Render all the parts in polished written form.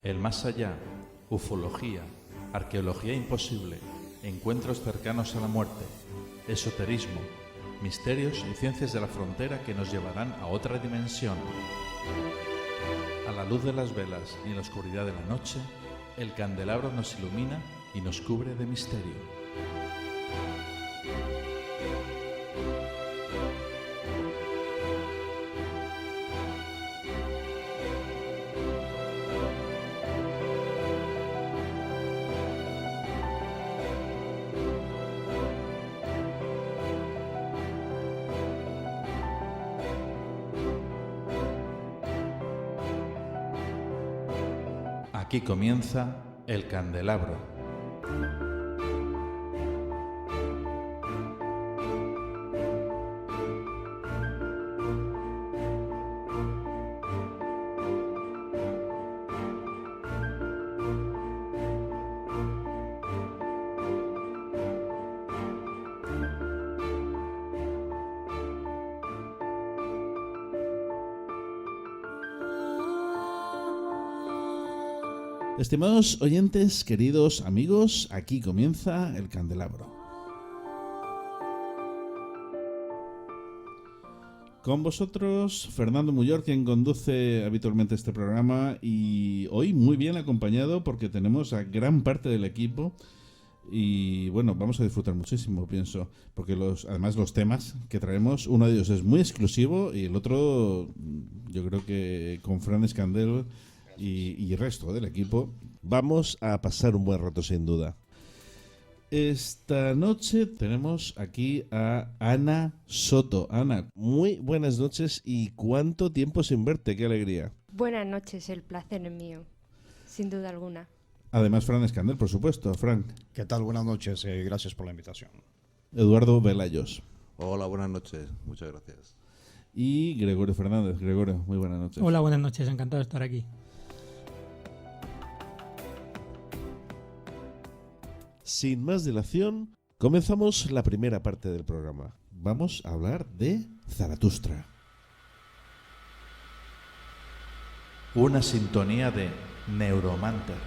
El más allá, ufología, arqueología imposible, encuentros cercanos a la muerte, esoterismo, misterios y ciencias de la frontera que nos llevarán a otra dimensión. A la luz de las velas y en la oscuridad de la noche, el candelabro nos ilumina y nos cubre de misterio. Aquí comienza El Candelabro. Estimados oyentes, queridos amigos, aquí comienza El Candelabro. Con vosotros, Fernando Muyor, quien conduce habitualmente este programa, y hoy muy bien acompañado porque tenemos a gran parte del equipo y bueno, vamos a disfrutar muchísimo, pienso, porque además los temas que traemos, uno de ellos es muy exclusivo y el otro, yo creo que con Fran Escandel y el resto del equipo vamos a pasar un buen rato sin duda. Esta noche tenemos aquí a Ana Soto. Ana, muy buenas noches y cuánto tiempo sin verte, qué alegría. Buenas noches, el placer es mío, sin duda alguna. Además, Fran Escandel, por supuesto. Frank. ¿Qué tal? Buenas noches, gracias por la invitación. Eduardo Velayos. Hola, buenas noches, muchas gracias. Y Gregorio Fernández. Gregorio, muy buenas noches. Hola, buenas noches, encantado de estar aquí. Sin más dilación, comenzamos la primera parte del programa. Vamos a hablar de Zaratustra. Una sintonía de Neuromancer.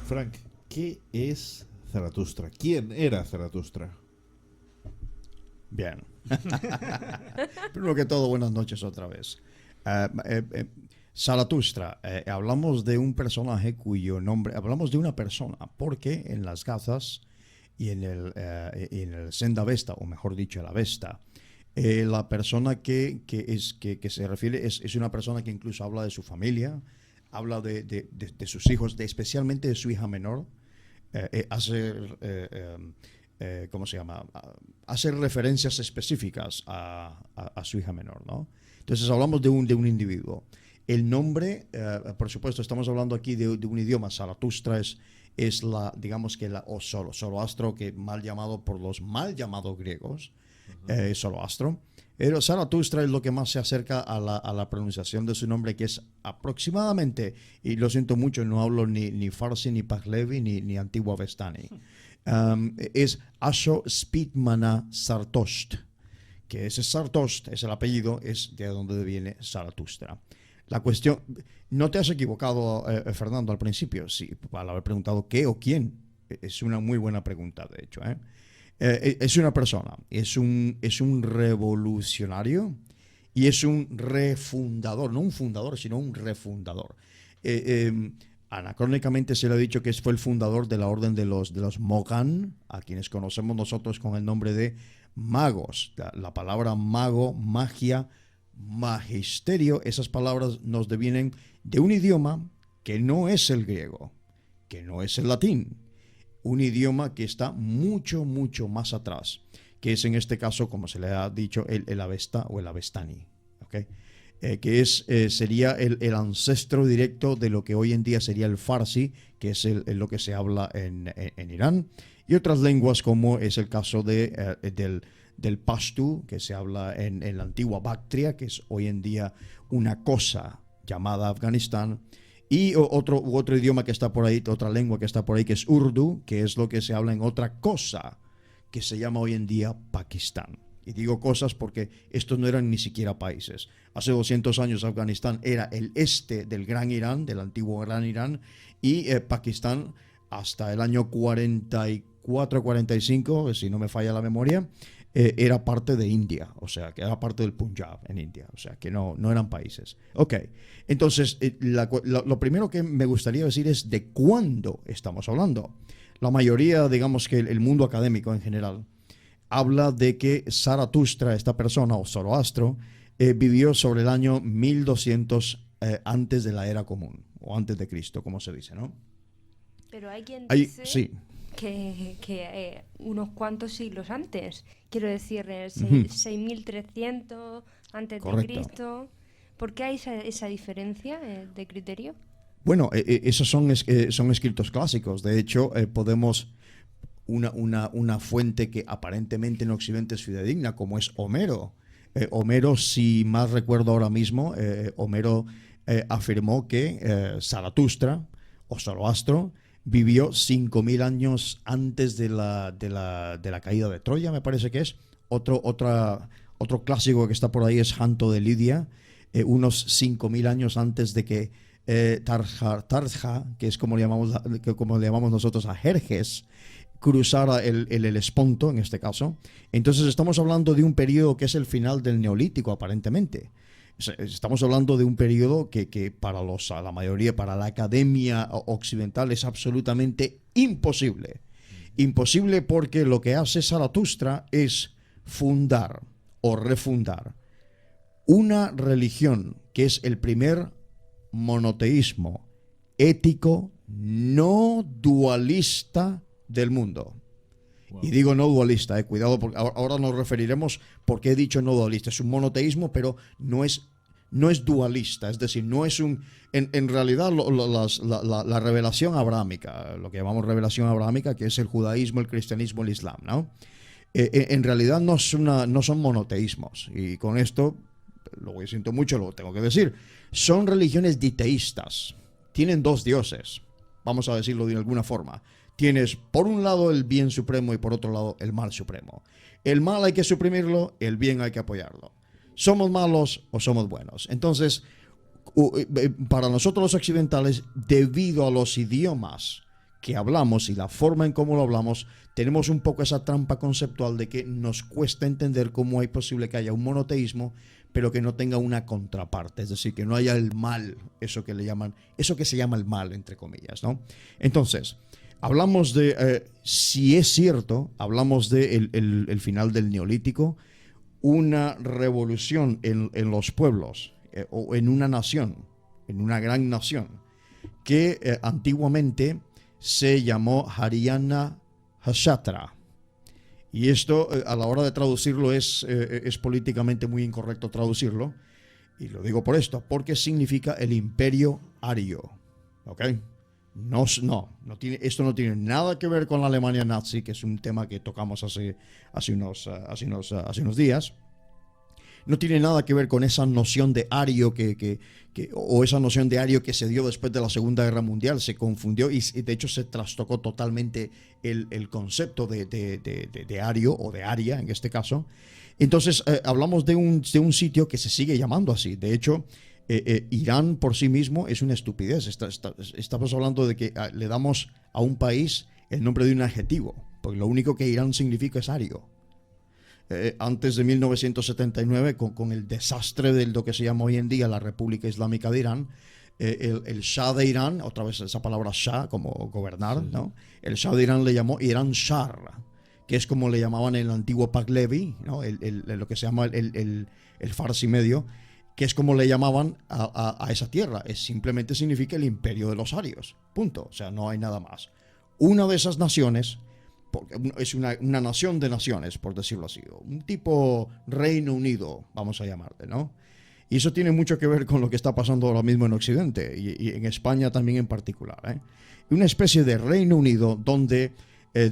Frank, ¿qué es Zaratustra? ¿Quién era Zaratustra? Bien. Primero que todo, buenas noches otra vez. Zaratustra, hablamos de un personaje cuyo nombre, hablamos de una persona, porque en las gazas y en el Senda Vesta, o mejor dicho, la Vesta, la persona que se refiere es una persona que incluso habla de su familia, habla de sus hijos, especialmente de su hija menor. ¿Cómo se llama? Hace referencias específicas a su hija menor, ¿no? Entonces hablamos de un individuo. El nombre, por supuesto, estamos hablando aquí de un idioma. Zaratustra es la, digamos que o Zoroastro, que mal llamado por los mal llamados griegos, Zoroastro. Pero Zaratustra es lo que más se acerca a la pronunciación de su nombre, que es aproximadamente, y lo siento mucho, no hablo ni farsi, ni pahlevi, ni antiguo avestani, es Asho Spitmana Zartosht, que ese Zartosht es el apellido, es de donde viene Zaratustra. La cuestión, no te has equivocado, Fernando, al principio, sí, al haber preguntado qué o quién, es una muy buena pregunta, de hecho, es una persona, es un revolucionario y es un refundador, no un fundador, sino un refundador. Anacrónicamente se le ha dicho que fue el fundador de la orden de los Mogan, a quienes conocemos nosotros con el nombre de magos. La palabra mago, magia, magisterio, esas palabras nos devienen de un idioma que no es el griego, que no es el latín. Un idioma que está mucho, mucho más atrás, que es en este caso, como se le ha dicho, el Avesta o el Avestani, ¿okay? Que sería el ancestro directo de lo que hoy en día sería el Farsi, que es lo que se habla en Irán, y otras lenguas como es el caso del Pashto, que se habla en la antigua Bactria, que es hoy en día una cosa llamada Afganistán, Y otro idioma que está por ahí, otra lengua que está por ahí, que es Urdu, que es lo que se habla en otra cosa, que se llama hoy en día Pakistán. Y digo cosas porque estos no eran ni siquiera países. Hace 200 años Afganistán era el este del Gran Irán, del antiguo Gran Irán, y Pakistán hasta el año 44-45, si no me falla la memoria, era parte de India, o sea, que era parte del Punjab en India, o sea, que no eran países. Ok, entonces, lo primero que me gustaría decir es de cuándo estamos hablando. La mayoría, digamos que el mundo académico en general, habla de que Zaratustra, esta persona, o Zoroastro, vivió sobre el año 1200 antes de la era común, o antes de Cristo, como se dice, ¿no? Pero hay quien dice Sí. que unos cuantos siglos antes, quiero decir, 6300 antes Correcto. de Cristo. ¿Por qué hay esa diferencia de criterio? Bueno, esos son escritos clásicos. De hecho, podemos... Una fuente que aparentemente en Occidente es fidedigna, como es Homero. Homero, si más recuerdo ahora mismo, Homero afirmó que Zaratustra o Zoroastro vivió 5000 años antes de la caída de Troya, me parece que es. Otro clásico que está por ahí es Janto de Lidia, unos 5000 años antes de que Tarja, que es como le llamamos nosotros a Jerjes, cruzara el Helesponto, en este caso. Entonces estamos hablando de un periodo que es el final del Neolítico, aparentemente. Estamos hablando de un periodo que para la mayoría, para la academia occidental, es absolutamente imposible. Imposible porque lo que hace Zaratustra es fundar o refundar una religión que es el primer monoteísmo ético no dualista del mundo. Wow. Y digo no dualista, cuidado, porque ahora nos referiremos por qué he dicho no dualista. Es un monoteísmo, pero no es dualista, es decir, no es un... En realidad, la revelación abrámica, lo que llamamos revelación abrámica, que es el judaísmo, el cristianismo, el islam, ¿no? En realidad no son monoteísmos. Y con esto, lo siento mucho, lo tengo que decir. Son religiones diteístas. Tienen dos dioses, vamos a decirlo de alguna forma. Tienes por un lado el bien supremo y por otro lado el mal supremo. El mal hay que suprimirlo, el bien hay que apoyarlo. ¿Somos malos o somos buenos? Entonces, para nosotros los occidentales, debido a los idiomas que hablamos y la forma en cómo lo hablamos, tenemos un poco esa trampa conceptual de que nos cuesta entender cómo es posible que haya un monoteísmo, pero que no tenga una contraparte, es decir, que no haya el mal, eso que se llama el mal, entre comillas, ¿no? Entonces, hablamos de, si es cierto, hablamos de el final del Neolítico, una revolución en los pueblos, o en una nación, en una gran nación, que antiguamente se llamó Haryana Hashatra. Y esto, a la hora de traducirlo, es políticamente muy incorrecto traducirlo. Y lo digo por esto, porque significa el imperio ario. ¿Ok? Esto no tiene nada que ver con la Alemania nazi, que es un tema que tocamos hace unos días. No tiene nada que ver con esa noción de ario o esa noción de ario que se dio después de la Segunda Guerra Mundial. Se confundió y de hecho se trastocó totalmente el concepto de ario o de aria en este caso. Entonces hablamos de un sitio que se sigue llamando así. De hecho, Irán por sí mismo es una estupidez. Estamos hablando de que le damos a un país el nombre de un adjetivo, porque lo único que Irán significa es ario. Antes de 1979, con el desastre de lo que se llama hoy en día la República Islámica de Irán, el Shah de Irán, otra vez esa palabra Shah como gobernar, sí, ¿no? El Shah de Irán le llamó Irán Shar, que es como le llamaban en el antiguo Pahlavi, ¿no? Lo que se llama el Farsi medio, que es como le llamaban a esa tierra. Simplemente significa el imperio de los arios, punto. O sea, no hay nada más. Una de esas naciones, porque es una nación de naciones, por decirlo así, un tipo Reino Unido, vamos a llamarle, ¿no? Y eso tiene mucho que ver con lo que está pasando ahora mismo en Occidente y en España también en particular, ¿eh? Una especie de Reino Unido donde,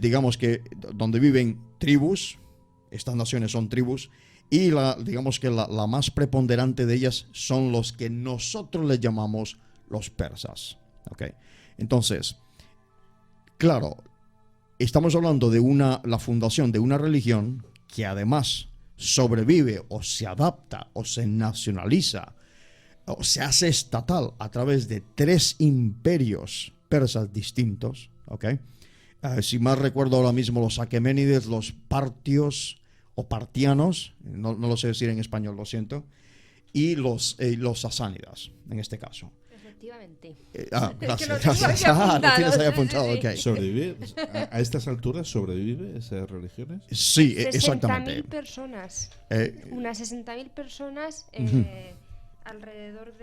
digamos que, donde viven tribus, estas naciones son tribus, y digamos que la más preponderante de ellas son los que nosotros les llamamos los persas. ¿Okay? Entonces, claro, estamos hablando de la fundación de una religión que además sobrevive o se adapta o se nacionaliza o se hace estatal a través de 3 imperios persas distintos. ¿Okay? Si mal recuerdo ahora mismo, los aqueménides, los partios o partianos, no lo sé decir en español, lo siento, y los sasánidas, en este caso. Efectivamente. Gracias. Que lo tengo ahí apuntado, Lo tienes ahí sí, apuntado, sí, sí. ok. ¿Sobrevive? ¿A estas alturas sobrevive esas religiones? Sí, 60.000 exactamente. personas. Eh, Unas 60.000 personas alrededor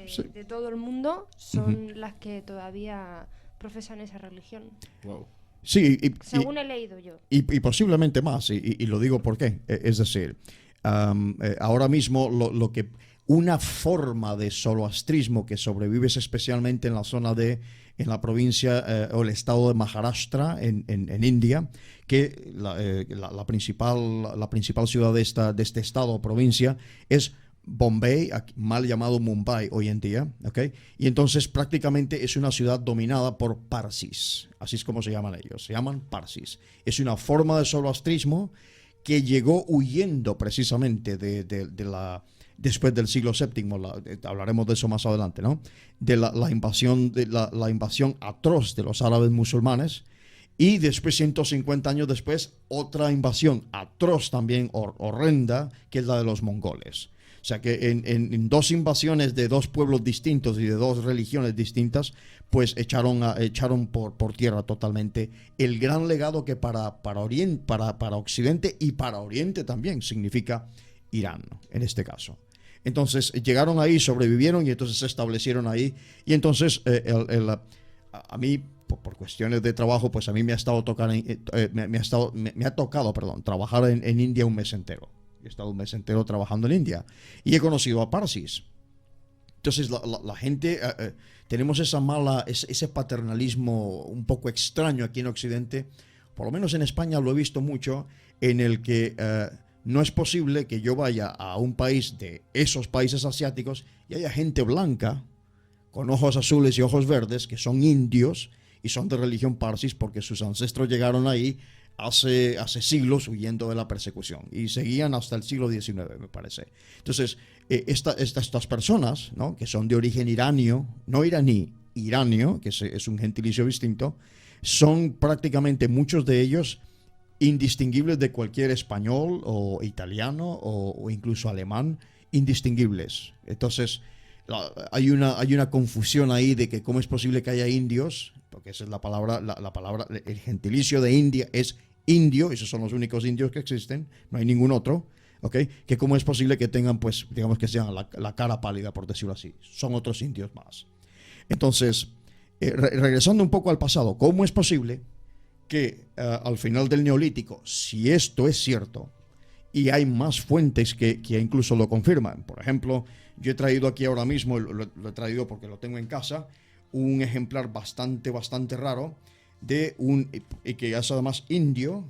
Sí. de todo el mundo son las que todavía profesan esa religión. Wow. sí, Según he leído yo. y posiblemente más, y lo digo por qué. Es decir, ahora mismo lo que una forma de zoroastrismo que sobrevive es especialmente en la zona en la provincia o el estado de Maharashtra en India, que la principal ciudad de este estado o provincia es Bombay, mal llamado Mumbai hoy en día, ¿okay? Y entonces prácticamente es una ciudad dominada por parsis, así es como se llaman ellos, se llaman parsis. Es una forma de zoroastrismo que llegó huyendo precisamente después del siglo VII, hablaremos de eso más adelante, ¿no? De la invasión atroz de los árabes musulmanes, y después, 150 años después, otra invasión atroz también, horrenda, que es la de los mongoles. O sea que en 2 invasiones de 2 pueblos distintos y de 2 religiones distintas, pues echaron por tierra totalmente el gran legado que para Occidente y para Oriente también significa Irán, en este caso. Entonces llegaron ahí, sobrevivieron y entonces se establecieron ahí. Y entonces a mí, por cuestiones de trabajo, pues a mí me ha tocado trabajar en India un mes entero. He estado un mes entero trabajando en India y he conocido a parsis. Entonces la gente, tenemos ese paternalismo un poco extraño aquí en Occidente, por lo menos en España lo he visto mucho, en el que no es posible que yo vaya a un país de esos países asiáticos y haya gente blanca con ojos azules y ojos verdes que son indios y son de religión parsis porque sus ancestros llegaron ahí hace siglos huyendo de la persecución y seguían hasta el siglo XIX, me parece. Entonces, estas personas, ¿no?, que son de origen iranio, no iraní, iranio, que es un gentilicio distinto, son prácticamente muchos de ellos indistinguibles de cualquier español o italiano o incluso alemán, indistinguibles. Entonces, hay una confusión ahí de que cómo es posible que haya indios, porque esa es la palabra, el gentilicio de India es indio, esos son los únicos indios que existen, no hay ningún otro, ¿ok? Que cómo es posible que tengan, pues, digamos que sean la cara pálida, por decirlo así, son otros indios más. Entonces, regresando un poco al pasado, ¿cómo es posible que al final del Neolítico, si esto es cierto, y hay más fuentes que incluso lo confirman? Por ejemplo, yo he traído aquí ahora mismo, lo he traído porque lo tengo en casa, un ejemplar bastante raro de que es además indio,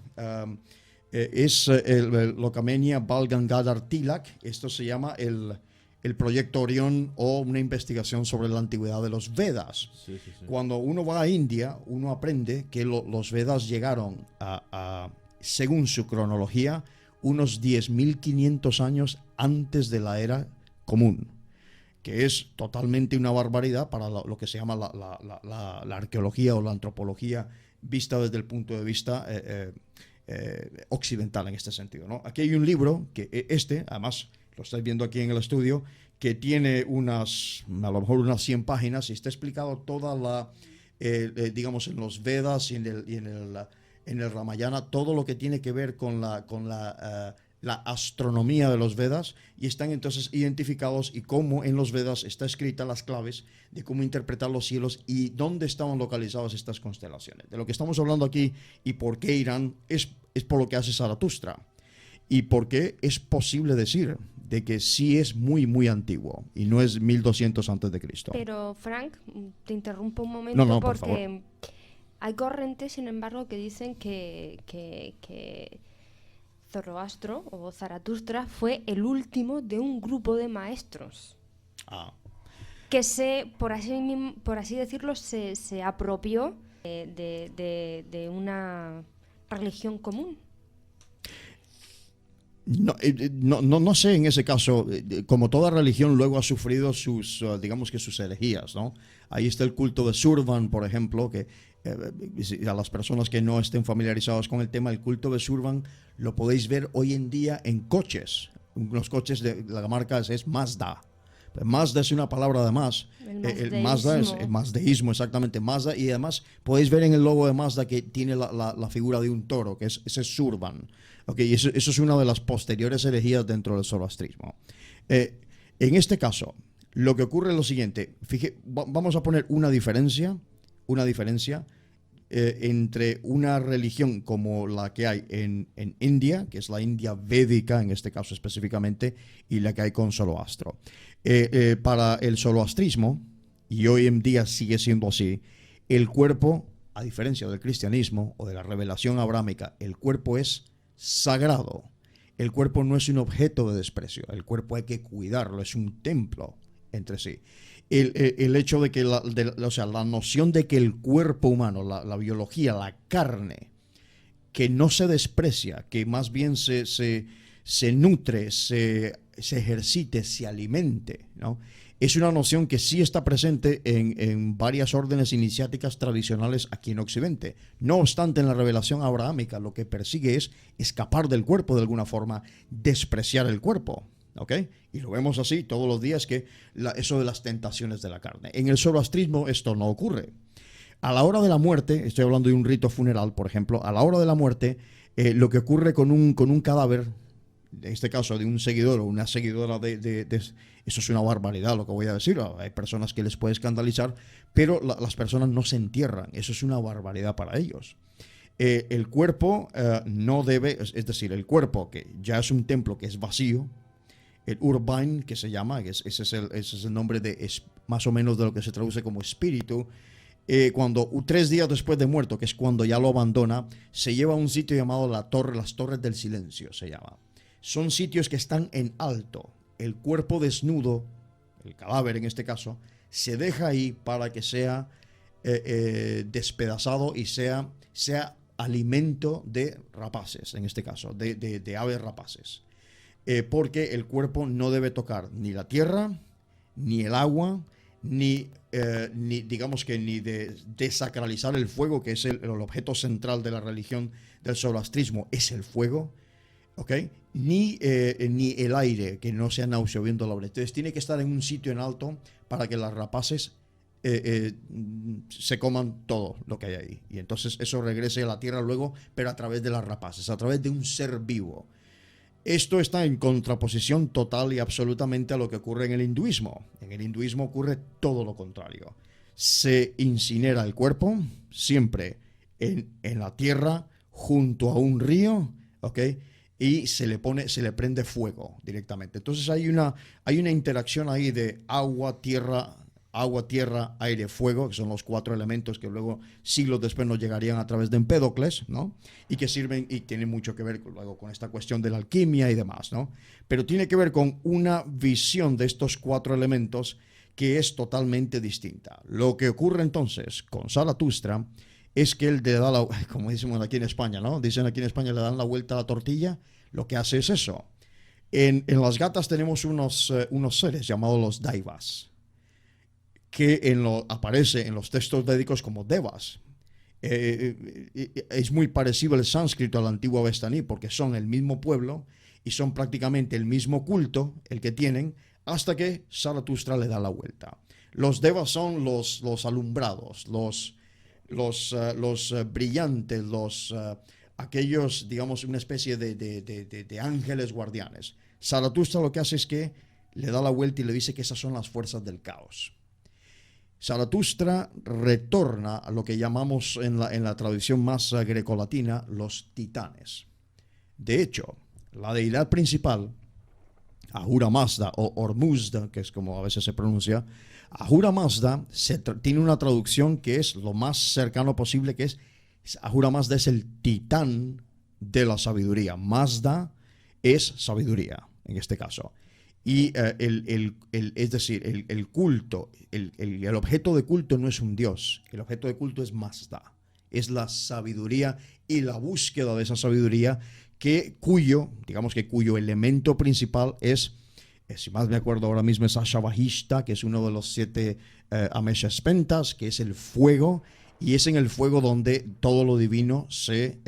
es el Lokamenia Bal Gangadhar Tilak. Esto se llama el Proyecto Orión, o una investigación sobre la antigüedad de los Vedas. Sí. Cuando uno va a India, uno aprende que los Vedas llegaron según su cronología, unos 10.500 años antes de la era común, que es totalmente una barbaridad para lo que se llama la arqueología o la antropología vista desde el punto de vista occidental en este sentido, ¿no? Aquí hay un libro, que además lo estáis viendo aquí en el estudio, que tiene a lo mejor unas 100 páginas y está explicado toda digamos, en los Vedas y en el Ramayana, todo lo que tiene que ver con la astronomía de los Vedas, y están entonces identificados y cómo en los Vedas está escrita las claves de cómo interpretar los cielos y dónde estaban localizadas estas constelaciones. De lo que estamos hablando aquí y por qué Irán es por lo que hace Zaratustra, y por qué es posible decir de que sí es muy antiguo y no es 1200 antes de Cristo. Pero, Frank, te interrumpo un momento, No, por porque favor. hay corrientes, sin embargo, que dicen que Zoroastro o Zaratustra fue el último de un grupo de maestros. que por así decirlo, se apropió de una religión común. No sé en ese caso, como toda religión luego ha sufrido digamos que sus herejías, ¿no? Ahí está el culto de Survan, por ejemplo, que a las personas que no estén familiarizados con el tema, el culto de Survan lo podéis ver hoy en día en coches. Los coches de la marca es Mazda. Mazda es una palabra de más. El Mazda es el mazdeísmo, exactamente. Mazda, y además podéis ver en el logo de Mazda que tiene la figura de un toro, que ese es Survan. Okay, eso es una de las posteriores herejías dentro del zoroastrismo. En este caso, lo que ocurre es lo siguiente. Vamos a poner una diferencia entre una religión como la que hay en India, que es la India védica en este caso específicamente, y la que hay con Zoroastro. Para el zoroastrismo, y hoy en día sigue siendo así, el cuerpo, a diferencia del cristianismo o de la revelación abrámica, el cuerpo es sagrado. El cuerpo no es un objeto de desprecio, el cuerpo hay que cuidarlo, es un templo entre sí. El hecho de que la noción de que el cuerpo humano, la biología, la carne, que no se desprecia, que más bien se nutre, se ejercite, se alimente, ¿no? Es una noción que sí está presente en varias órdenes iniciáticas tradicionales aquí en Occidente. No obstante, en la revelación abrahámica lo que persigue es escapar del cuerpo de alguna forma, despreciar el cuerpo. ¿Okay? Y lo vemos así todos los días, que eso de las tentaciones de la carne. En el zoroastrismo esto no ocurre. A la hora de la muerte, estoy hablando de un rito funeral, por ejemplo, a la hora de la muerte, lo que ocurre con un cadáver, en este caso de un seguidor o una seguidora eso es una barbaridad lo que voy a decir, hay personas que les puede escandalizar, pero las personas no se entierran, eso es una barbaridad para ellos. El cuerpo no debe, es decir, el cuerpo que ya es un templo que es vacío, el Urbain, que se llama, ese es el nombre más o menos de lo que se traduce como espíritu. Cuando 3 días después de muerto, que es cuando ya lo abandona, se lleva a un sitio llamado las Torres del Silencio, se llama. Son sitios que están en alto. El cuerpo desnudo, el cadáver en este caso, se deja ahí para que sea despedazado y sea alimento de rapaces, en este caso, de aves rapaces. Porque el cuerpo no debe tocar ni la tierra, ni el agua, ni desacralizar el fuego, que es el objeto central de la religión del zoroastrismo, es el fuego, ¿okay? Ni el aire, que no sea nauseabundo la obra. Entonces tiene que estar en un sitio en alto para que las rapaces se coman todo lo que hay ahí. Y entonces eso regrese a la tierra luego, pero a través de las rapaces, a través de un ser vivo. Esto está en contraposición total y absolutamente a lo que ocurre en el hinduismo. En el hinduismo ocurre todo lo contrario. Se incinera el cuerpo siempre en la tierra junto a un río, ¿ok? Y se le prende fuego directamente. Entonces hay una interacción ahí de agua, tierra, aire, fuego, que son los 4 elementos que luego siglos después nos llegarían a través de Empédocles, ¿no? Y que sirven y tienen mucho que ver luego con esta cuestión de la alquimia y demás, ¿no? Pero tiene que ver con una visión de estos 4 elementos que es totalmente distinta. Lo que ocurre entonces con Zaratustra es que él le da como decimos aquí en España, ¿no? Dicen aquí en España, le dan la vuelta a la tortilla. Lo que hace es eso. En las gatas tenemos unos seres llamados los daivas, que aparece en los textos védicos como devas. Es muy parecido el sánscrito al antiguo avestaní, porque son el mismo pueblo y son prácticamente el mismo culto el que tienen, hasta que Zaratustra le da la vuelta. Los devas son los alumbrados, los brillantes, aquellos, digamos, una especie de ángeles guardianes. Zaratustra lo que hace es que le da la vuelta y le dice que esas son las fuerzas del caos. Zaratustra retorna a lo que llamamos en la tradición más grecolatina los titanes. De hecho, la deidad principal, Ahura Mazda o Ormuzda, que es como a veces se pronuncia, Ahura Mazda tiene una traducción que es lo más cercano posible, que es Ahura Mazda es el titán de la sabiduría. Mazda es sabiduría, en este caso. Y es decir, el culto, el objeto de culto no es un dios, el objeto de culto es Mazda, es la sabiduría y la búsqueda de esa sabiduría cuyo elemento principal es, si más me acuerdo ahora mismo, es Ashavahishta, que es uno de los 7 Ameshaspentas, que es el fuego, y es en el fuego donde todo lo divino se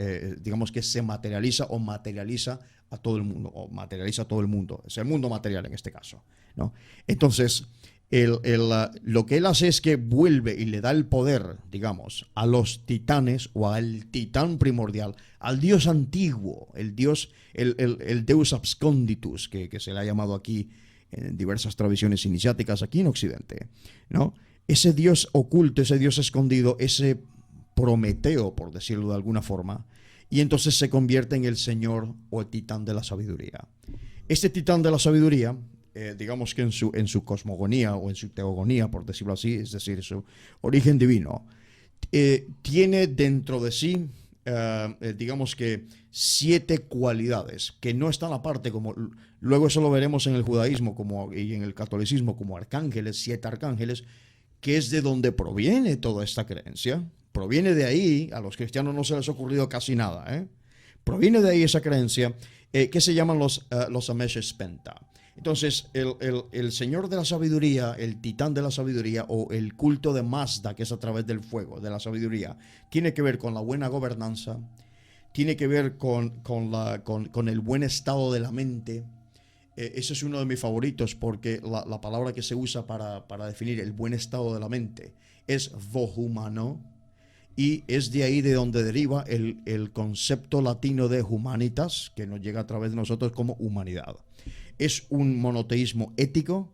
materializa o materializa a todo el mundo, es el mundo material en este caso, ¿no? Entonces, lo que él hace es que vuelve y le da el poder, digamos, a los titanes o al titán primordial, al dios antiguo, el Deus Absconditus, que se le ha llamado aquí en diversas tradiciones iniciáticas aquí en Occidente, ¿no? Ese dios oculto, ese dios escondido, ese Prometeo, por decirlo de alguna forma, y entonces se convierte en el señor o el titán de la sabiduría. Este titán de la sabiduría, digamos que en su cosmogonía o en su teogonía, por decirlo así, es decir, su origen divino, tiene dentro de sí, digamos que 7 cualidades que no están aparte, como luego eso lo veremos en el judaísmo y en el catolicismo como arcángeles, 7 arcángeles, que es de donde proviene toda esta creencia. Proviene de ahí, a los cristianos no se les ha ocurrido casi nada, proviene de ahí esa creencia, que se llaman los Ameshespenta. Entonces, el señor de la sabiduría, el titán de la sabiduría, o el culto de Mazda, que es a través del fuego, de la sabiduría, tiene que ver con la buena gobernanza, tiene que ver con el buen estado de la mente. Ese es uno de mis favoritos, porque la palabra que se usa para definir el buen estado de la mente es vohumano, y es de ahí de donde deriva el concepto latino de humanitas, que nos llega a través de nosotros como humanidad. Es un monoteísmo ético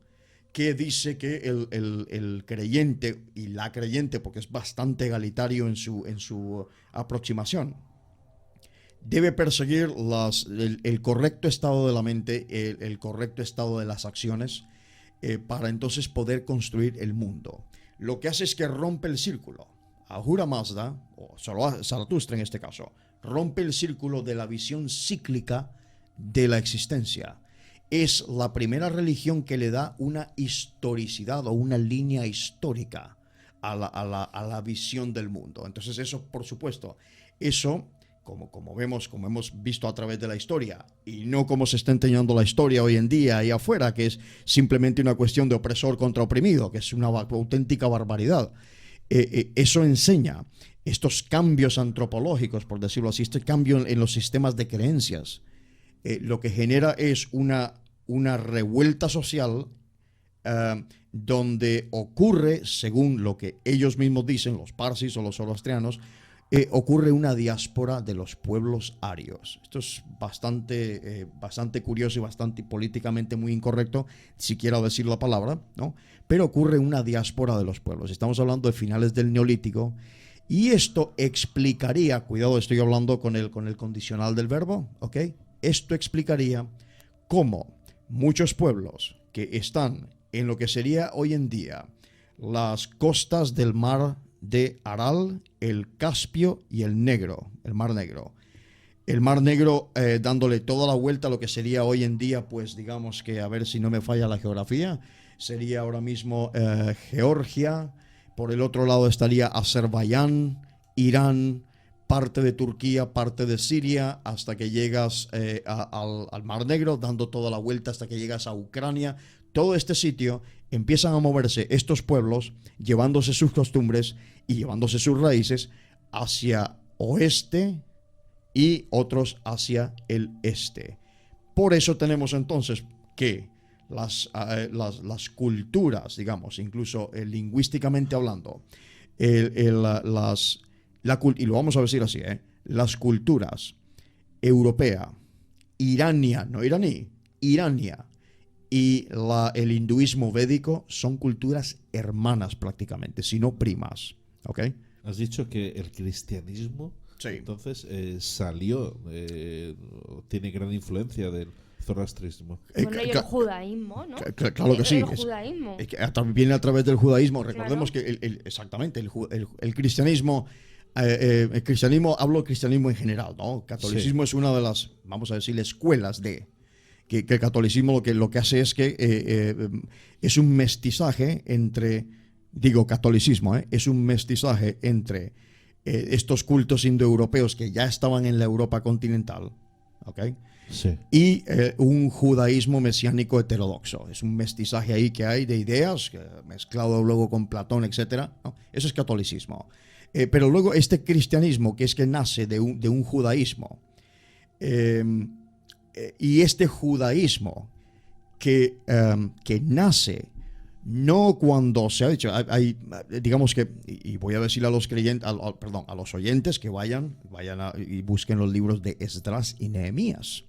que dice que el creyente y la creyente, porque es bastante egalitario en su aproximación, debe perseguir el correcto estado de la mente, el correcto estado de las acciones, para entonces poder construir el mundo. Lo que hace es que rompe el círculo. Ahura Mazda, o Zaratustra en este caso, rompe el círculo de la visión cíclica de la existencia. Es la primera religión que le da una historicidad o una línea histórica a la visión del mundo. Entonces eso, por supuesto, como hemos visto a través de la historia, y no como se está enseñando la historia hoy en día ahí afuera, que es simplemente una cuestión de opresor contra oprimido, que es una auténtica barbaridad. Eso enseña estos cambios antropológicos, por decirlo así, este cambio en los sistemas de creencias. Lo que genera es una revuelta social, donde ocurre, según lo que ellos mismos dicen, los parsis o los zoroastrianos, ocurre una diáspora de los pueblos arios. Esto es bastante curioso y bastante políticamente muy incorrecto, si quiero decir la palabra, ¿no? Pero ocurre una diáspora de los pueblos. Estamos hablando de finales del Neolítico, y esto explicaría, cuidado, estoy hablando con el condicional del verbo, ¿ok? Esto explicaría cómo muchos pueblos que están en lo que sería hoy en día las costas del mar de Aral, el Caspio y el Mar Negro. El Mar Negro dándole toda la vuelta a lo que sería hoy en día, pues digamos que, a ver si no me falla la geografía, sería ahora mismo Georgia, por el otro lado estaría Azerbaiyán, Irán, parte de Turquía, parte de Siria, hasta que llegas al Mar Negro, dando toda la vuelta hasta que llegas a Ucrania. Todo este sitio empiezan a moverse estos pueblos, llevándose sus costumbres y llevándose sus raíces hacia oeste y otros hacia el este. Por eso tenemos entonces que las culturas, digamos, incluso lingüísticamente hablando, y lo vamos a decir así, las culturas europea, irania, no iraní, irania, y el hinduismo védico son culturas hermanas prácticamente, sino primas, ¿ok? Has dicho que el cristianismo, sí, entonces salió, tiene gran influencia del zoroastrismo. Bueno, y el judaísmo, ¿no? Claro que sí. El judaísmo. Viene a través del judaísmo. Recordemos que exactamente el cristianismo, hablo de cristianismo en general, ¿no? Catolicismo sí. Es una de las, vamos a decir, escuelas que el catolicismo lo que hace es que es un mestizaje entre, digo catolicismo, es un mestizaje entre estos cultos indoeuropeos que ya estaban en la Europa continental, ¿ok? Sí. Y un judaísmo mesiánico heterodoxo. Es un mestizaje ahí que hay de ideas, mezclado luego con Platón, etcétera, ¿no? Eso es catolicismo. Pero luego este cristianismo, que es que nace de un judaísmo, y este judaísmo que nace no cuando se ha dicho, digamos que, y voy a decirle a los creyentes, perdón, a los oyentes que vayan y busquen los libros de Esdras y Nehemías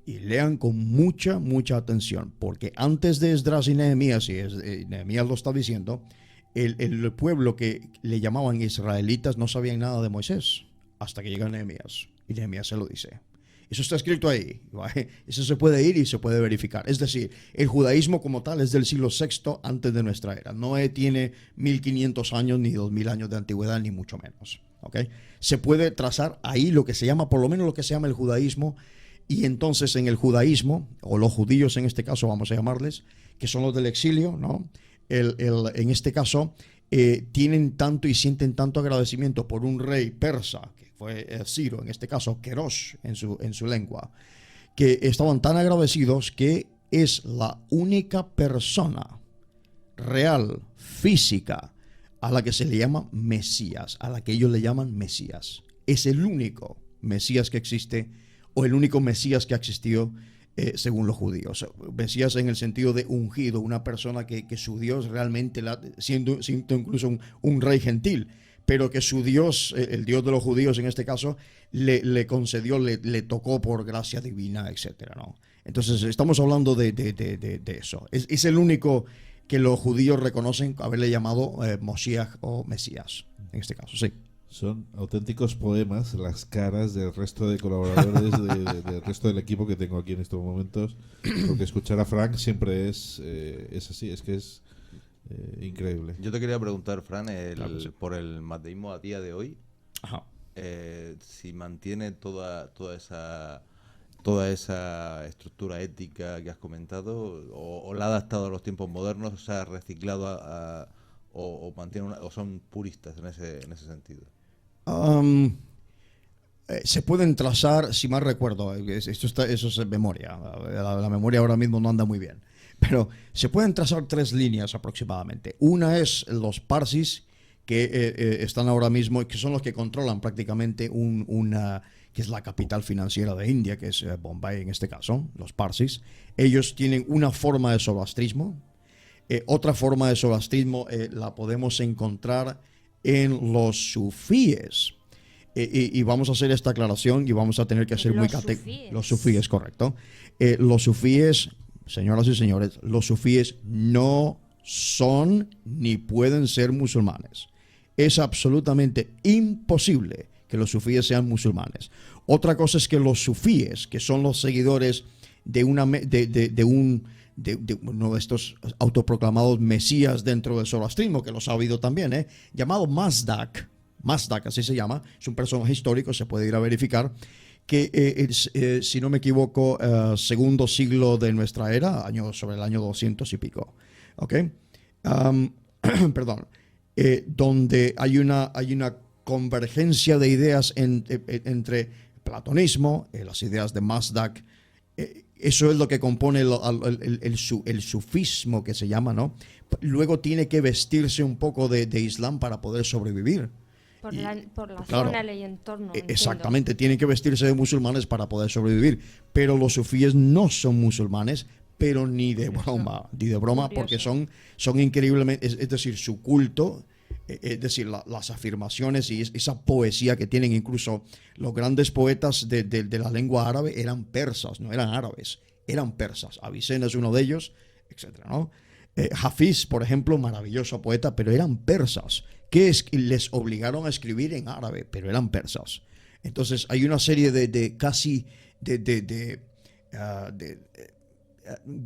y lean con mucha atención, porque antes de Esdras y Nehemías, y Nehemías lo está diciendo, el pueblo que le llamaban israelitas no sabían nada de Moisés hasta que llega Nehemías, y Nehemías se lo dice. Eso está escrito ahí, ¿vale? Eso se puede ir y se puede verificar. Es decir, el judaísmo como tal es del siglo VI antes de nuestra era. No tiene 1500 años ni 2000 años de antigüedad, ni mucho menos, ¿ok? Se puede trazar ahí lo que se llama, por lo menos lo que se llama el judaísmo. Y entonces en el judaísmo, o los judíos en este caso vamos a llamarles, que son los del exilio, ¿no? En este caso tienen tanto y sienten tanto agradecimiento por un rey persa, que fue Ciro, en este caso Querós en su lengua, que estaban tan agradecidos que es la única persona real, física, a la que se le llama Mesías, a la que ellos le llaman Mesías. Es el único Mesías que existe, o el único Mesías que ha existido según los judíos. Mesías en el sentido de ungido, una persona que su Dios realmente, siendo incluso un rey gentil, pero que su Dios, el Dios de los judíos en este caso, le concedió, le tocó por gracia divina, etcétera, ¿no? Entonces estamos hablando de eso. Es el único que los judíos reconocen haberle llamado Moshiach o Mesías, en este caso, sí. Son auténticos poemas las caras del resto de colaboradores del resto del equipo que tengo aquí en estos momentos, porque escuchar a Frank siempre es así, es que es increíble. Yo te quería preguntar, Fran, Claro que sí. por el mateísmo a día de hoy, Ajá. si mantiene toda esa estructura ética que has comentado, o la ha adaptado a los tiempos modernos, o se ha reciclado o mantiene o son puristas en ese sentido. Se pueden trazar, si mal recuerdo, eso es en memoria, la memoria ahora mismo no anda muy bien, pero se pueden trazar 3 líneas aproximadamente. Una es los Parsis, que están ahora mismo, que son los que controlan prácticamente que es la capital financiera de India, que es Bombay en este caso, los Parsis. Ellos tienen una forma de zoroastrismo. Otra forma de zoroastrismo la podemos encontrar en los sufíes. Y vamos a hacer esta aclaración y vamos a tener que hacer los sufíes, correcto. Los sufíes, señoras y señores, los sufíes no son ni pueden ser musulmanes. Es absolutamente imposible que los sufíes sean musulmanes. Otra cosa es que los sufíes, que son los seguidores de uno de estos autoproclamados mesías dentro del zoroastrismo, que los ha habido también, llamado Mazdak, así se llama, es un personaje histórico, se puede ir a verificar, que si no me equivoco, segundo siglo de nuestra era, sobre el año 200 y pico, ¿ok? Perdón, donde hay una convergencia de ideas entre platonismo, las ideas de Mazdak. Eso es lo que compone el sufismo, que se llama, ¿no? Luego tiene que vestirse un poco de Islam para poder sobrevivir. Por la claro, zona y entorno. Exactamente, tienen que vestirse de musulmanes para poder sobrevivir. Pero los sufíes no son musulmanes, pero ni de broma, porque son increíblemente, es decir, su culto, es decir, las afirmaciones y esa poesía que tienen. Incluso los grandes poetas de la lengua árabe eran persas, no eran árabes, eran persas. Avicena es uno de ellos, etcétera, ¿no? Hafiz, por ejemplo, maravilloso poeta, pero eran persas, que les obligaron a escribir en árabe, pero eran persas. Entonces hay una serie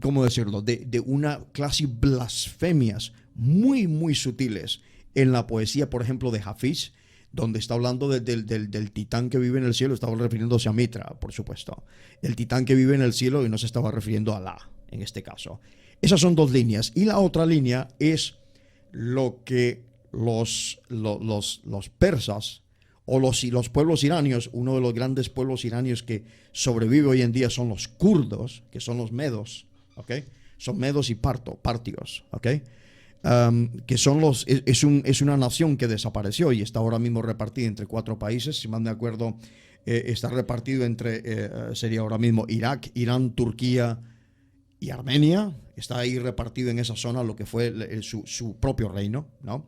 ¿cómo decirlo? De una clase blasfemias muy sutiles en la poesía, por ejemplo, de Hafiz, donde está hablando del titán que vive en el cielo, estaba refiriéndose a Mitra, por supuesto. El titán que vive en el cielo y no se estaba refiriendo a Alá, en este caso. Esas son dos líneas. Y la otra línea es lo que los persas o los pueblos iranios, uno de los grandes pueblos iranios que sobrevive hoy en día son los kurdos, que son los medos, ¿ok? Son medos y partios, ¿ok? Que son es una nación que desapareció y está ahora mismo repartida entre 4 países, si mal me acuerdo, está repartido sería ahora mismo Irak, Irán, Turquía y Armenia. Está ahí repartido en esa zona lo que fue su propio reino, ¿no?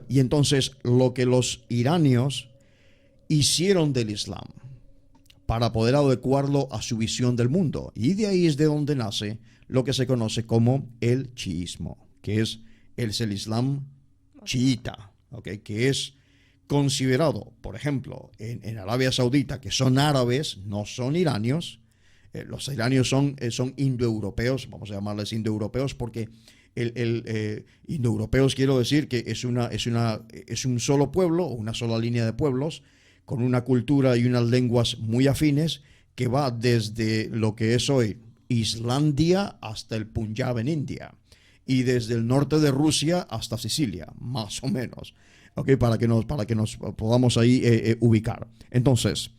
Y entonces lo que los iranios hicieron del Islam para poder adecuarlo a su visión del mundo, y de ahí es de donde nace lo que se conoce como el chiismo, que es el Islam chiita, ¿okay? Que es considerado, por ejemplo, en Arabia Saudita, que son árabes, no son iranios. Los iranios son indoeuropeos, vamos a llamarles indoeuropeos, porque indoeuropeos quiero decir que es un solo pueblo, o una sola línea de pueblos, con una cultura y unas lenguas muy afines, que va desde lo que es hoy Islandia hasta el Punjab en India, y desde el norte de Rusia hasta Sicilia, más o menos, ¿okay? Para que nos podamos ahí ubicar. Entonces,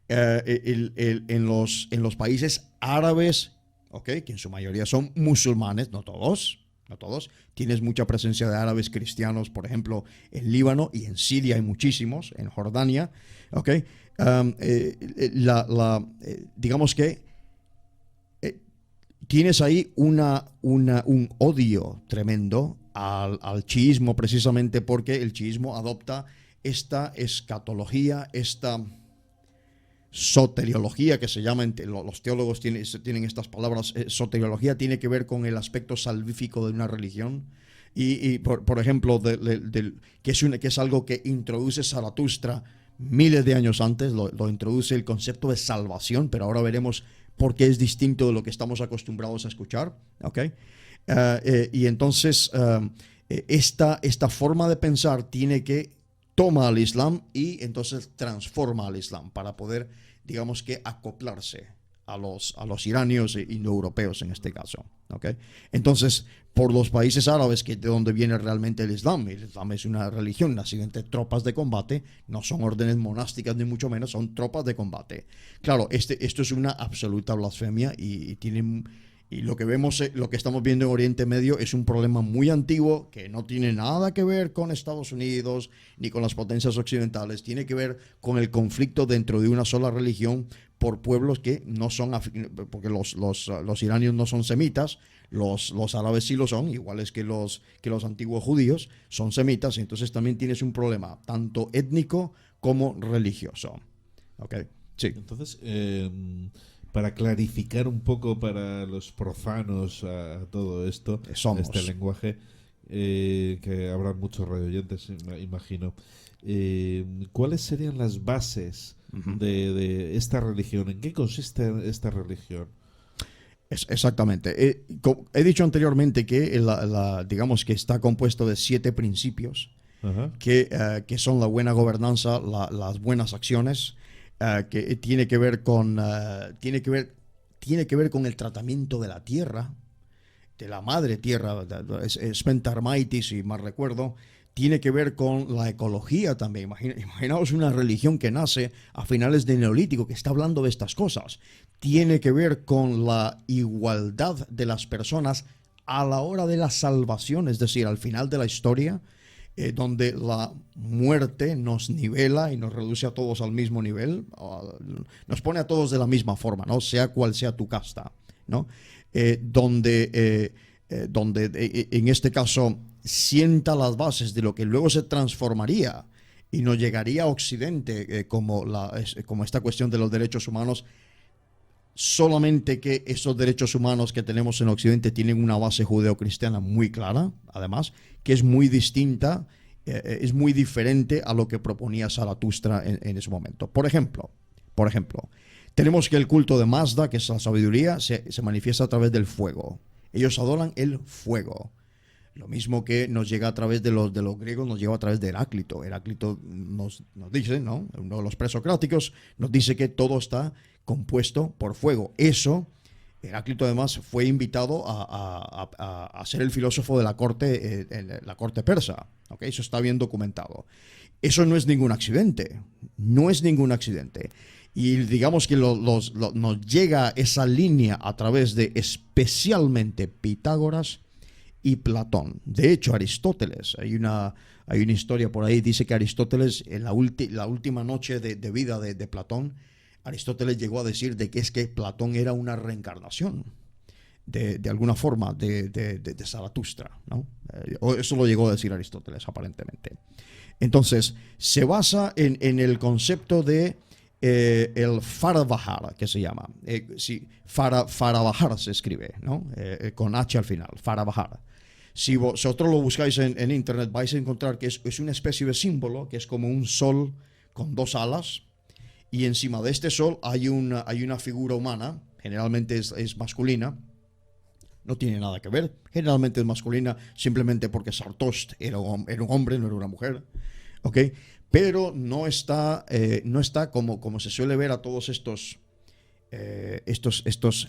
en los países árabes, ¿okay? Que en su mayoría son musulmanes, no todos, tienes mucha presencia de árabes cristianos, por ejemplo, en Líbano, y en Siria hay muchísimos, en Jordania, ¿okay? Digamos que tienes ahí un odio tremendo al chiismo, precisamente porque el chiismo adopta esta escatología, esta soteriología que se llama, los teólogos tienen estas palabras. Soteriología tiene que ver con el aspecto salvífico de una religión, y por ejemplo, que es algo que introduce Zaratustra miles de años antes, lo introduce el concepto de salvación, pero ahora veremos por qué es distinto de lo que estamos acostumbrados a escuchar, ¿okay? Y entonces esta forma de pensar toma al Islam y entonces transforma al Islam para poder, digamos que, acoplarse a los iranios e indoeuropeos en este caso, ¿okay? Entonces, por los países árabes, que de donde viene realmente el Islam es una religión nacida entre tropas de combate, no son órdenes monásticas ni mucho menos, son tropas de combate. Claro, esto es una absoluta blasfemia, y lo que vemos, lo que estamos viendo en Oriente Medio es un problema muy antiguo que no tiene nada que ver con Estados Unidos ni con las potencias occidentales. Tiene que ver con el conflicto dentro de una sola religión por pueblos que no son, porque los iranios no son semitas, los árabes sí lo son, iguales que los antiguos judíos, son semitas. Entonces también tienes un problema tanto étnico como religioso. ¿Okay? Sí. Entonces, para clarificar un poco para los profanos a todo esto, este lenguaje, que habrá muchos radioyentes, imagino, ¿cuáles serían las bases de esta religión? ¿En qué consiste esta religión? Exactamente. He dicho anteriormente que digamos que está compuesto de 7 principios, que son la buena gobernanza, las buenas acciones, que tiene que ver con el tratamiento de la tierra, de la madre tierra, Spentarmaitis, si mal recuerdo. Tiene que ver con la ecología también. Imaginaos una religión que nace a finales del Neolítico, que está hablando de estas cosas. Tiene que ver con la igualdad de las personas a la hora de la salvación, es decir, al final de la historia, donde la muerte nos nivela y nos reduce a todos al mismo nivel, nos pone a todos de la misma forma, ¿no? Sea cual sea tu casta, ¿no? Donde en este caso sienta las bases de lo que luego se transformaría y nos llegaría a Occidente, como esta cuestión de los derechos humanos, solamente que esos derechos humanos que tenemos en Occidente tienen una base judeocristiana muy clara, además, que es muy distinta, es muy diferente a lo que proponía Zaratustra en ese momento. Por ejemplo, tenemos que el culto de Mazda, que es la sabiduría, se manifiesta a través del fuego. Ellos adoran el fuego. Lo mismo que nos llega a través de los griegos, nos llega a través de Heráclito. Heráclito nos dice, ¿no? Uno de los presocráticos nos dice que todo está compuesto por fuego. Eso, Heráclito además fue invitado a ser el filósofo de la corte persa. ¿Okay? Eso está bien documentado. Eso no es ningún accidente. No es ningún accidente. Y digamos que nos llega esa línea a través de especialmente Pitágoras y Platón. De hecho, Aristóteles, hay una historia por ahí, dice que Aristóteles, en la última noche de vida de Platón, Aristóteles llegó a decir de que es que Platón era una reencarnación, de alguna forma, de Zaratustra, ¿no? Eso lo llegó a decir Aristóteles, aparentemente. Entonces, se basa en el concepto de el Faravahar, que se llama. Faravahar se escribe, ¿no? Con H al final, Faravahar. Si vosotros lo buscáis en internet, vais a encontrar que es una especie de símbolo, que es como un sol con dos alas, y encima de este sol hay una figura humana, generalmente es masculina. No tiene nada que ver, generalmente es masculina, simplemente porque Sartost era un hombre, no era una mujer, ¿ok? Pero no está como se suele ver a todos estos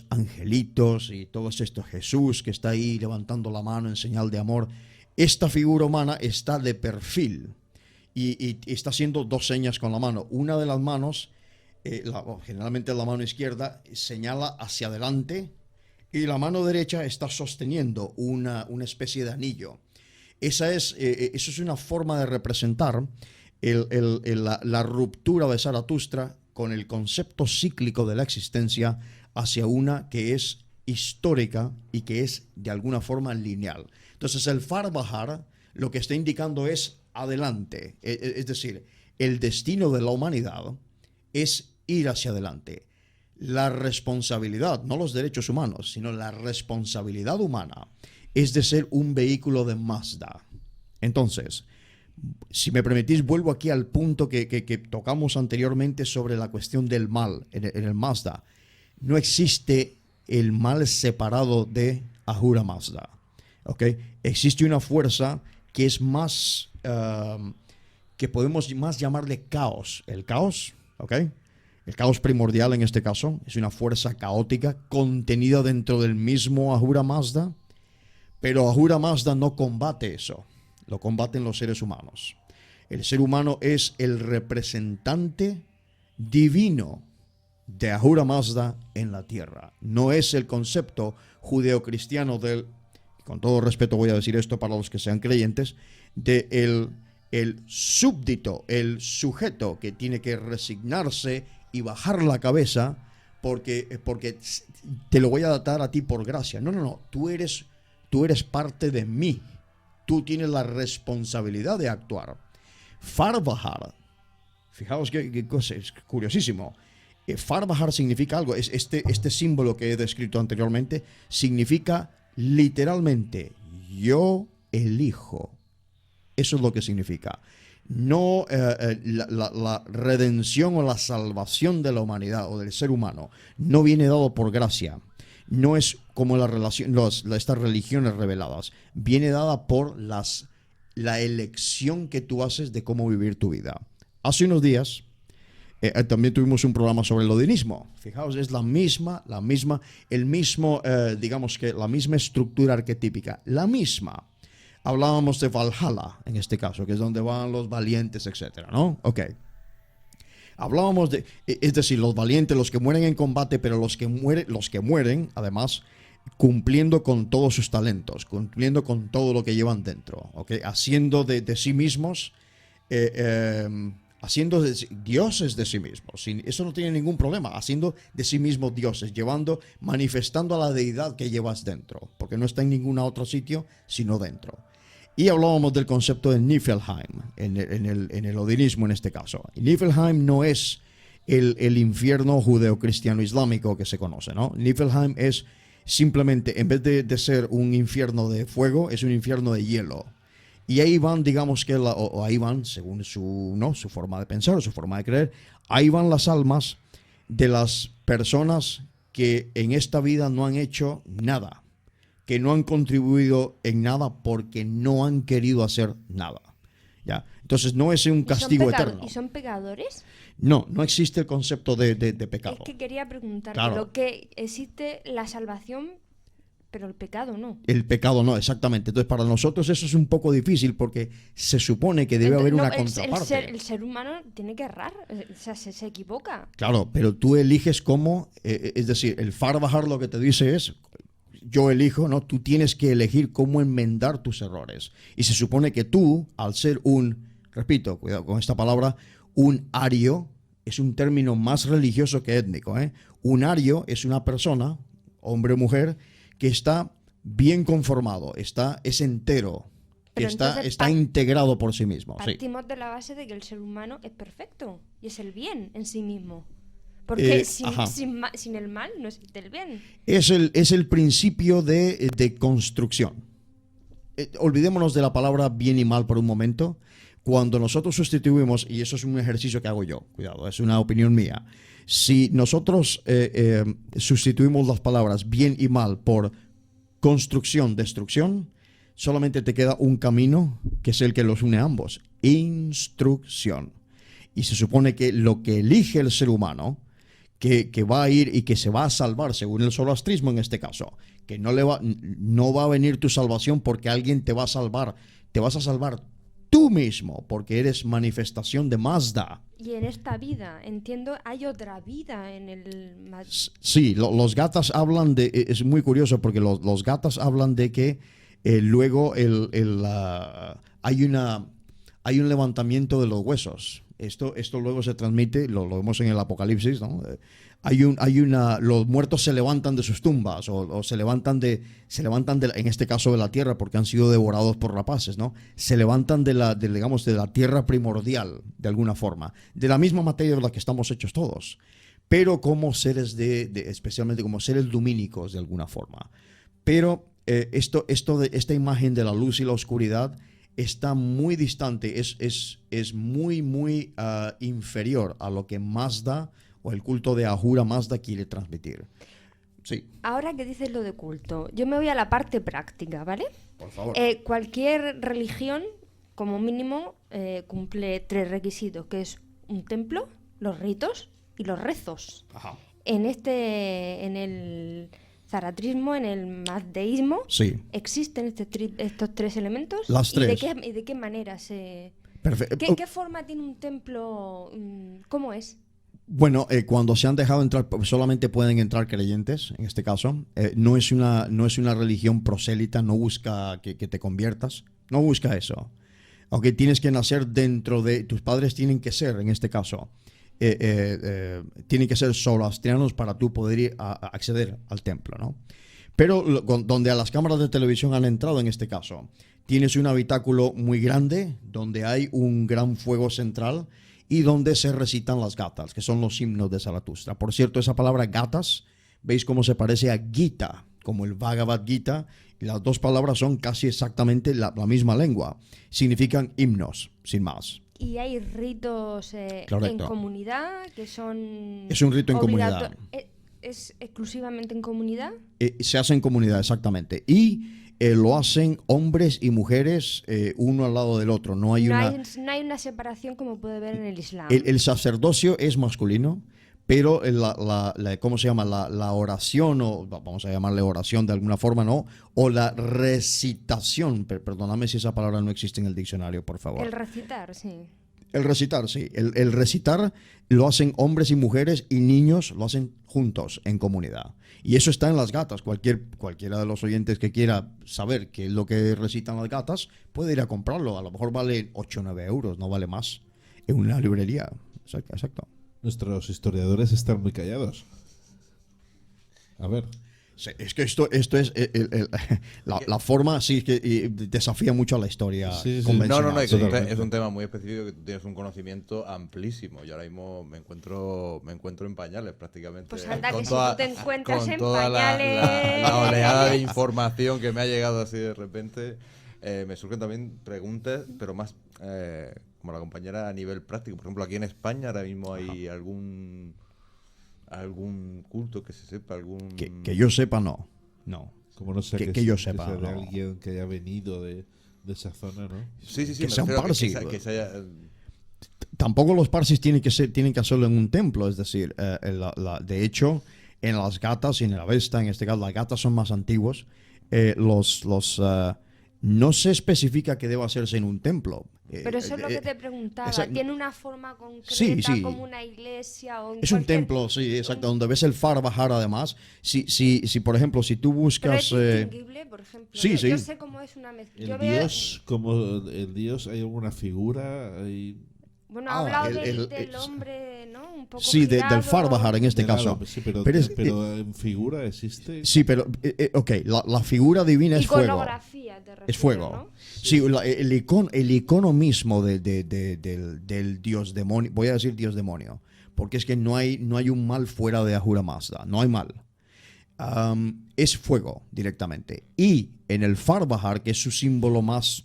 angelitos y todos estos Jesús que está ahí levantando la mano en señal de amor. Esta figura humana está de perfil y está haciendo dos señas con la mano. Una de las manos, generalmente la mano izquierda, señala hacia adelante y la mano derecha está sosteniendo una especie de anillo. Eso es una forma de representar la ruptura de Zaratustra con el concepto cíclico de la existencia hacia una que es histórica y que es de alguna forma lineal. Entonces el Faravahar lo que está indicando es adelante, es decir, el destino de la humanidad es ir hacia adelante. La responsabilidad, no los derechos humanos, sino la responsabilidad humana es de ser un vehículo de Mazda. Entonces, si me permitís, vuelvo aquí al punto que tocamos anteriormente sobre la cuestión del mal en el Mazda. No existe el mal separado de Ahura Mazda. ¿Okay? Existe una fuerza que es más, que podemos más llamarle caos. El caos, ¿okay? El caos primordial en este caso, es una fuerza caótica contenida dentro del mismo Ahura Mazda, pero Ahura Mazda no combate eso. Lo combaten los seres humanos. El ser humano es el representante divino de Ahura Mazda en la tierra. No es el concepto judeocristiano del, con todo respeto voy a decir esto para los que sean creyentes, de el súbdito, el sujeto que tiene que resignarse y bajar la cabeza porque te lo voy a dar a ti por gracia. No. Tú eres parte de mí. Tú tienes la responsabilidad de actuar. Faravahar, fijaos qué cosa, es curiosísimo. Faravahar significa algo. Este símbolo que he descrito anteriormente significa literalmente yo elijo. Eso es lo que significa. No la redención o la salvación de la humanidad o del ser humano no viene dado por gracia. No es como estas religiones reveladas. Viene dada por la elección que tú haces de cómo vivir tu vida. Hace unos días también tuvimos un programa sobre el odinismo. Fijaos, es digamos que la misma estructura arquetípica. La misma. Hablábamos de Valhalla, en este caso, que es donde van los valientes, etcétera, ¿no? Ok. Hablábamos es decir, los valientes, los que mueren en combate, pero los que mueren, además, cumpliendo con todos sus talentos, cumpliendo con todo lo que llevan dentro, ¿ok? Haciendo de sí mismos, haciendo dioses de sí mismos. Eso no tiene ningún problema, haciendo de sí mismos dioses, manifestando a la deidad que llevas dentro, porque no está en ningún otro sitio, sino dentro. Y hablábamos del concepto de Niflheim, en el odinismo en este caso. Niflheim no es el infierno judeo-cristiano-islámico que se conoce, ¿no? Niflheim es simplemente, en vez de ser un infierno de fuego, es un infierno de hielo. Y ahí van, digamos que, ahí van, según su forma de pensar, su forma de creer, ahí van las almas de las personas que en esta vida no han hecho nada. que no han contribuido en nada porque no han querido hacer nada. ¿Ya? Entonces no es un castigo eterno. ¿Y son pecadores? No, no existe el concepto de pecado. Es que quería preguntar, Claro. pero que existe la salvación, pero el pecado no. El pecado no, exactamente. Entonces para nosotros eso es un poco difícil porque se supone que debe haber No, una el contraparte. ser humano tiene que errar, o sea, se equivoca. Claro, pero tú eliges cómo, es decir, el Farbajar lo que te dice es, yo elijo, ¿no? Tú tienes que elegir cómo enmendar tus errores. Y se supone que tú, al ser repito, cuidado con esta palabra, un ario, es un término más religioso que étnico, ¿eh? Un ario es una persona, hombre o mujer, que está bien conformado, es entero, que Pero está entonces integrado por sí mismo. Sí. Partimos de la base de que el ser humano es perfecto y es el bien en sí mismo. Porque Ajá. sin el mal no existe el bien. Es el principio de construcción. Olvidémonos de la palabra bien y mal por un momento. Cuando nosotros sustituimos, y eso es un ejercicio que hago yo, cuidado, es una opinión mía. Si nosotros sustituimos las palabras bien y mal por construcción, destrucción, solamente te queda un camino que es el que los une a ambos: instrucción. Y se supone que lo que elige el ser humano, que va a ir y que se va a salvar, según el zoroastrismo en este caso, que no va a venir tu salvación porque alguien te va a salvar, te vas a salvar tú mismo, porque eres manifestación de Mazda. Y en esta vida, entiendo, hay otra vida en el... Sí, los gatas hablan de, es muy curioso porque los gatas hablan de que luego hay un levantamiento de los huesos. Esto luego se transmite, lo vemos en el Apocalipsis, ¿no? Los muertos se levantan de sus tumbas o se levantan en este caso de la tierra porque han sido devorados por rapaces, ¿no? Se levantan de la tierra primordial, de alguna forma, de la misma materia de la que estamos hechos todos, pero como seres especialmente como seres lumínicos de alguna forma. Pero esta imagen de la luz y la oscuridad está muy distante, es muy inferior a lo que Mazda o el culto de Ahura Mazda quiere transmitir. Sí. Ahora que dices lo de culto, yo me voy a la parte práctica, ¿vale? Por favor. Cualquier religión, como mínimo, cumple 3 requisitos, que es un templo, los ritos y los rezos. Ajá. En el zaratrismo, en el mazdeísmo, Sí. ¿existen estos 3 elementos? Las 3. ¿Y de qué manera se...? Perfecto. ¿Qué forma tiene un templo? ¿Cómo es? Bueno, cuando se han dejado entrar, solamente pueden entrar creyentes, en este caso. No es una religión prosélita, no busca que te conviertas, no busca eso. Aunque tienes que nacer dentro de, tus padres tienen que ser, en este caso, tienen que ser zoroastrianos para tú poder ir a acceder al templo, ¿no? Pero donde a las cámaras de televisión han entrado, en este caso, tienes un habitáculo muy grande, donde hay un gran fuego central y donde se recitan las gatas, que son los himnos de Zaratustra. Por cierto, esa palabra gatas, ¿veis cómo se parece a Gita? Como el Bhagavad Gita. Y las dos palabras son casi exactamente la misma lengua. Significan himnos, sin más. ¿Y hay ritos en comunidad que son... Es un rito en comunidad. ¿Es exclusivamente en comunidad? Se hace en comunidad, exactamente. Y lo hacen hombres y mujeres uno al lado del otro. No hay una separación como puede ver en el Islam. El sacerdocio es masculino, pero ¿cómo se llama? La oración, o vamos a llamarle oración de alguna forma, ¿no? O la recitación, perdóname si esa palabra no existe en el diccionario, por favor. El recitar, sí. El recitar, sí. El recitar lo hacen hombres y mujeres y niños lo hacen juntos, en comunidad. Y eso está en las gatas. Cualquiera de los oyentes que quiera saber qué es lo que recitan las gatas, puede ir a comprarlo. A lo mejor vale 8 o 9 euros, no vale más. En una librería. Exacto. Nuestros historiadores están muy callados. A ver. Sí, es que esto es la forma, sí, que desafía mucho a la historia convencional. No, es Totalmente. un tema muy específico que tú tienes un conocimiento amplísimo. Yo ahora mismo me encuentro en pañales prácticamente. Pues anda, con que toda, si tú te encuentras con en toda pañales. la oleada de información que me ha llegado así de repente, me surgen también preguntas, pero más como la compañera a nivel práctico. Por ejemplo, aquí en España ahora mismo hay algún culto que se sepa, que yo sepa, no. Como no sé que yo sea sepa, de no. alguien que haya venido de esa zona, ¿no? Sí, Que me sea un refiero a parsi. que se haya... Tampoco los parsis tienen que hacerlo en un templo, es decir, de hecho, en las gatas y en el Avesta, en este caso, las gatas son más antiguos, no se especifica que deba hacerse en un templo. Pero eso es lo que te preguntaba. esa- ¿Tiene una forma concreta Sí, sí. como una iglesia o en Es un cualquier- templo, sí, exacto, donde ves el Far Bajar además. Si por ejemplo, si tú Pero buscas... es distinguible, por ejemplo. sí, Yo sí. sé cómo es una mezcla. El Yo veo- dios, como el dios, ¿hay alguna figura? Bueno, ha hablado del es- hombre, ¿no? Un poco sí, del girado. Far Bajar en este caso. Sí, pero, Pero es- en figura existe. Sí, pero, ok, la figura divina es fuego. Iconografía, te refieres, Es fuego. ¿no? Sí, el icono mismo del dios demonio, voy a decir dios demonio, porque es que no hay un mal fuera de Ahura Mazda, no hay mal. Es fuego directamente. Y en el Far Bajar, que es su símbolo más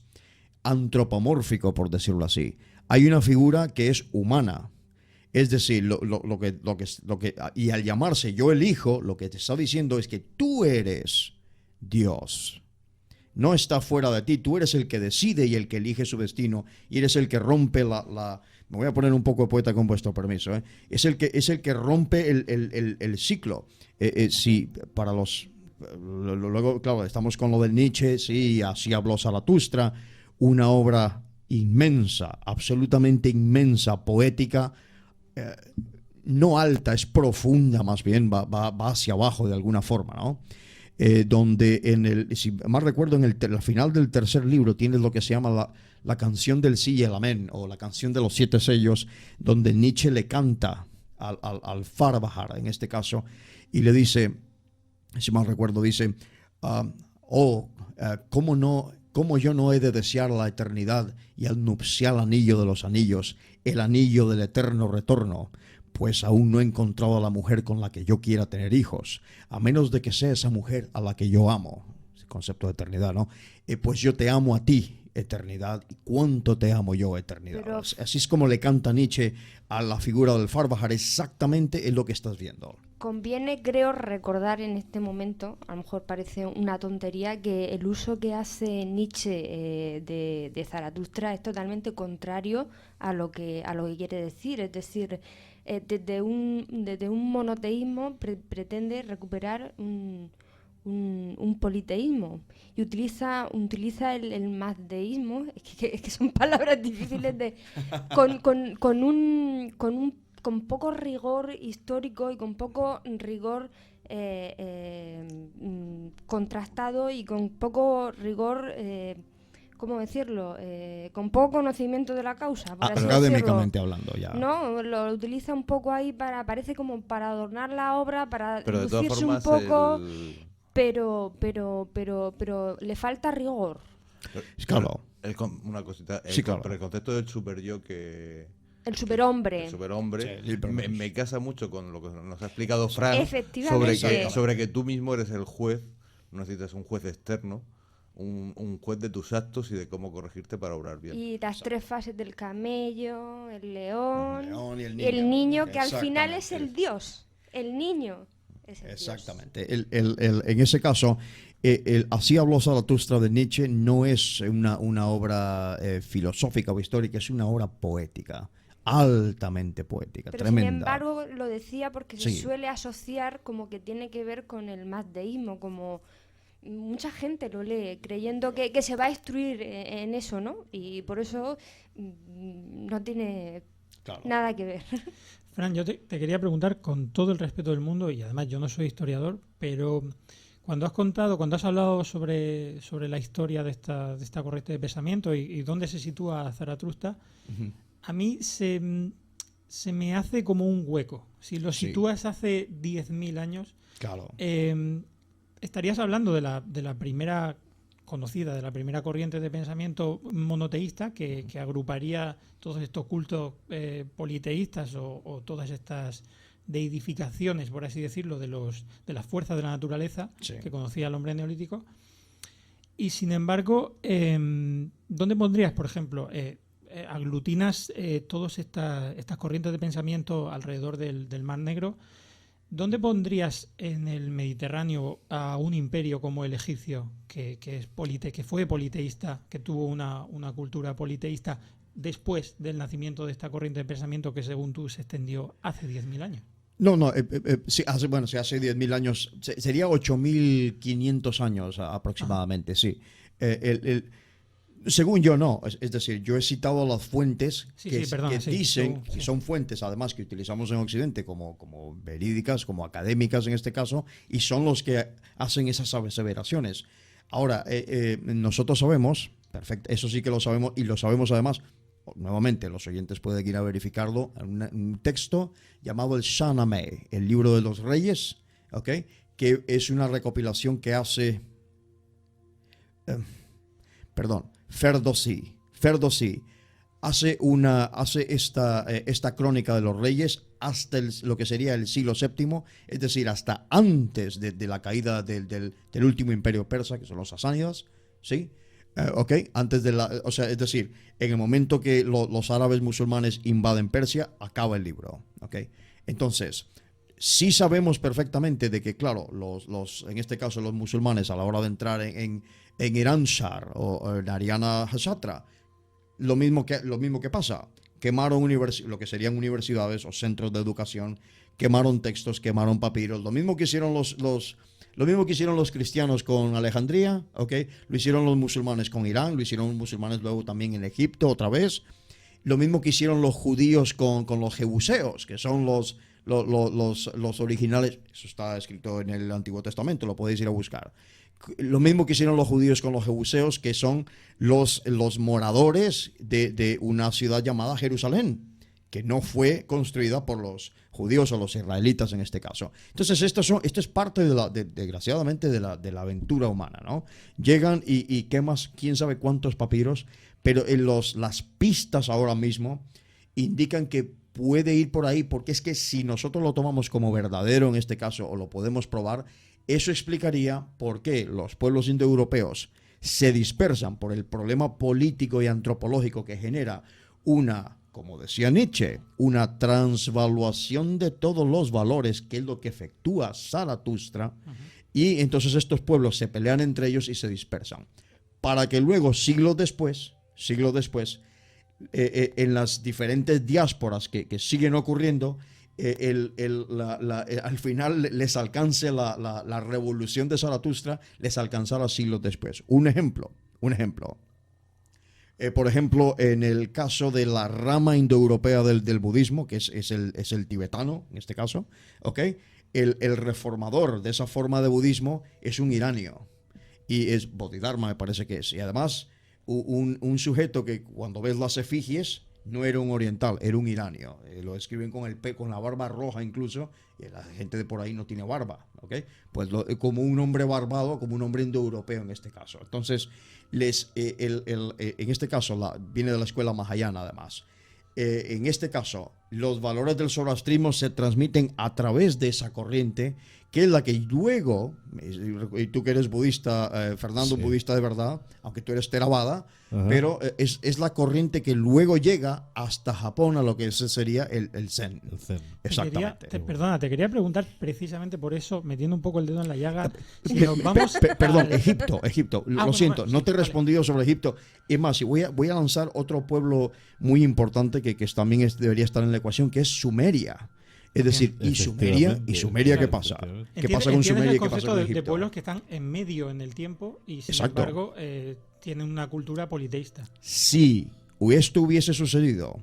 antropomórfico, por decirlo así, hay una figura que es humana. Es decir, y al llamarse yo elijo, lo que te está diciendo es que tú eres Dios. No está fuera de ti, tú eres el que decide y el que elige su destino, y eres el que rompe me voy a poner un poco de poeta con vuestro permiso, ¿eh? Es el que rompe el ciclo. Sí, para luego, claro, estamos con lo del Nietzsche, sí, así habló Zaratustra, una obra inmensa, absolutamente inmensa, poética, no alta, es profunda más bien, va hacia abajo de alguna forma, ¿no? Donde si más recuerdo, en el final del tercer libro tienes lo que se llama la canción del sí y el amén, o la canción de los 7 sellos, donde Nietzsche le canta al Far Bajar, en este caso, y le dice, si mal recuerdo, dice, ¿cómo yo no he de desear la eternidad y al nupcial anillo de los anillos, el anillo del eterno retorno? Pues aún no he encontrado a la mujer con la que yo quiera tener hijos, a menos de que sea esa mujer a la que yo amo. El concepto de eternidad, ¿no? Pues yo te amo a ti, eternidad, y cuánto te amo yo, eternidad. Pero- Así es como le canta Nietzsche a la figura del Far Bajar, exactamente es lo que estás viendo. Conviene, creo, recordar en este momento, a lo mejor parece una tontería, que el uso que hace Nietzsche de Zaratustra es totalmente contrario a lo que quiere decir. Es decir, desde un monoteísmo pretende recuperar un politeísmo y utiliza el mazdeísmo, es que son palabras difíciles con poco rigor histórico y con poco rigor contrastado y con poco rigor, ¿cómo decirlo? Con poco conocimiento de la causa, por así Académicamente decirlo. hablando, ya. No, lo utiliza un poco ahí parece como para adornar la obra, para Pero de todas lucirse un formas, poco, pero le falta rigor. Claro. Una cosita, Sí, claro. pero el concepto del super yo que... El superhombre. El superhombre Sí, me casa mucho con lo que nos ha explicado Fran Efectivamente. sobre que tú mismo eres el juez, no necesitas un juez externo, un juez de tus actos y de cómo corregirte para obrar bien. Y las 3 fases del camello, el león, El león y el y el niño, que al final es Exactamente. el dios. El niño es el Exactamente. En ese caso, así habló Zaratustra de Nietzsche, no es una obra filosófica o histórica, es una obra poética, altamente poética, Pero tremenda. sin embargo lo decía porque se Sí. suele asociar como que tiene que ver con el mazdeísmo, como mucha gente lo lee creyendo que se va a instruir en eso, ¿no? Y por eso no tiene Claro. nada que ver. Fran, yo te quería preguntar con todo el respeto del mundo, y además yo no soy historiador, pero cuando has hablado sobre la historia de esta corriente de pensamiento y dónde se sitúa Zaratustra, a mí se me hace como un hueco. Si lo Sí. sitúas hace 10.000 años, Claro. estarías hablando de la primera conocida, de la primera corriente de pensamiento monoteísta que agruparía todos estos cultos politeístas o todas estas deidificaciones, por así decirlo, de las fuerzas de la naturaleza Sí. que conocía el hombre neolítico. Y sin embargo, ¿dónde pondrías, por ejemplo, aglutinas todas estas corrientes de pensamiento alrededor del Mar Negro? ¿Dónde pondrías en el Mediterráneo a un imperio como el egipcio, que fue politeísta, que tuvo una cultura politeísta después del nacimiento de esta corriente de pensamiento que, según tú, se extendió hace 10.000 años? No, sí, hace 10.000 años, sería 8.500 años aproximadamente, sí. Según yo, no. Es decir, yo he citado las fuentes que dicen, que son fuentes además que utilizamos en Occidente como verídicas, como académicas en este caso, y son los que hacen esas aseveraciones. Ahora, nosotros sabemos, perfecto, eso sí que lo sabemos, y lo sabemos además, nuevamente los oyentes pueden ir a verificarlo, en un texto llamado el Shahnameh, el libro de los reyes, ¿ok? Que es una recopilación que hace... Ferdowsi hace esta crónica de los reyes hasta lo que sería el siglo VII, es decir, hasta antes de la caída del último imperio persa, que son los sasánidas, ¿sí? Antes es decir, en el momento que los árabes musulmanes invaden Persia, acaba el libro, ¿ok? Entonces, sí sabemos perfectamente de que, claro, en este caso los musulmanes, a la hora de entrar en Irán Shar o en Ariana Hashatra, lo mismo que pasa, quemaron lo que serían universidades o centros de educación, quemaron textos, quemaron papiros, lo mismo que hicieron los cristianos con Alejandría, ¿ok? Lo hicieron los musulmanes con Irán, lo hicieron los musulmanes luego también en Egipto otra vez, lo mismo que hicieron los judíos con los jebuseos, que son los originales. Eso está escrito en el Antiguo Testamento, lo podéis ir a buscar. Lo mismo que hicieron los judíos con los jebuseos, que son los moradores de una ciudad llamada Jerusalén, que no fue construida por los judíos o los israelitas en este caso. Entonces esto es parte desgraciadamente de la aventura humana, ¿no? Llegan y quemas quién sabe cuántos papiros, pero las pistas ahora mismo indican que puede ir por ahí, porque es que si nosotros lo tomamos como verdadero en este caso, o lo podemos probar, eso explicaría por qué los pueblos indoeuropeos se dispersan por el problema político y antropológico que genera como decía Nietzsche, una transvaluación de todos los valores, que es lo que efectúa Zaratustra, y entonces estos pueblos se pelean entre ellos y se dispersan, para que luego, siglos después, en las diferentes diásporas que siguen ocurriendo, al final les alcance la revolución de Zaratustra, les alcanzará siglos después. Un ejemplo. Por ejemplo, en el caso de la rama indoeuropea del budismo, que es el tibetano, en este caso, ¿ok? El reformador de esa forma de budismo es un iranio, y es Bodhidharma, me parece que es. Y además, un sujeto que cuando ves las efigies no era un oriental, era un iranio. Lo escriben con la barba roja incluso, y la gente de por ahí no tiene barba, ¿ok? Pues como un hombre barbado, como un hombre indoeuropeo en este caso. Entonces, en este caso viene de la escuela mahayana además. En este caso, los valores del zoroastrismo se transmiten a través de esa corriente, que es la que luego, y tú que eres budista, Fernando, sí, budista de verdad, aunque tú eres Theravada, pero es la corriente que luego llega hasta Japón, a lo que ese sería el Zen. El Zen. Exactamente. Te quería preguntar precisamente por eso, metiendo un poco el dedo en la llaga. Si nos vamos perdón, Egipto. Lo siento, no te he respondido sobre Egipto. Es más, voy a lanzar otro pueblo muy importante que también debería estar en la ecuación, que es Sumeria. Es decir, ¿y Sumeria qué pasa? ¿Qué pasa con Sumeria y qué pasa con Egipto? De pueblos que están en medio en el tiempo y sin embargo tienen una cultura politeísta. Si esto hubiese sucedido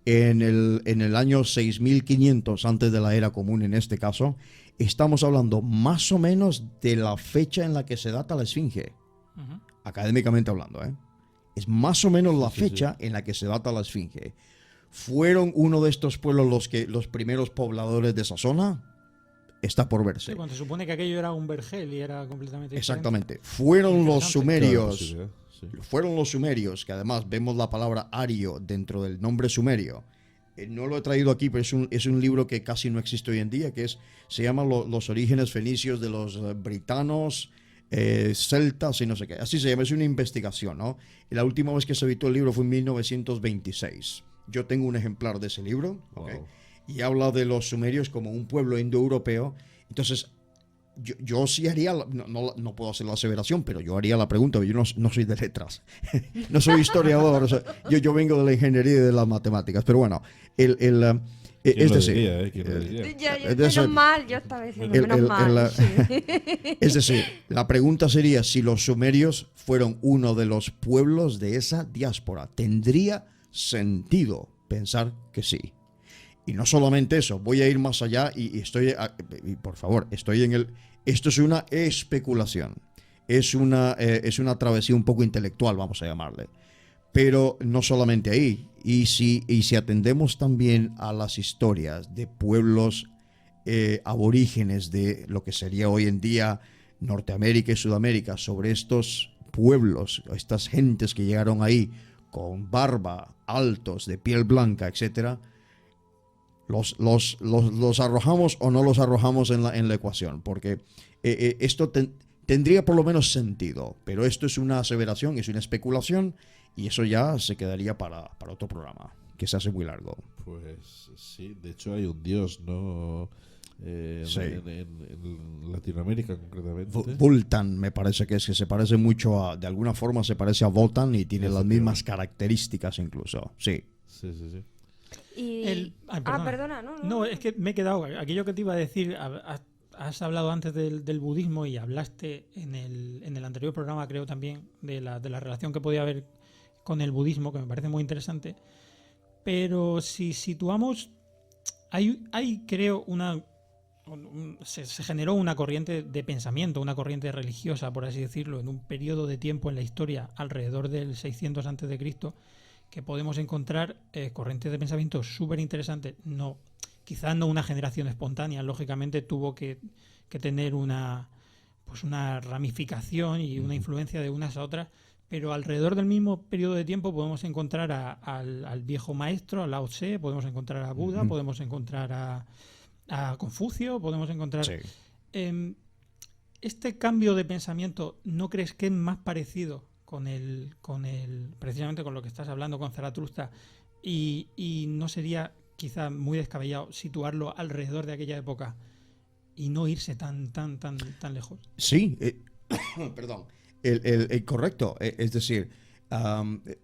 en el año 6500 antes de la era común, en este caso, estamos hablando más o menos de la fecha en la que se data la Esfinge, académicamente hablando, es más o menos la fecha en la que se data la Esfinge. ¿Fueron uno de estos pueblos los primeros pobladores de esa zona? Está por verse. Sí, cuando se supone que aquello era un vergel y era completamente diferente. Exactamente. Fueron los sumerios. Claro, sí. Fueron los sumerios, que además vemos la palabra ario dentro del nombre sumerio. No lo he traído aquí, pero es un libro que casi no existe hoy en día, se llama Los orígenes fenicios de los britanos, celtas y no sé qué. Así se llama, es una investigación, ¿no? Y la última vez que se editó el libro fue en 1926. Yo tengo un ejemplar de ese libro, ¿okay? Wow. y habla de los sumerios como un pueblo indoeuropeo. Entonces, yo sí haría, no puedo hacer la aseveración, pero yo haría la pregunta. Yo no soy de letras, no soy historiador, o sea, yo vengo de la ingeniería y de las matemáticas, pero bueno, es decir, menos mal, yo estaba diciendo menos mal. Sí. Es decir, la pregunta sería si los sumerios fueron uno de los pueblos de esa diáspora. ¿Tendría sentido pensar que sí? Y no solamente eso, voy a ir más allá y por favor, esto es una especulación, es una travesía un poco intelectual, vamos a llamarle. Pero no solamente ahí, y si atendemos también a las historias de pueblos aborígenes de lo que sería hoy en día Norteamérica y Sudamérica, sobre estos pueblos, estas gentes que llegaron ahí con barba, altos, de piel blanca, etcétera, los arrojamos o no los arrojamos en la ecuación, porque esto tendría por lo menos sentido, pero esto es una aseveración, es una especulación, y eso ya se quedaría para otro programa, que se hace muy largo. Pues sí, de hecho hay un dios, ¿no? Sí. En Latinoamérica concretamente. Vultan me parece que se parece mucho de alguna forma se parece a Wotan y tiene las mismas características incluso. Sí. Sí. Perdona. No. No, es que me he quedado. Aquello que te iba a decir, has hablado antes del budismo y hablaste en el anterior programa, creo también, de la relación que podía haber con el budismo, que me parece muy interesante. Pero si situamos, hay creo se generó una corriente de pensamiento, una corriente religiosa, por así decirlo, en un periodo de tiempo en la historia alrededor del 600 a.C., que podemos encontrar corrientes de pensamiento súper interesantes. Quizás no una generación espontánea, lógicamente tuvo que tener una ramificación y una influencia de unas a otras, pero alrededor del mismo periodo de tiempo podemos encontrar al viejo maestro, a Lao Tse, podemos encontrar a Buda, podemos encontrar a Confucio, podemos encontrar... Sí. Este cambio de pensamiento, ¿no crees que es más parecido con precisamente con lo que estás hablando con Zaratustra, y no sería quizá muy descabellado situarlo alrededor de aquella época y no irse tan lejos? Sí, perdón, correcto, es decir,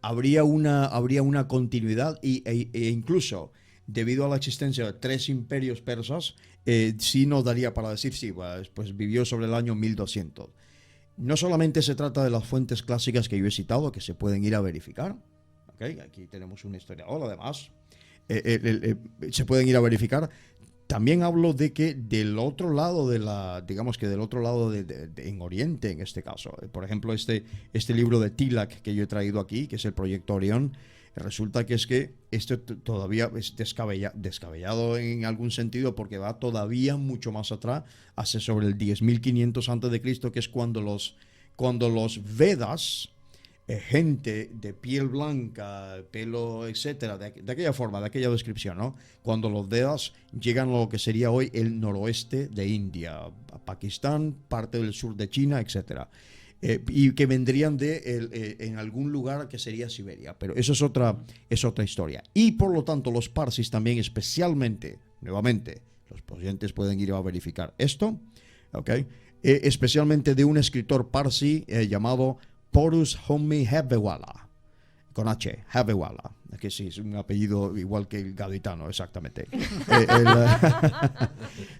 habría una continuidad e incluso debido a la existencia de 3 imperios persas, sí nos daría para decir, sí, pues vivió sobre el año 1200. No solamente se trata de las fuentes clásicas que yo he citado, que se pueden ir a verificar, ¿okay? Aquí tenemos un historiador, además, se pueden ir a verificar. También hablo de que del otro lado en Oriente, en este caso, por ejemplo, este libro de Tilak que yo he traído aquí, que es el Proyecto Orión, resulta que esto todavía es descabellado en algún sentido, porque va todavía mucho más atrás, hace sobre el 10.500 a.C., que es cuando los Vedas, gente de piel blanca, pelo, etcétera, de aquella forma, de aquella descripción, ¿no? Cuando los Vedas llegan a lo que sería hoy el noroeste de India, a Pakistán, parte del sur de China, etcétera. Y que vendrían en algún lugar que sería Siberia, pero eso es otra historia. Y por lo tanto los parsis también, especialmente, nuevamente, los oyentes pueden ir a verificar esto, ¿okay? Especialmente de un escritor parsi llamado Porus Homi Hebewala, con H, Hebewala, que sí, es un apellido igual que el gaditano, exactamente.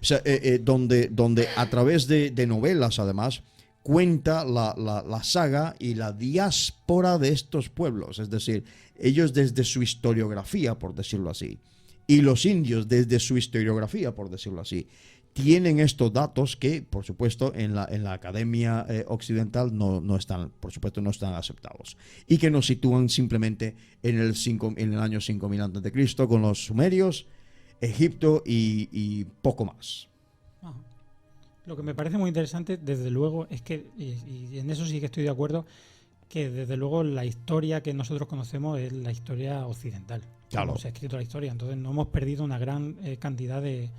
O sea, donde a través de novelas, además, cuenta la saga y la diáspora de estos pueblos, es decir, ellos desde su historiografía, por decirlo así, y los indios desde su historiografía, por decirlo así, tienen estos datos que, por supuesto, en la academia occidental no están, por supuesto, no están aceptados, y que nos sitúan simplemente en el año 5000 a.C. con los sumerios, Egipto y poco más. Lo que me parece muy interesante, desde luego, es que, y en eso sí que estoy de acuerdo, que desde luego la historia que nosotros conocemos es la historia occidental. Claro. Como se ha escrito la historia. Entonces no hemos perdido una gran cantidad de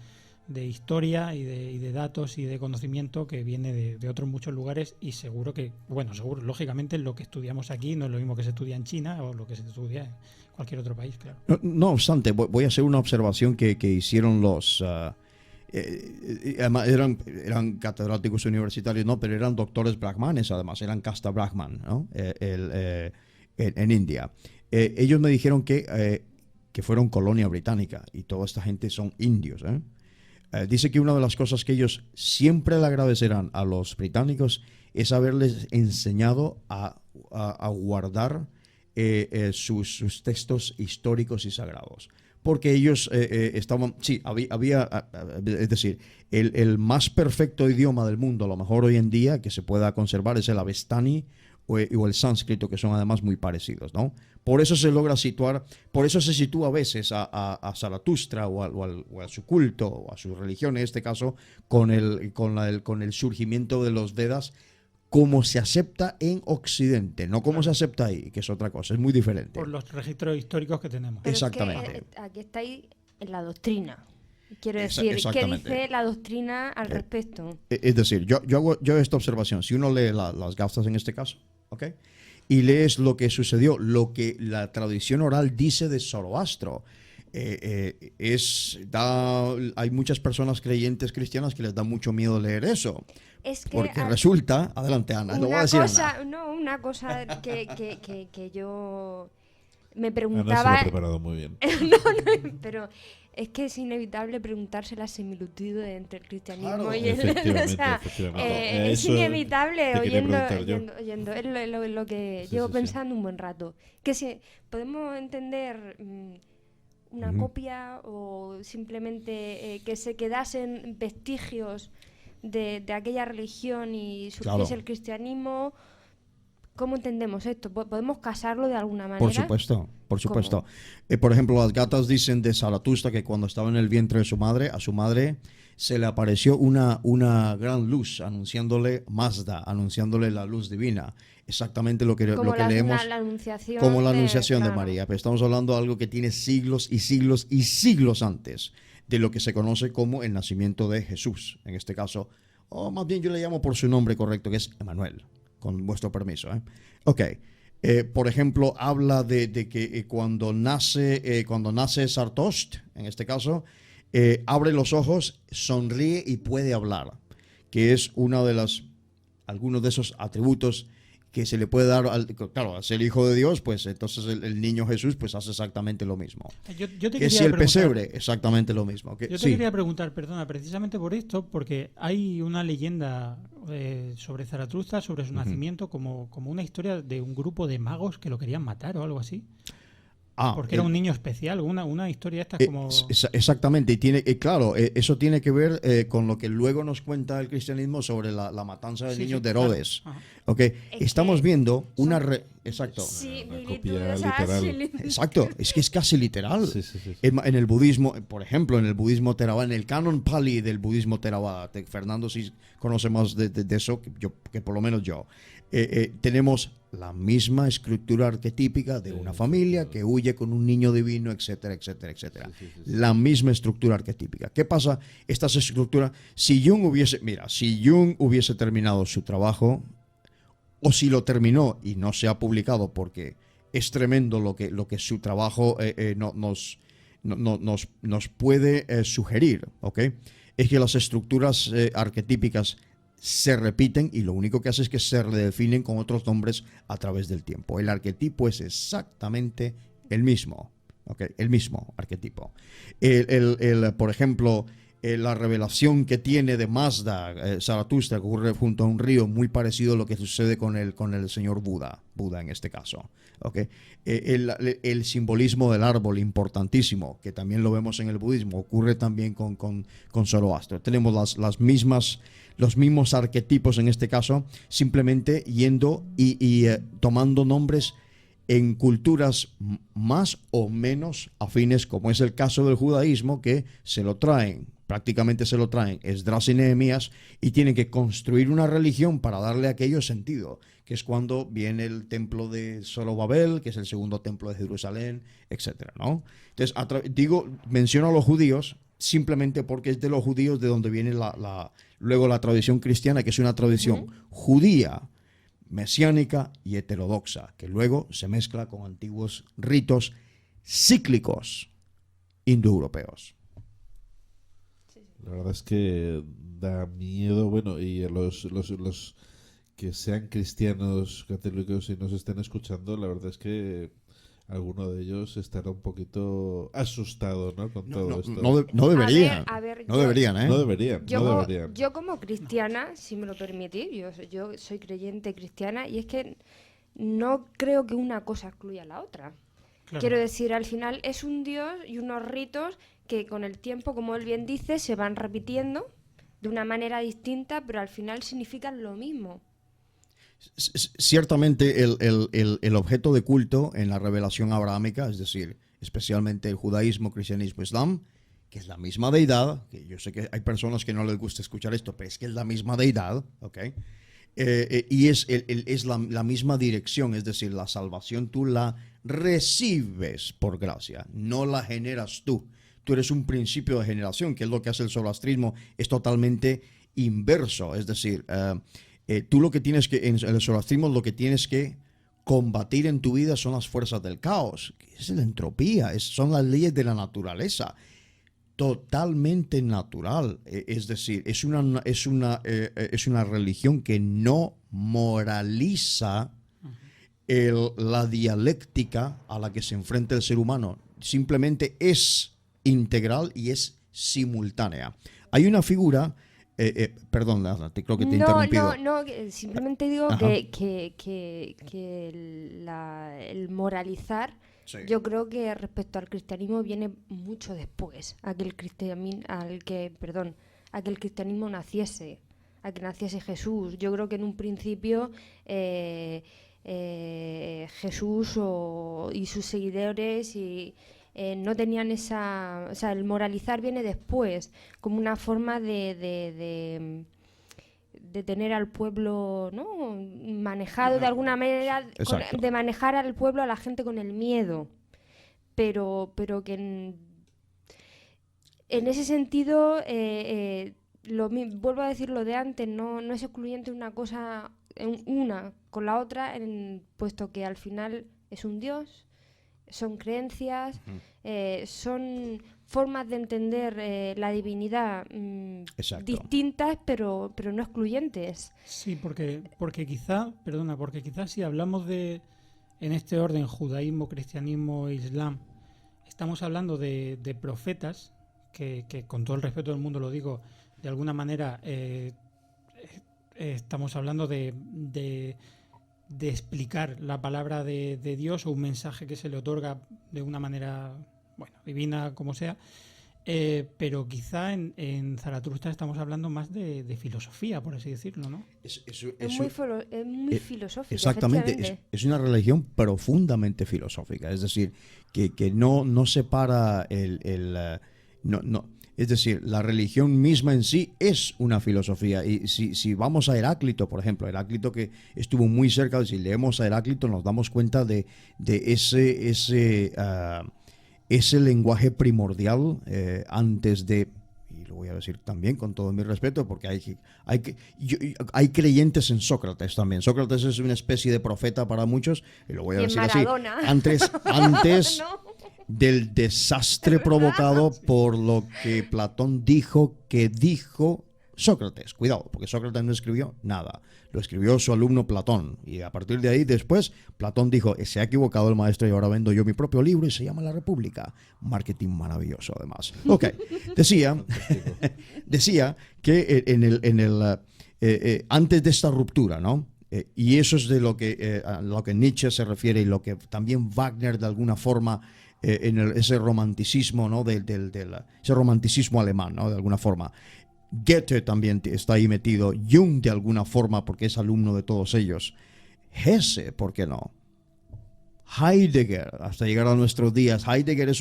de historia y de datos y de conocimiento que viene de otros muchos lugares, y seguro que, bueno, seguro, lógicamente lo que estudiamos aquí no es lo mismo que se estudia en China o lo que se estudia en cualquier otro país, claro. No obstante, voy a hacer una observación que hicieron los... además eran catedráticos universitarios, no, pero eran doctores brahmanes, además, eran casta brahman, ¿no? En India. Ellos me dijeron que fueron colonia británica y toda esta gente son indios, ¿eh? Dice que una de las cosas que ellos siempre le agradecerán a los británicos es haberles enseñado a guardar sus textos históricos y sagrados. Porque ellos estaban, sí, es decir, el más perfecto idioma del mundo, a lo mejor hoy en día, que se pueda conservar es el avestani o el sánscrito, que son además muy parecidos, ¿no? Por eso se logra situar, por eso se sitúa a veces a Zaratustra o a su culto, o a su religión en este caso, con el surgimiento de los Vedas, como se acepta en Occidente, no como se acepta ahí, que es otra cosa, es muy diferente. Por los registros históricos que tenemos. Pero Exactamente. es que, aquí está ahí en la doctrina. Quiero decir, ¿qué dice la doctrina al respecto? Es decir, yo hago esta observación. Si uno lee las Gaftas en este caso, ¿ok? Y lees lo que sucedió, lo que la tradición oral dice de Zoroastro, hay muchas personas creyentes cristianas que les da mucho miedo leer eso. Es que Porque resulta, adelante Ana, lo voy a decir Ana. Una cosa que yo me Ana se lo preguntaba, ha preparado muy bien. pero es que es inevitable preguntarse las similitudes entre el cristianismo Claro. y el... Efectivamente, o sea, efectivamente. es Eso inevitable te quería oyendo, preguntar yo. oyendo. Es lo que Sí, llevo sí, sí. pensando un buen rato. Que si podemos entender una Ujú. copia o simplemente que se quedasen vestigios de aquella religión y surgiese Claro. el cristianismo. ¿Cómo entendemos esto? ¿Podemos casarlo de alguna manera? Por supuesto, por supuesto. Por ejemplo, las gatas dicen de Zaratustra que cuando estaba en el vientre de su madre, a su madre se le apareció una gran luz anunciándole Mazda, anunciándole la luz divina. Exactamente lo que leemos La anunciación como la anunciación de claro. María. Pero estamos hablando de algo que tiene siglos y siglos y siglos antes de lo que se conoce como el nacimiento de Jesús. En este caso, o más bien yo le llamo por su nombre correcto, que es Emanuel. Con vuestro permiso. Ok. Por ejemplo, habla de que cuando nace Sartost, en este caso, abre los ojos, sonríe y puede hablar, que es algunos de esos atributos que se le puede dar, claro, al ser hijo de Dios, pues entonces el niño Jesús pues hace exactamente lo mismo. Yo te Que si quería el preguntar- pesebre, exactamente lo mismo. Yo te Sí. quería preguntar, perdona, precisamente por esto, porque hay una leyenda sobre Zaratustra, sobre su nacimiento, como una historia de un grupo de magos que lo querían matar o algo así. Porque era un niño especial, una historia esta como... Exactamente, y claro, eso tiene que ver con lo que luego nos cuenta el cristianismo sobre la matanza de Sí, niños sí, de claro. Herodes. Ajá. ¿Ok? Estamos que viendo una... Exacto. copia literal. Exacto, es que es casi literal. Sí, sí, sí, sí. En el budismo, por ejemplo, en el budismo Theravada, en el canon Pali del budismo Theravada, Fernando sí conoce más de eso que por lo menos yo. Tenemos la misma estructura arquetípica de una familia que huye con un niño divino, etcétera, etcétera, etcétera. La misma estructura arquetípica. ¿Qué pasa? Estas estructuras, si Jung hubiese terminado su trabajo, o si lo terminó y no se ha publicado porque es tremendo lo que su trabajo nos puede sugerir, ¿ok? Es que las estructuras arquetípicas se repiten y lo único que hace es que se redefinen con otros nombres a través del tiempo. El arquetipo es exactamente el mismo, ¿ok? El mismo arquetipo. Por ejemplo, la revelación que tiene de Mazda, Zaratustra, ocurre junto a un río, muy parecido a lo que sucede con el señor Buda en este caso. ¿Okay? El simbolismo del árbol, importantísimo, que también lo vemos en el budismo, ocurre también con Zoroastro. Tenemos los mismos arquetipos en este caso, simplemente yendo y tomando nombres en culturas más o menos afines, como es el caso del judaísmo, que prácticamente se lo traen Esdras y Nehemías, y tienen que construir una religión para darle aquello sentido, que es cuando viene el templo de Zorobabel, que es el segundo templo de Jerusalén, etcétera, ¿no? Entonces, menciono a los judíos simplemente porque es de los judíos de donde viene luego la tradición cristiana, que es una tradición judía, mesiánica y heterodoxa, que luego se mezcla con antiguos ritos cíclicos indoeuropeos. La verdad es que da miedo, bueno, y los que sean cristianos católicos y nos estén escuchando, la verdad es que alguno de ellos estará un poquito asustado, ¿no? Con todo esto. No deberían. A ver, no yo- deberían, ¿eh? No deberían, no deberían. Yo como cristiana, si me lo permitís, yo soy creyente cristiana y es que no creo que una cosa excluya a la otra. Claro. Quiero decir, al final es un Dios y unos ritos que con el tiempo, como él bien dice, se van repitiendo de una manera distinta, pero al final significan lo mismo. Ciertamente el objeto de culto en la revelación abrahámica, es decir, especialmente el judaísmo, cristianismo, islam, que es la misma deidad, que yo sé que hay personas que no les gusta escuchar esto, pero es que es la misma deidad, ¿ok? Y es la misma dirección, es decir, la salvación tú la recibes por gracia, no la generas tú. Tú eres un principio de generación, que es lo que hace el zoroastrismo, es totalmente inverso, es decir, tú lo que tienes que, en el zoroastrismo, lo que tienes que combatir en tu vida son las fuerzas del caos, es la entropía, son las leyes de la naturaleza, totalmente natural, es decir, es una religión que no moraliza la dialéctica a la que se enfrenta el ser humano, simplemente es integral y es simultánea. Hay una figura, perdón, creo que te he interrumpido. No, simplemente digo Ajá. que el moralizar, Sí. yo creo que respecto al cristianismo viene mucho después, a que el cristianismo naciese, a que naciese Jesús. Yo creo que en un principio Jesús y sus seguidores no tenían esa... O sea, el moralizar viene después, como una forma de tener al pueblo, ¿no?, manejado de alguna manera, Exacto. de manejar al pueblo, a la gente con el miedo. Pero que en ese sentido, vuelvo a decir lo de antes, no es excluyente una cosa una con la otra, puesto que al final es un Dios, son creencias, son formas de entender la divinidad Exacto. distintas, pero no excluyentes. Sí, porque quizá si hablamos de, en este orden, judaísmo, cristianismo, islam, estamos hablando de profetas que con todo el respeto del mundo lo digo, de alguna manera estamos hablando de explicar la palabra de Dios o un mensaje que se le otorga de una manera, bueno, divina, como sea, pero quizá en Zaratustra estamos hablando más de filosofía, por así decirlo, ¿no? Es muy filosófica. Exactamente, efectivamente. es una religión profundamente filosófica, es decir, que no separa es decir, la religión misma en sí es una filosofía. Y si vamos a Heráclito, por ejemplo, Heráclito, que estuvo muy cerca, si leemos a Heráclito nos damos cuenta de ese lenguaje primordial antes de, y lo voy a decir también con todo mi respeto, porque hay creyentes en Sócrates también. Sócrates es una especie de profeta para muchos, y lo voy a Y en decir así, Maradona. antes ¿No? del desastre provocado por lo que Platón dijo que dijo Sócrates. Cuidado, porque Sócrates no escribió nada. Lo escribió su alumno Platón. Y a partir de ahí, después, Platón dijo, se ha equivocado el maestro y ahora vendo yo mi propio libro y se llama La República. Marketing maravilloso, además. Ok, decía que antes de esta ruptura, ¿no? Y eso es de lo que Nietzsche se refiere y lo que también Wagner de alguna forma ese romanticismo, ¿no? Ese romanticismo alemán, ¿no? De alguna forma. Goethe también está ahí metido, Jung de alguna forma porque es alumno de todos ellos, Hesse, ¿por qué no? Heidegger, hasta llegar a nuestros días. Heidegger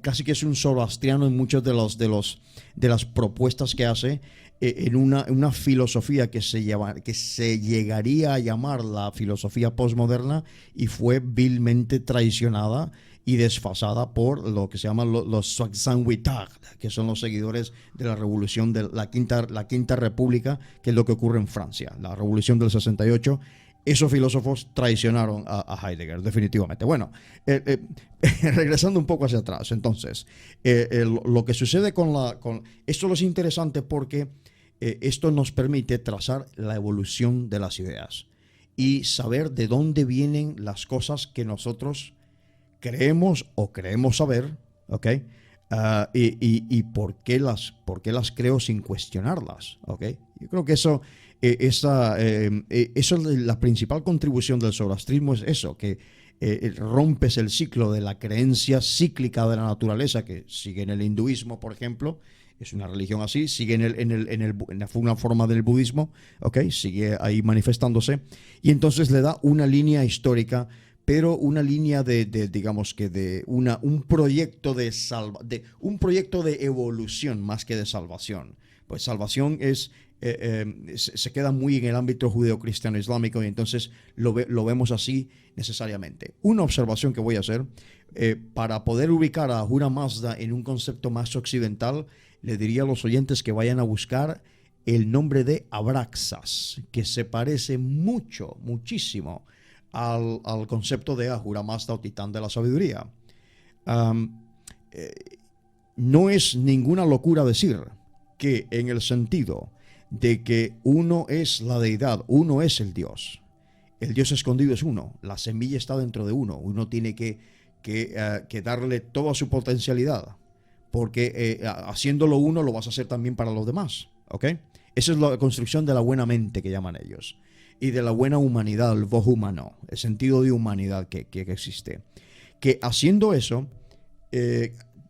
casi que es un zoroastriano en muchas de las propuestas que hace en una filosofía que se llegaría a llamar la filosofía postmoderna y fue vilmente traicionada y desfasada por lo que se llaman los Soixante-Huitards, que son los seguidores de la revolución de la Quinta República, que es lo que ocurre en Francia, la revolución del 68. Esos filósofos traicionaron a Heidegger, definitivamente. Bueno, regresando un poco hacia atrás, entonces, lo que sucede con esto es interesante porque esto nos permite trazar la evolución de las ideas y saber de dónde vienen las cosas que nosotros creemos o creemos saber, ¿ok? Y por qué las creo sin cuestionarlas, ¿ok? Yo creo que eso es la principal contribución del zoroastrismo, es eso, que rompes el ciclo de la creencia cíclica de la naturaleza que sigue en el hinduismo, por ejemplo. Es una religión así, sigue en una forma del budismo, ¿okay? Sigue ahí manifestándose, y entonces le da una línea histórica, pero una línea digamos que de un proyecto un proyecto de evolución más que de salvación. Pues salvación se queda muy en el ámbito judeo-cristiano islámico, y entonces lo vemos así necesariamente. Una observación que voy a hacer, para poder ubicar a Ahura Mazda en un concepto más occidental, le diría a los oyentes que vayan a buscar el nombre de Abraxas, que se parece muchísimo al concepto de Ahura Mazda o titán de la sabiduría. No es ninguna locura decir que, en el sentido de que uno es la deidad, uno es el Dios escondido es uno, la semilla está dentro de uno tiene que darle toda su potencialidad, porque haciéndolo uno lo vas a hacer también para los demás, ¿ok? Esa es la construcción de la buena mente que llaman ellos, y de la buena humanidad, el voz humano, el sentido de humanidad que existe, que haciendo eso,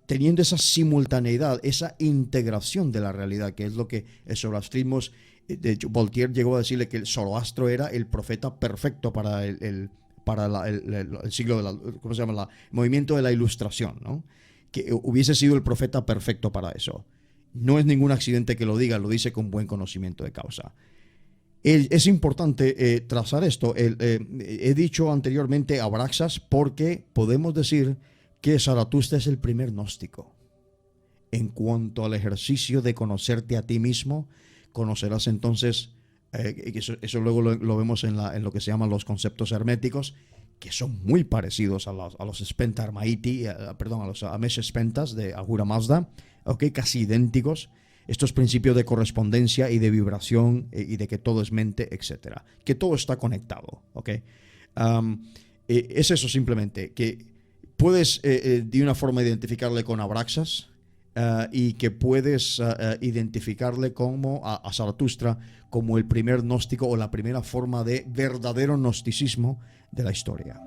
teniendo esa simultaneidad, esa integración de la realidad, que es lo que el zoroastrismo, de hecho Voltaire llegó a decirle que el Zoroastro era el profeta perfecto para el siglo de ¿cómo se llama? El movimiento de la Ilustración, ¿no? Que hubiese sido el profeta perfecto para eso. No es ningún accidente que lo diga, lo dice con buen conocimiento de causa. Es importante trazar esto. He dicho anteriormente Abraxas porque podemos decir que Zaratustra es el primer gnóstico. En cuanto al ejercicio de conocerte a ti mismo, conocerás entonces, eso luego lo vemos en lo que se llaman los conceptos herméticos, que son muy parecidos a los Spenta Armaiti, a los Amesh Spentas de Ahura Mazda, ¿okay? Casi idénticos. Estos principios de correspondencia y de vibración, y de que todo es mente, etcétera, que todo está conectado, ¿okay? Es eso simplemente, que puedes de una forma identificarle con Abraxas, y que puedes identificarle como a Zaratustra como el primer gnóstico o la primera forma de verdadero gnosticismo de la historia.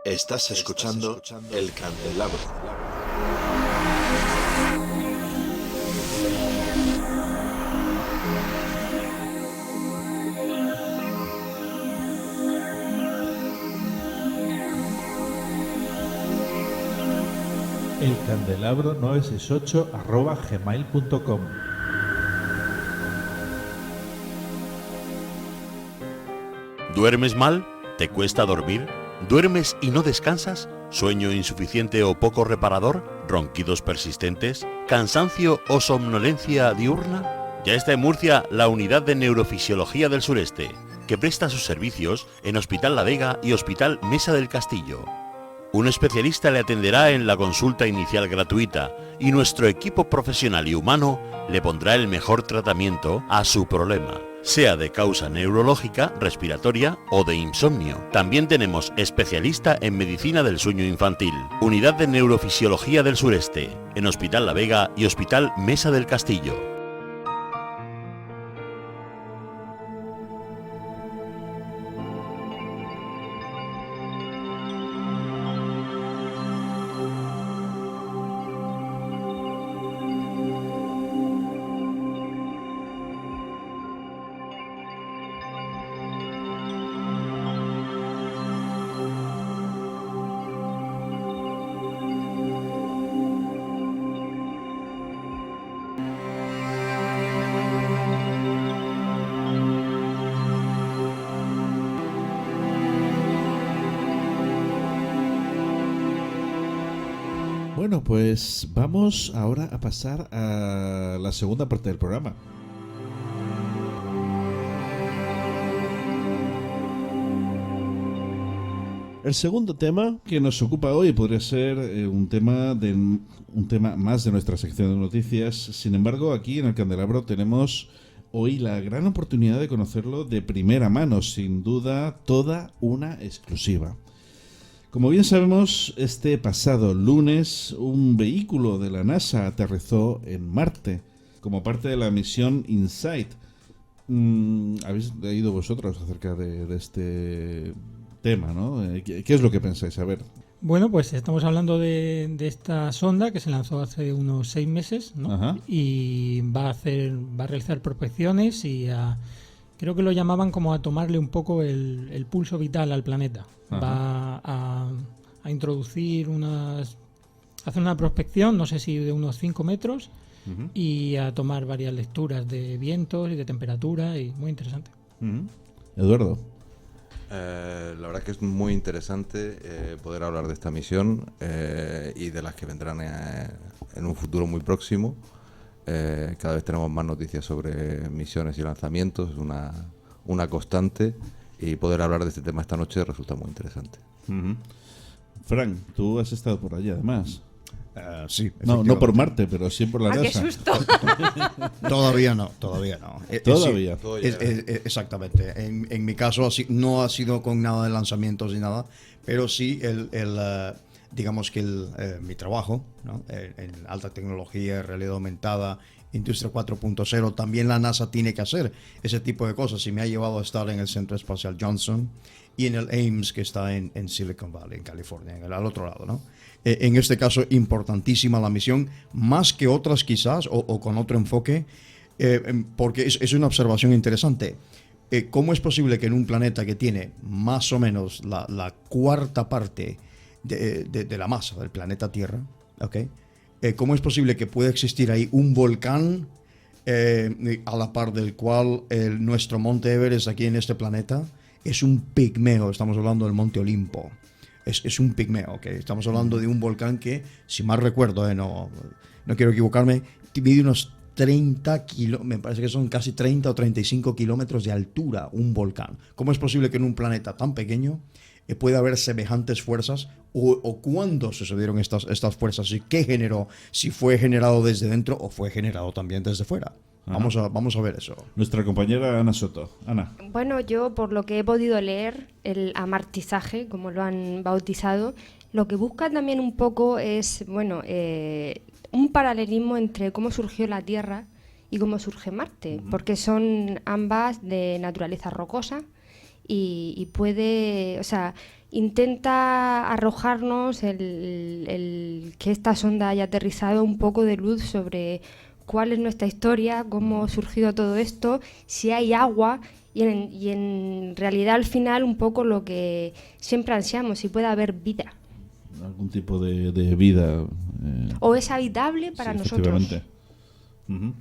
Estás escuchando El Candelabro. elcandelabro968@gmail.com. ¿Duermes mal? ¿Te cuesta dormir? ¿Duermes y no descansas? ¿Sueño insuficiente o poco reparador? ¿Ronquidos persistentes? ¿Cansancio o somnolencia diurna? Ya está en Murcia la Unidad de Neurofisiología del Sureste, que presta sus servicios en Hospital La Vega y Hospital Mesa del Castillo. Un especialista le atenderá en la consulta inicial gratuita y nuestro equipo profesional y humano le pondrá el mejor tratamiento a su problema, sea de causa neurológica, respiratoria o de insomnio. También tenemos especialista en medicina del sueño infantil. Unidad de Neurofisiología del Sureste, en Hospital La Vega y Hospital Mesa del Castillo. Bueno, pues vamos ahora a pasar a la segunda parte del programa. El segundo tema que nos ocupa hoy podría ser un tema más de nuestra sección de noticias. Sin embargo, aquí en el Candelabro tenemos hoy la gran oportunidad de conocerlo de primera mano, sin duda, toda una exclusiva. Como bien sabemos, este pasado lunes un vehículo de la NASA aterrizó en Marte como parte de la misión InSight. ¿Habéis leído vosotros acerca de este tema, ¿no? ¿Qué es lo que pensáis? A ver. Bueno, pues estamos hablando de esta sonda que se lanzó hace unos 6 meses, ¿no? Ajá. Y va a realizar prospecciones y creo que lo llamaban como a tomarle un poco el pulso vital al planeta. Ajá. Va a introducir hacer una prospección, no sé si de unos 5 metros, Uh-huh. y a tomar varias lecturas de vientos y de temperatura, y muy interesante. Uh-huh. Eduardo. La verdad que es muy interesante poder hablar de esta misión y de las que vendrán en un futuro muy próximo. Cada vez tenemos más noticias sobre misiones y lanzamientos, es una constante, y poder hablar de este tema esta noche resulta muy interesante. Uh-huh. Frank, tú has estado por allí además. Sí, No por Marte, pero sí por la ¡Ah, qué NASA. susto! Todavía no. Todavía. Exactamente. En mi caso no ha sido con nada de lanzamientos ni nada, pero sí digamos que mi trabajo, ¿no? En alta tecnología, realidad aumentada, industria 4.0, también la NASA tiene que hacer ese tipo de cosas, y me ha llevado a estar en el Centro Espacial Johnson y en el Ames, que está en Silicon Valley, en California, al otro lado, ¿no? En este caso, importantísima la misión, más que otras quizás, o con otro enfoque, porque es una observación interesante. ¿Cómo es posible que en un planeta que tiene más o menos la cuarta parte de la masa del planeta Tierra, ¿okay? ¿Cómo es posible que pueda existir ahí un volcán a la par del cual nuestro monte Everest aquí en este planeta es un pigmeo? Estamos hablando del monte Olimpo. Es un pigmeo, ¿okay? Estamos hablando de un volcán que, si mal recuerdo, no quiero equivocarme, mide unos 30 kilómetros, me parece que son casi 30 o 35 kilómetros de altura, un volcán. ¿Cómo es posible que en un planeta tan pequeño pueda haber semejantes fuerzas? ¿O cuándo sucedieron estas fuerzas? ¿Y qué generó? Si fue generado desde dentro o fue generado también desde fuera. Vamos a ver eso. Nuestra compañera Ana Soto. Ana. Bueno, yo por lo que he podido leer, el amartizaje, como lo han bautizado, lo que busca también un poco es, un paralelismo entre cómo surgió la Tierra y cómo surge Marte, porque son ambas de naturaleza rocosa y puede, intenta arrojarnos el que esta sonda haya aterrizado un poco de luz sobre cuál es nuestra historia, cómo surgió todo esto, si hay agua y en realidad al final un poco lo que siempre ansiamos, si puede haber vida. Algún tipo de vida. O es habitable para nosotros. Efectivamente. Uh-huh.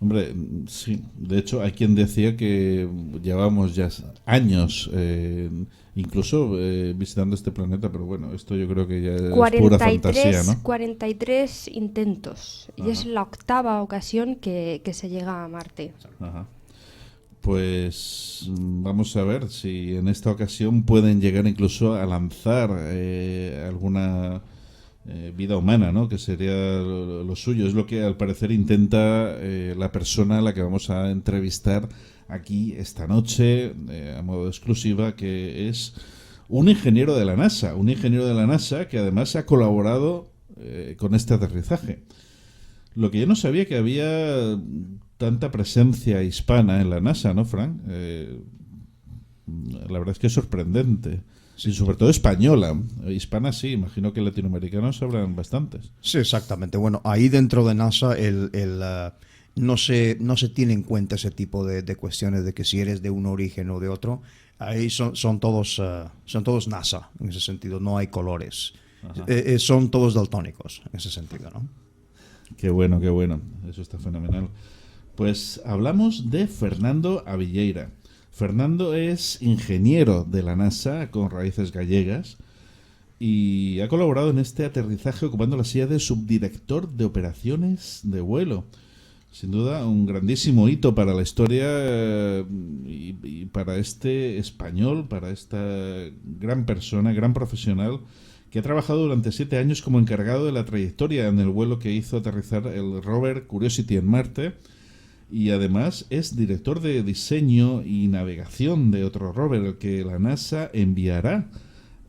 Hombre, sí. De hecho, hay quien decía que llevamos ya años incluso visitando este planeta, pero bueno, esto yo creo que ya es pura fantasía, ¿no? 43 intentos. Ajá. Y es la 8ª ocasión que se llega a Marte. Ajá. Pues vamos a ver si en esta ocasión pueden llegar incluso a lanzar alguna vida humana, ¿no? Que sería lo suyo. Es lo que al parecer intenta la persona a la que vamos a entrevistar aquí esta noche a modo de exclusiva, que es un ingeniero de la NASA. Un ingeniero de la NASA que además ha colaborado con este aterrizaje. Lo que yo no sabía, que había tanta presencia hispana en la NASA, ¿no, Frank? La verdad es que es sorprendente. Sí, sobre todo española. Hispana sí, imagino que latinoamericanos habrán bastantes. Sí, exactamente. Bueno, ahí dentro de NASA no se tiene en cuenta ese tipo de cuestiones de que si eres de un origen o de otro. Ahí son todos NASA, en ese sentido. No hay colores. Son todos daltónicos, en ese sentido, ¿no? Qué bueno, qué bueno. Eso está fenomenal. Pues hablamos de Fernando Abilleira. Fernando es ingeniero de la NASA con raíces gallegas, y ha colaborado en este aterrizaje ocupando la silla de subdirector de operaciones de vuelo. Sin duda, un grandísimo hito para la historia y para este español, para esta gran persona, gran profesional, que ha trabajado durante 7 años como encargado de la trayectoria en el vuelo que hizo aterrizar el rover Curiosity en Marte, y además es director de diseño y navegación de otro rover, el que la NASA enviará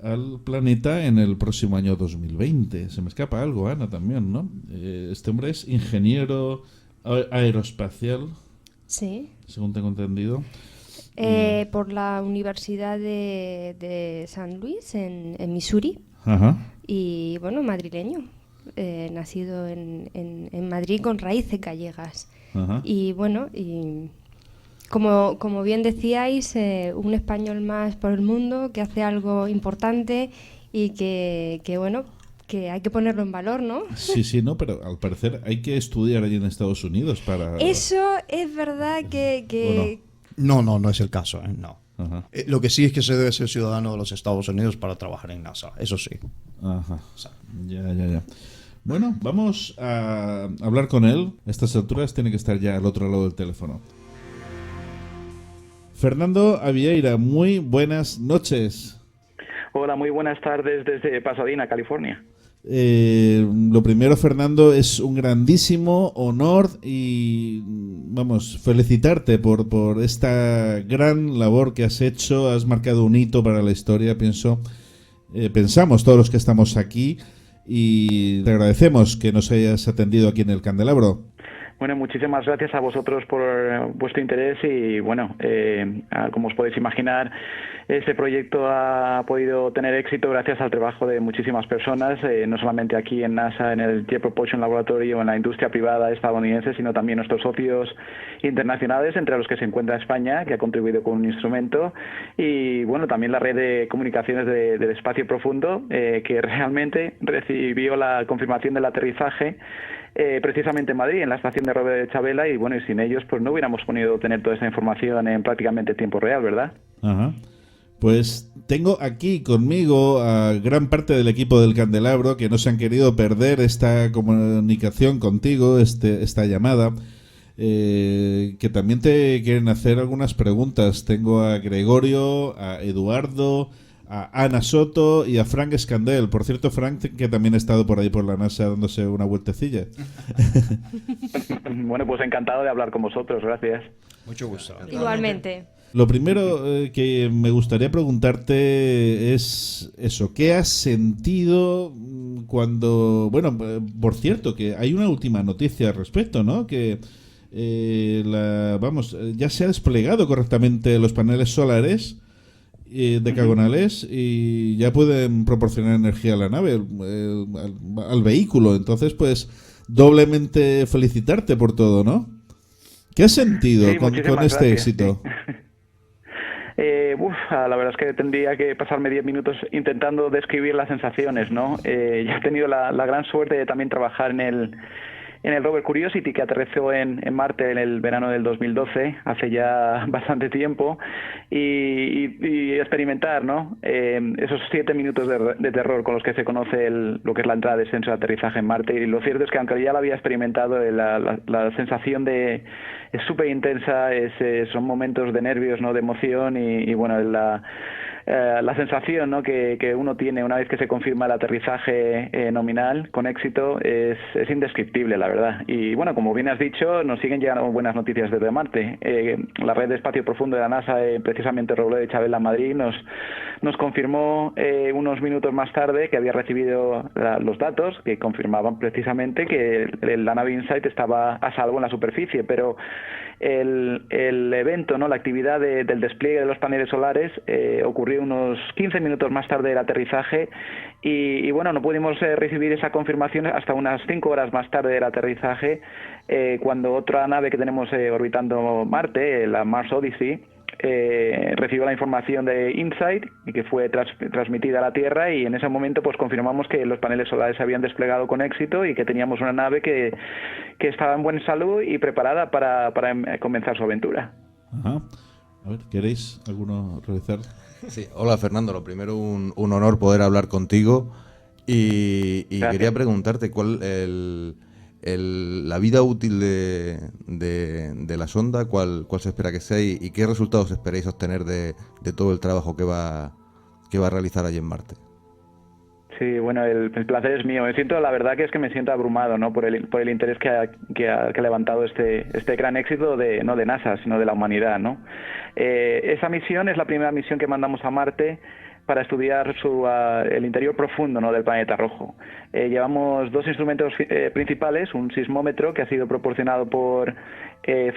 al planeta en el próximo año 2020. Se me escapa algo, Ana, también, ¿no? Este hombre es ingeniero aeroespacial, Sí. según tengo entendido. Por la Universidad de San Luis, en Missouri. Ajá. Y bueno, madrileño. Nacido en Madrid con raíces gallegas. Ajá. Y bueno, y como bien decíais, un español más por el mundo que hace algo importante y que bueno, que hay que ponerlo en valor, ¿no? Sí, no, pero al parecer hay que estudiar allí en Estados Unidos para... Eso es verdad que No es el caso, no. Ajá. Lo que sí es que se debe ser ciudadano de los Estados Unidos para trabajar en NASA, eso sí. Ajá. Ya. Bueno, vamos a hablar con él. A estas alturas tiene que estar ya al otro lado del teléfono. Fernando Avieira, muy buenas noches. Hola, muy buenas tardes desde Pasadena, California. Lo primero, Fernando, es un grandísimo honor y vamos, felicitarte por esta gran labor que has hecho. Has marcado un hito para la historia, pensamos todos los que estamos aquí, y te agradecemos que nos hayas atendido aquí en el Candelabro. Bueno, muchísimas gracias a vosotros por vuestro interés y bueno, como os podéis imaginar, este proyecto ha podido tener éxito gracias al trabajo de muchísimas personas, no solamente aquí en NASA, en el Jet Propulsion Laboratory o en la industria privada estadounidense, sino también nuestros socios internacionales, entre los que se encuentra España, que ha contribuido con un instrumento, y bueno, también la red de comunicaciones del espacio profundo, que realmente recibió la confirmación del aterrizaje precisamente en Madrid, en la estación de rover de Chavela, y bueno, y sin ellos pues no hubiéramos podido tener toda esa información en prácticamente tiempo real, ¿verdad? Ajá. Pues tengo aquí conmigo a gran parte del equipo del Candelabro que no se han querido perder esta comunicación contigo, esta llamada, que también te quieren hacer algunas preguntas. Tengo a Gregorio, a Eduardo, a Ana Soto y a Frank Escandel. Por cierto, Frank, que también ha estado por ahí por la NASA dándose una vueltecilla. Bueno, pues encantado de hablar con vosotros, gracias. Mucho gusto. igualmente. Lo primero que me gustaría preguntarte es eso, ¿qué has sentido cuando... Bueno, por cierto, que hay una última noticia al respecto, ¿no? Que ya se ha desplegado correctamente los paneles solares decagonales y ya pueden proporcionar energía a la nave, al vehículo. Entonces, pues, doblemente felicitarte por todo, ¿no? ¿Qué has sentido con este gracias, éxito? Sí. La verdad es que tendría que pasarme 10 minutos intentando describir las sensaciones, ¿no? Yo he tenido la gran suerte de también trabajar en el rover Curiosity, que aterrizó en Marte en el verano del 2012, hace ya bastante tiempo, y experimentar, ¿no? Esos 7 minutos de terror con los que se conoce lo que es la entrada de descenso de aterrizaje en Marte. Y lo cierto es que aunque ya lo había experimentado, la sensación es súper intensa, son momentos de nervios, ¿no? De emoción y bueno, la sensación, ¿no? que uno tiene una vez que se confirma el aterrizaje nominal con éxito es indescriptible, la verdad. Y bueno, como bien has dicho, nos siguen llegando buenas noticias desde Marte. La red de espacio profundo de la NASA, precisamente el rover de Chavela en Madrid, nos confirmó unos minutos más tarde que había recibido los datos que confirmaban precisamente que la nave InSight estaba a salvo en la superficie, pero el evento, ¿no? La actividad del despliegue de los paneles solares ocurrió unos 15 minutos más tarde del aterrizaje y bueno, no pudimos recibir esa confirmación hasta unas 5 horas más tarde del aterrizaje, cuando otra nave que tenemos orbitando Marte, la Mars Odyssey, recibió la información de InSight y que fue transmitida a la Tierra, y en ese momento pues confirmamos que los paneles solares se habían desplegado con éxito y que teníamos una nave que estaba en buena salud y preparada para comenzar su aventura. Ajá. A ver, ¿queréis alguno realizar? Sí, hola Fernando, lo primero un honor poder hablar contigo y quería preguntarte cuál la vida útil de la sonda, cuál se espera que sea y qué resultados esperáis obtener de todo el trabajo que va a realizar allí en Marte. Sí, bueno, el placer es mío. La verdad que es que me siento abrumado, ¿no? por el interés que ha levantado este gran éxito no de NASA, sino de la humanidad, ¿no? Esa misión es la primera misión que mandamos a Marte para estudiar el interior profundo, ¿no?, del planeta rojo. Llevamos 2 instrumentos principales, un sismómetro que ha sido proporcionado por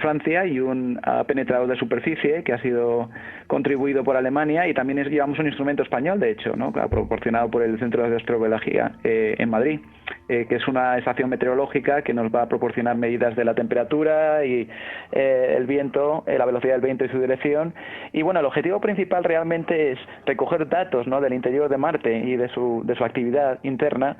Francia y un penetrador de superficie que ha sido contribuido por Alemania, y también llevamos un instrumento español, de hecho, ¿no?, proporcionado por el Centro de Astrobiología en Madrid, que es una estación meteorológica que nos va a proporcionar medidas de la temperatura y el viento, la velocidad del viento y su dirección. Y bueno, el objetivo principal realmente es recoger datos, ¿no?, del interior de Marte y de su actividad interna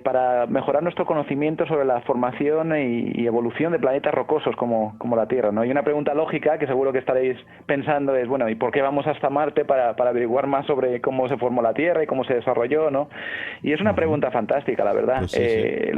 para mejorar nuestro conocimiento sobre la formación y evolución de planetas rocosos como la Tierra, ¿no? Y una pregunta lógica que seguro que estaréis pensando es, bueno, ¿y por qué vamos hasta Marte para averiguar más sobre cómo se formó la Tierra y cómo se desarrolló, ¿no? Y es una pregunta fantástica, la verdad. Pues sí.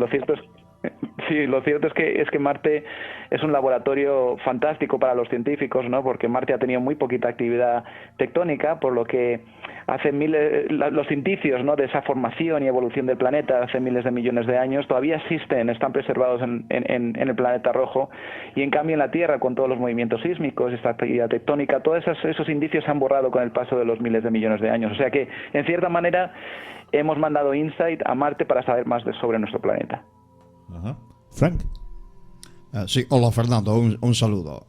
Lo cierto es que Marte es un laboratorio fantástico para los científicos, ¿no? Porque Marte ha tenido muy poquita actividad tectónica, por lo que hace los indicios, ¿no?, de esa formación y evolución del planeta hace miles de millones de años todavía existen, están preservados en el planeta rojo, y en cambio en la Tierra, con todos los movimientos sísmicos, esta actividad tectónica, todos esos indicios se han borrado con el paso de los miles de millones de años. O sea que, en cierta manera, hemos mandado InSight a Marte para saber más sobre nuestro planeta. Ajá. Frank. Sí, hola Fernando, un saludo.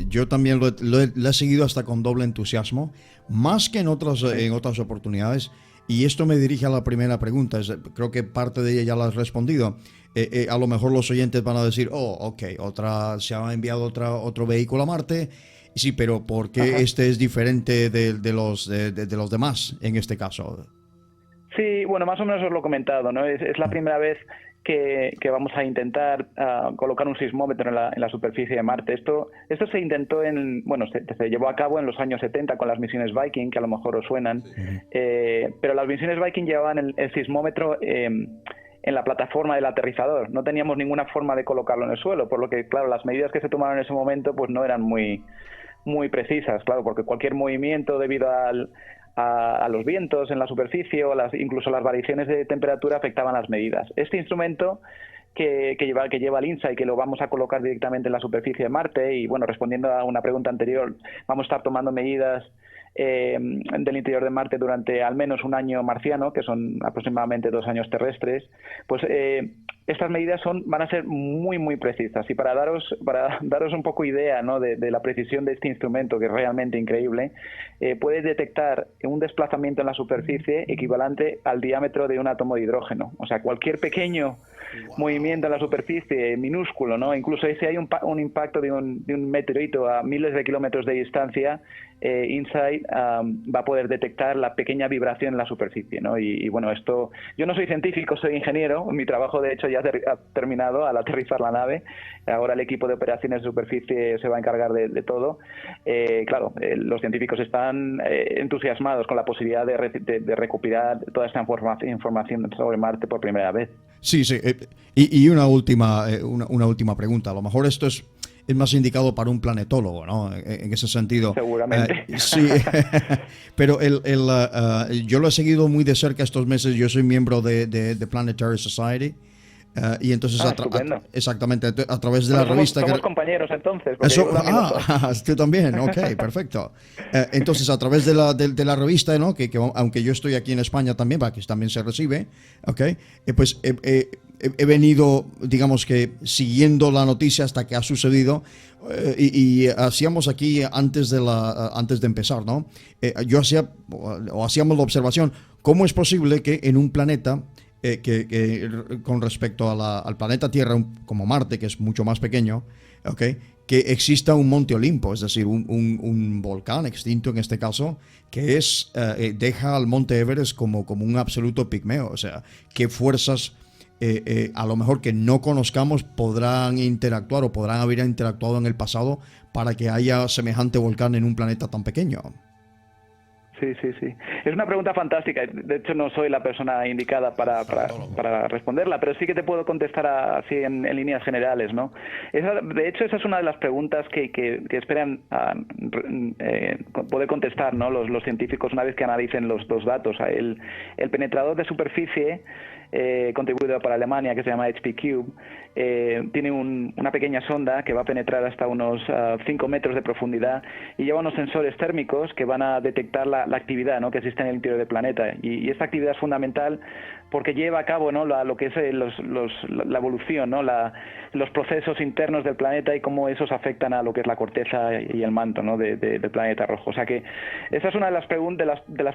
Yo también lo he seguido hasta con doble entusiasmo, más que en otras oportunidades, y esto me dirige a la primera pregunta. Creo que parte de ella ya la has respondido. A lo mejor los oyentes van a decir, se ha enviado otro vehículo a Marte. Sí, pero ¿por qué este es diferente de los demás en este caso? Sí, bueno, más o menos os lo he comentado, ¿no? Es la primera vez que vamos a intentar colocar un sismómetro en la superficie de Marte. Esto se intentó se llevó a cabo en los años 70 con las misiones Viking, que a lo mejor os suenan, pero las misiones Viking llevaban el sismómetro en la plataforma del aterrizador. No teníamos ninguna forma de colocarlo en el suelo, por lo que, claro, las medidas que se tomaron en ese momento pues no eran muy precisas, claro, porque cualquier movimiento debido a los vientos en la superficie o incluso las variaciones de temperatura afectaban las medidas. Este instrumento que lleva el InSight, que lo vamos a colocar directamente en la superficie de Marte, y bueno, respondiendo a una pregunta anterior, vamos a estar tomando medidas del interior de Marte durante al menos un año marciano, que son aproximadamente 2 años terrestres. Pues estas medidas van a ser muy muy precisas, y para daros un poco idea, ¿no?, de la precisión de este instrumento, que es realmente increíble, puede detectar un desplazamiento en la superficie equivalente al diámetro de un átomo de hidrógeno. O sea, cualquier pequeño movimiento en la superficie, minúsculo, ¿no?, incluso si hay un impacto de un meteorito a miles de kilómetros de distancia, InSight va a poder detectar la pequeña vibración en la superficie, ¿no? Y bueno, esto, yo no soy científico, soy ingeniero. Mi trabajo, de hecho, ya ha terminado al aterrizar la nave. Ahora el equipo de operaciones de superficie se va a encargar de todo. Claro, los científicos están entusiasmados con la posibilidad de recopilar toda esta información sobre Marte por primera vez. Sí. Y una última pregunta. A lo mejor esto es más indicado para un planetólogo, ¿no? En ese sentido. Seguramente. Sí, pero yo lo he seguido muy de cerca estos meses. Yo soy miembro de Planetary Society. Y entonces exactamente a través de la revista somos compañeros entonces. Tú también, ok, perfecto. Entonces a través de la revista, ¿no?, que aunque yo estoy aquí en España también, para que también se recibe, okay, pues he venido, digamos que siguiendo la noticia hasta que ha sucedido, y hacíamos aquí antes de empezar, ¿no? Hacíamos la observación: ¿cómo es posible que en un planeta que con respecto al planeta Tierra, como Marte, que es mucho más pequeño, ¿okay?, que exista un monte Olimpo, es decir, un volcán extinto en este caso, que deja al monte Everest como un absoluto pigmeo? O sea, ¿qué fuerzas a lo mejor que no conozcamos podrán interactuar o podrán haber interactuado en el pasado para que haya semejante volcán en un planeta tan pequeño? Sí. Es una pregunta fantástica. De hecho, no soy la persona indicada para responderla, pero sí que te puedo contestar así en líneas generales, ¿no? De hecho, esa es una de las preguntas que esperan poder contestar, ¿no? Los científicos una vez que analicen los datos. El penetrador de superficie contribuido para Alemania, que se llama HP Cube, tiene una pequeña sonda que va a penetrar hasta unos 5 metros de profundidad y lleva unos sensores térmicos que van a detectar la actividad, ¿no?, que existe en el interior del planeta. Y esta actividad es fundamental porque lleva a cabo, ¿no?, lo que es la evolución, ¿no?, los procesos internos del planeta y cómo esos afectan a lo que es la corteza y el manto, ¿no?, del planeta rojo. O sea que esa es una de las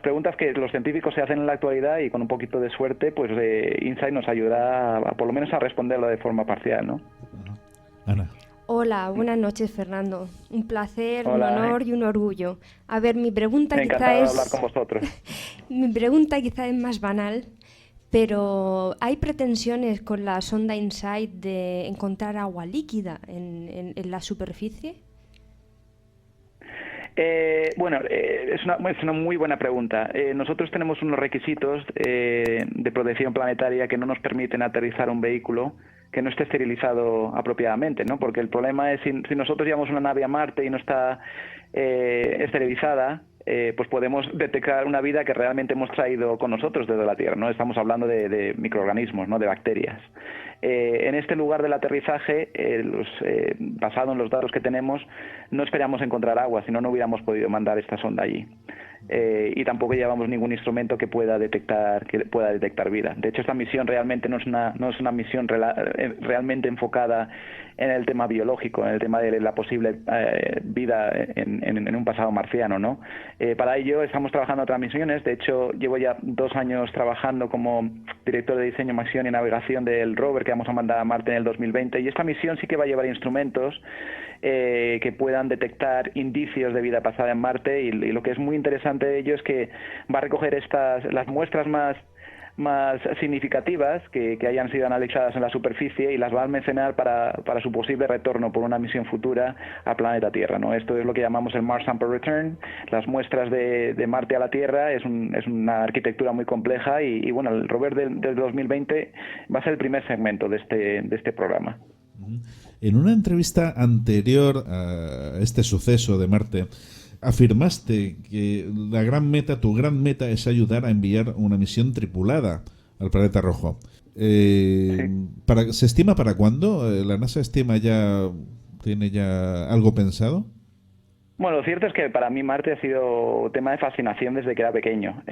preguntas que los científicos se hacen en la actualidad, y con un poquito de suerte, pues InSight nos ayudará por lo menos a responderlo de forma parcial, ¿no? Ana. Hola, buenas noches, Fernando. Un placer, Hola, un honor y un orgullo. A ver, mi pregunta Encantado quizá de es... hablar con vosotros. Mi pregunta quizá es más banal, pero ¿hay pretensiones con la sonda InSight de encontrar agua líquida en la superficie? Es una muy buena pregunta. Nosotros tenemos unos requisitos de protección planetaria que no nos permiten aterrizar un vehículo que no esté esterilizado apropiadamente, ¿no? Porque el problema es si nosotros llevamos una nave a Marte y no está esterilizada, pues podemos detectar una vida que realmente hemos traído con nosotros desde la Tierra, ¿no? Estamos hablando de microorganismos, ¿no?, de bacterias. En este lugar del aterrizaje, basado en los datos que tenemos, no esperamos encontrar agua, si no, no hubiéramos podido mandar esta sonda allí. Y tampoco llevamos ningún instrumento que pueda detectar vida. De hecho, esta misión realmente no es una misión realmente enfocada en el tema biológico, en el tema de la posible vida en un pasado marciano, ¿no? Para ello estamos trabajando otras misiones. De hecho, llevo ya 2 años trabajando como director de diseño, misión y navegación del rover que vamos a mandar a Marte en el 2020, y esta misión sí que va a llevar instrumentos que puedan detectar indicios de vida pasada en Marte, y lo que es muy interesante de ello es que va a recoger las muestras más significativas que hayan sido analizadas en la superficie, y las va a almacenar para su posible retorno por una misión futura al planeta Tierra, ¿no? Esto es lo que llamamos el Mars Sample Return. Las muestras de Marte a la Tierra es una arquitectura muy compleja, y bueno, el rover del 2020 va a ser el primer segmento de este programa. En una entrevista anterior a este suceso de Marte, afirmaste que tu gran meta es ayudar a enviar una misión tripulada al planeta rojo. ¿Se estima para cuándo? ¿La NASA tiene ya algo pensado? Bueno, lo cierto es que para mí Marte ha sido tema de fascinación desde que era pequeño.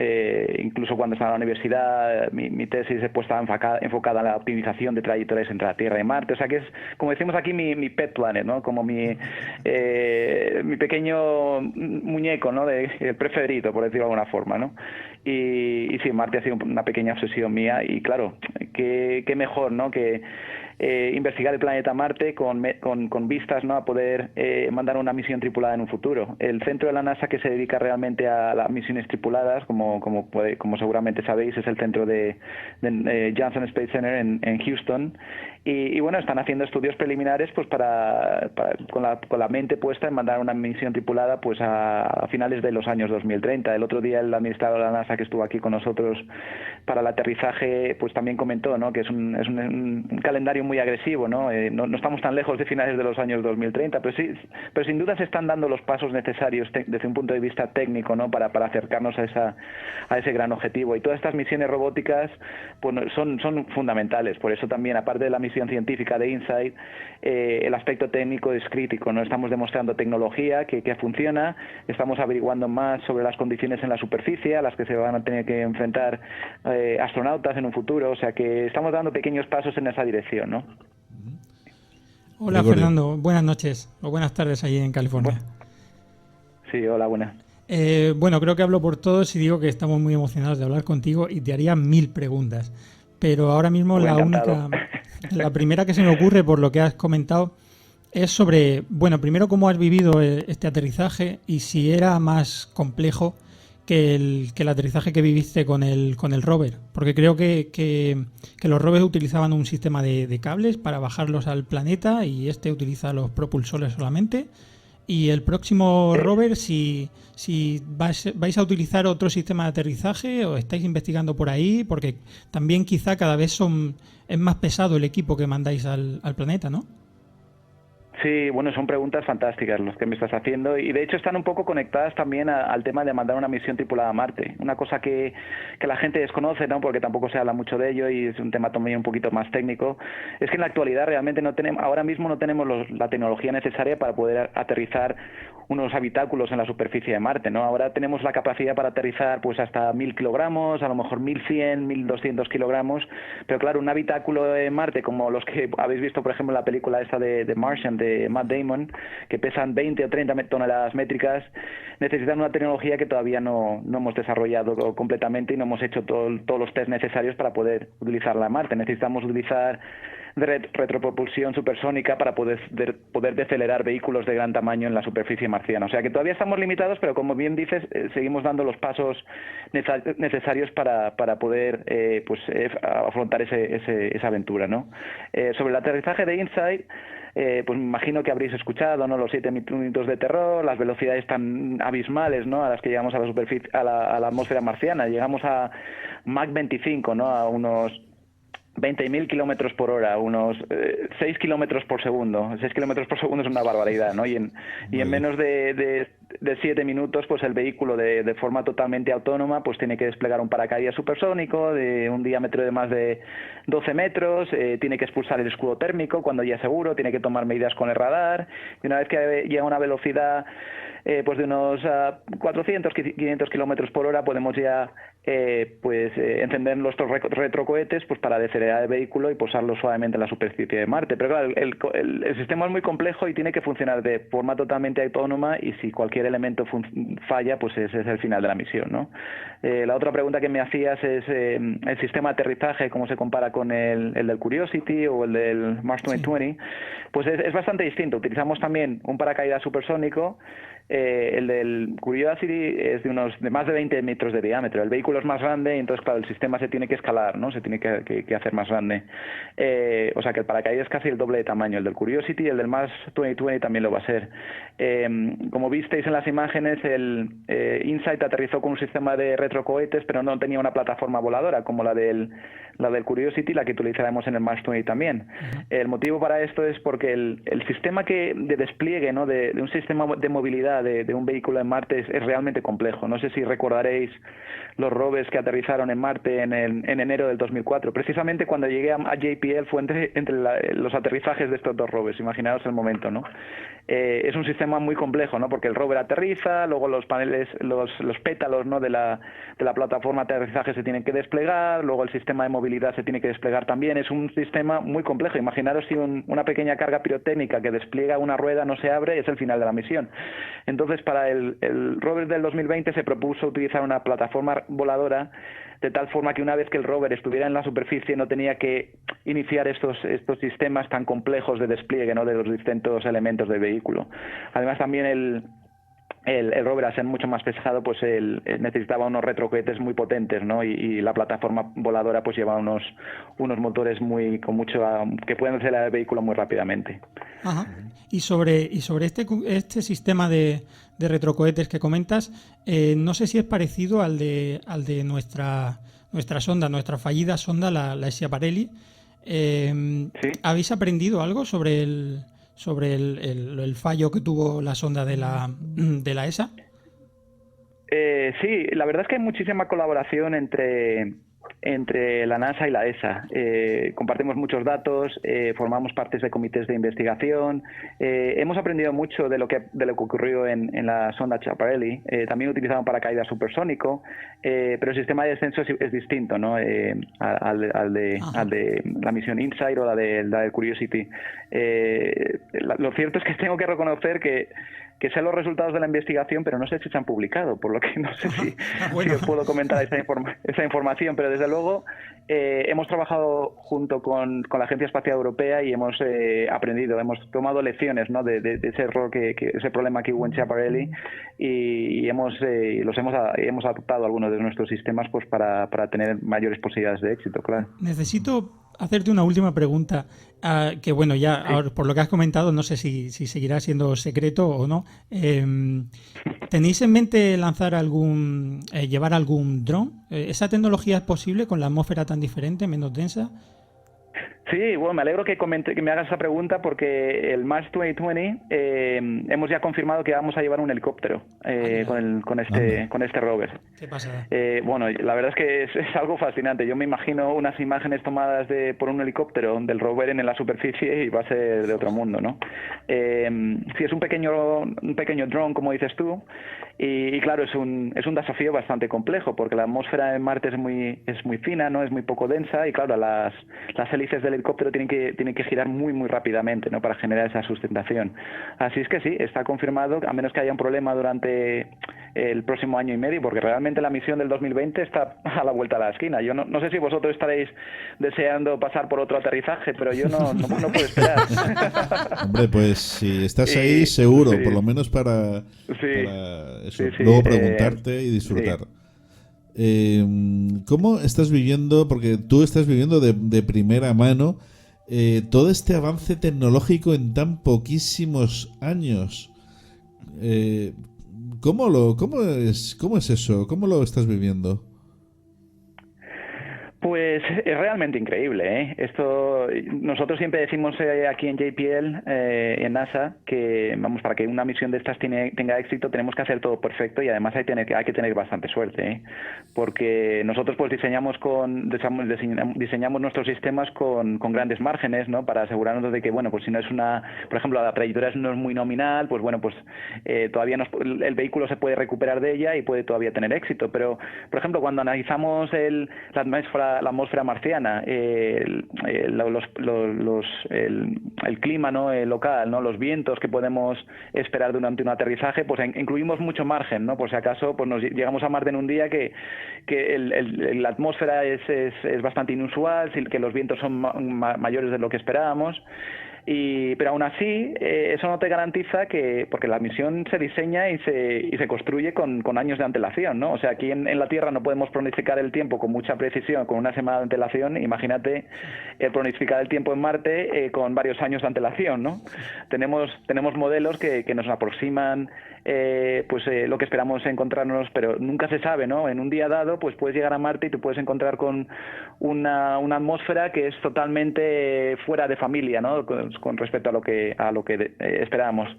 Incluso cuando estaba en la universidad, mi tesis estaba enfocada en la optimización de trayectorias entre la Tierra y Marte. O sea que es, como decimos aquí, mi pet planet, ¿no? Como mi pequeño muñeco, ¿no?, de preferido, por decirlo de alguna forma, ¿no? Y sí, Marte ha sido una pequeña obsesión mía, y claro, qué mejor, ¿no?, que investigar el planeta Marte con vistas, ¿no?, a poder mandar una misión tripulada en un futuro. El centro de la NASA que se dedica realmente a las misiones tripuladas, como seguramente sabéis, es el centro de Johnson Space Center en Houston, y bueno, están haciendo estudios preliminares pues con la mente puesta en mandar una misión tripulada pues a finales de los años 2030. El otro día el administrador de la NASA que estuvo aquí con nosotros para el aterrizaje pues también comentó, ¿no?, que es un calendario muy agresivo, ¿no? No estamos tan lejos de finales de los años 2030, pero sin duda se están dando los pasos necesarios desde un punto de vista técnico, ¿no?, para acercarnos a ese gran objetivo. Y todas estas misiones robóticas pues son fundamentales. Por eso también, aparte de la misión científica de InSight, el aspecto técnico es crítico, ¿no? Estamos demostrando tecnología que funciona, estamos averiguando más sobre las condiciones en la superficie a las que se van a tener que enfrentar astronautas en un futuro. O sea que estamos dando pequeños pasos en esa dirección, ¿no? Hola, Fernando, buenas noches o buenas tardes allí en California. Sí, hola, buenas. Bueno, creo que hablo por todos y digo que estamos muy emocionados de hablar contigo y te haría 1000 preguntas, pero ahora mismo la primera que se me ocurre por lo que has comentado es sobre, bueno, primero cómo has vivido este aterrizaje y si era más complejo que el aterrizaje que viviste con el rover, porque creo que los rovers utilizaban un sistema de cables para bajarlos al planeta y este utiliza los propulsores solamente. Y el próximo rover, si vais a utilizar otro sistema de aterrizaje o estáis investigando por ahí, porque también quizá cada vez es más pesado el equipo que mandáis al planeta, ¿no? Sí, bueno, son preguntas fantásticas los que me estás haciendo y de hecho están un poco conectadas también al tema de mandar una misión tripulada a Marte. Una cosa que la gente desconoce, ¿no? Porque tampoco se habla mucho de ello y es un tema también un poquito más técnico, es que en la actualidad realmente ahora mismo no tenemos la tecnología necesaria para poder aterrizar unos habitáculos en la superficie de Marte, ¿no? Ahora tenemos la capacidad para aterrizar pues hasta 1000 kilogramos, a lo mejor 1100, 1200 kilogramos, pero claro, un habitáculo en Marte como los que habéis visto, por ejemplo, en la película esta de Martian, de Matt Damon, que pesan 20 o 30 toneladas métricas, necesitan una tecnología que todavía no hemos desarrollado completamente y no hemos hecho todos los test necesarios para poder utilizarla en Marte. Necesitamos utilizar retropropulsión supersónica para poder decelerar vehículos de gran tamaño en la superficie marciana. O sea que todavía estamos limitados, pero como bien dices, seguimos dando los pasos necesarios para poder afrontar esa aventura, ¿no? Sobre el aterrizaje de InSight, pues me imagino que habréis escuchado, ¿no? Los 7 minutos de terror, las velocidades tan abismales, ¿no? A las que llegamos a la superficie, a la atmósfera marciana. Llegamos a Mach 25, ¿no? A unos 20.000 kilómetros por hora, unos 6 kilómetros por segundo. 6 kilómetros por segundo es una barbaridad, ¿no? Y en menos de 7 minutos, pues el vehículo de forma totalmente autónoma, pues tiene que desplegar un paracaídas supersónico de un diámetro de más de 12 metros, tiene que expulsar el escudo térmico cuando ya es seguro, tiene que tomar medidas con el radar, y una vez que llega a una velocidad pues de unos 400, 500 kilómetros por hora, podemos ya encender nuestros retrocohetes pues para decelerar el vehículo y posarlo suavemente en la superficie de Marte. Pero claro, el sistema es muy complejo y tiene que funcionar de forma totalmente autónoma, y si cualquier elemento falla, pues ese es el final de la misión, ¿no? La otra pregunta que me hacías es el sistema de aterrizaje, cómo se compara con el del Curiosity o el del Mars 2020. Pues es bastante distinto. Utilizamos también un paracaídas supersónico. El del Curiosity es de más de 20 metros de diámetro. El vehículo es más grande y entonces, claro, el sistema se tiene que escalar, ¿no? Se tiene que hacer más grande. O sea que el paracaídas es casi el doble de tamaño. El del Curiosity y el del Mars 2020 también lo va a ser. Como visteis en las imágenes, el InSight aterrizó con un sistema de retrocohetes, pero no tenía una plataforma voladora como la del Curiosity, la que utilizaremos en el Mars 20 también. El motivo para esto es porque el sistema de despliegue, ¿no? de un sistema de movilidad de un vehículo en Marte es realmente complejo. No sé si recordaréis los rovers que aterrizaron en Marte en enero del 2004. Precisamente cuando llegué a JPL fue entre los aterrizajes de estos dos rovers. Imaginaos el momento, ¿no? Es un sistema muy complejo, ¿no? Porque el rover aterriza, luego los paneles, los pétalos, ¿no? de la plataforma de aterrizaje se tienen que desplegar, luego el sistema de movilidad se tiene que desplegar también. Es un sistema muy complejo. Imaginaros si una pequeña carga pirotécnica que despliega una rueda no se abre, es el final de la misión. Entonces, para el rover del 2020 se propuso utilizar una plataforma voladora de tal forma que una vez que el rover estuviera en la superficie no tenía que iniciar estos sistemas tan complejos de despliegue, ¿no? de los distintos elementos del vehículo. Además, también el rover, al ser mucho más pesado, pues necesitaba unos retrocohetes muy potentes, ¿no? Y la plataforma voladora pues lleva unos motores que pueden acelerar el vehículo muy rápidamente. Ajá. Y sobre este sistema de retrocohetes que comentas, no sé si es parecido al de nuestra sonda, nuestra fallida sonda, la Schiaparelli. ¿Sí? ¿Habéis aprendido algo sobre el fallo que tuvo la sonda de la ESA? Sí, la verdad es que hay muchísima colaboración entre la NASA y la ESA. Compartimos muchos datos, formamos partes de comités de investigación, hemos aprendido mucho de lo que ocurrió en la sonda Schiaparelli. También utilizaban paracaídas supersónico, pero el sistema de descenso es distinto, ¿no? al de la misión InSight o la del Curiosity. Lo cierto es que tengo que reconocer que que sé los resultados de la investigación, pero no sé si se han publicado, por lo que no sé si os puedo comentar esa información, pero desde luego hemos trabajado junto con la Agencia Espacial Europea y hemos aprendido, hemos tomado lecciones, ¿no? de ese error, ese problema que hubo en Schiaparelli, y hemos adoptado algunos de nuestros sistemas pues para tener mayores posibilidades de éxito, claro. Necesito hacerte una última pregunta, que bueno, ya ahora, por lo que has comentado, no sé si seguirá siendo secreto o no. ¿Tenéis en mente lanzar llevar algún dron? ¿Esa tecnología es posible con la atmósfera tan diferente, menos densa? Sí, bueno, me alegro que me hagas esa pregunta, porque el Mars 2020 hemos ya confirmado que vamos a llevar un helicóptero con este rover. ¿Qué pasa? Bueno, la verdad es que es algo fascinante. Yo me imagino unas imágenes tomadas por un helicóptero del rover en la superficie y va a ser de otro mundo, ¿no? Sí, es un pequeño dron, como dices tú, y claro, es un desafío bastante complejo, porque la atmósfera en Marte es muy fina, ¿no? Es muy poco densa, y claro, las hélices del helicóptero tienen que girar muy muy rápidamente, ¿no? Para generar esa sustentación. Así es que sí, está confirmado, a menos que haya un problema durante el próximo año y medio, porque realmente la misión del 2020 está a la vuelta de la esquina. Yo no sé si vosotros estaréis deseando pasar por otro aterrizaje, pero yo no puedo esperar. Hombre, pues si estás ahí, seguro, por lo menos para eso, luego preguntarte y disfrutar. ¿Cómo estás viviendo, porque tú estás viviendo de primera mano, todo este avance tecnológico en tan poquísimos años? ¿Cómo es eso? ¿Cómo lo estás viviendo? Pues es realmente increíble, ¿eh? Nosotros siempre decimos aquí en JPL, en NASA, que vamos, para que una misión de estas tenga éxito tenemos que hacer todo perfecto, y además hay que tener bastante suerte, ¿eh? Porque nosotros pues diseñamos nuestros sistemas con grandes márgenes, ¿no? Para asegurarnos de que, bueno, pues si no es por ejemplo, la trayectoria no es muy nominal, pues bueno, pues todavía el vehículo se puede recuperar de ella y puede todavía tener éxito. Pero, por ejemplo, cuando analizamos la atmósfera marciana, el clima, ¿no? Local, ¿no? Los vientos que podemos esperar durante un aterrizaje, pues incluimos mucho margen, ¿no? Por si acaso pues llegamos a Marte en un día que la atmósfera es bastante inusual, que los vientos son mayores de lo que esperábamos. Pero aún así, eso no te garantiza porque la misión se diseña y se construye con años de antelación, ¿no? O sea, aquí en la Tierra no podemos pronosticar el tiempo con mucha precisión, con una semana de antelación. Imagínate pronosticar el tiempo en Marte con varios años de antelación, ¿no? Tenemos modelos que nos aproximan lo que esperamos encontrarnos, pero nunca se sabe, ¿no? En un día dado, pues puedes llegar a Marte y te puedes encontrar con una atmósfera que es totalmente fuera de familia, ¿no? Con respecto a lo que esperábamos.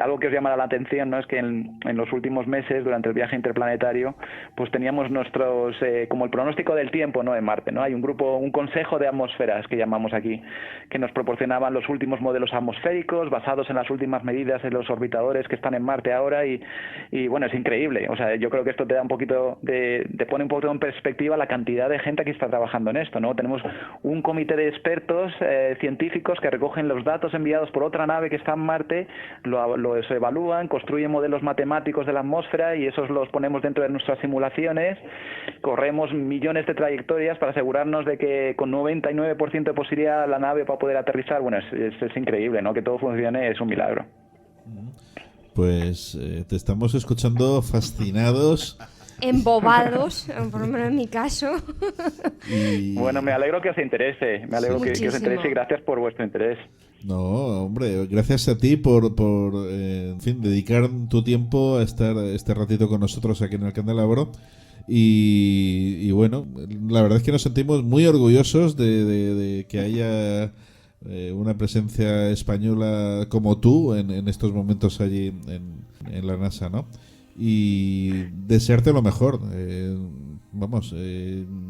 Algo que os llamará la atención, ¿no? Es que en los últimos meses, durante el viaje interplanetario, pues teníamos nuestros como el pronóstico del tiempo, ¿no? En Marte, ¿no? Hay un consejo de atmósferas que llamamos aquí, que nos proporcionaban los últimos modelos atmosféricos basados en las últimas medidas de los orbitadores que están en Marte ahora, y bueno, es increíble. O sea, yo creo que esto te da te pone un poco en perspectiva la cantidad de gente que está trabajando en esto, ¿no? Tenemos un comité de expertos científicos que recogen los datos enviados por otra nave que está en Marte, los evalúan, construyen modelos matemáticos de la atmósfera, y esos los ponemos dentro de nuestras simulaciones. Corremos millones de trayectorias para asegurarnos de que con 99% de posibilidad la nave va a poder aterrizar. Bueno, es increíble, ¿no? Que todo funcione es un milagro. Pues te estamos escuchando fascinados. Embobados, por lo menos en mi caso. Bueno, me alegro que os interese. Me alegro que os interese, y gracias por vuestro interés. No, hombre, gracias a ti por en fin, dedicar tu tiempo a estar este ratito con nosotros aquí en el Candelabro. Y bueno, la verdad es que nos sentimos muy orgullosos de que haya una presencia española como tú en estos momentos allí en la NASA, ¿no? Y desearte lo mejor.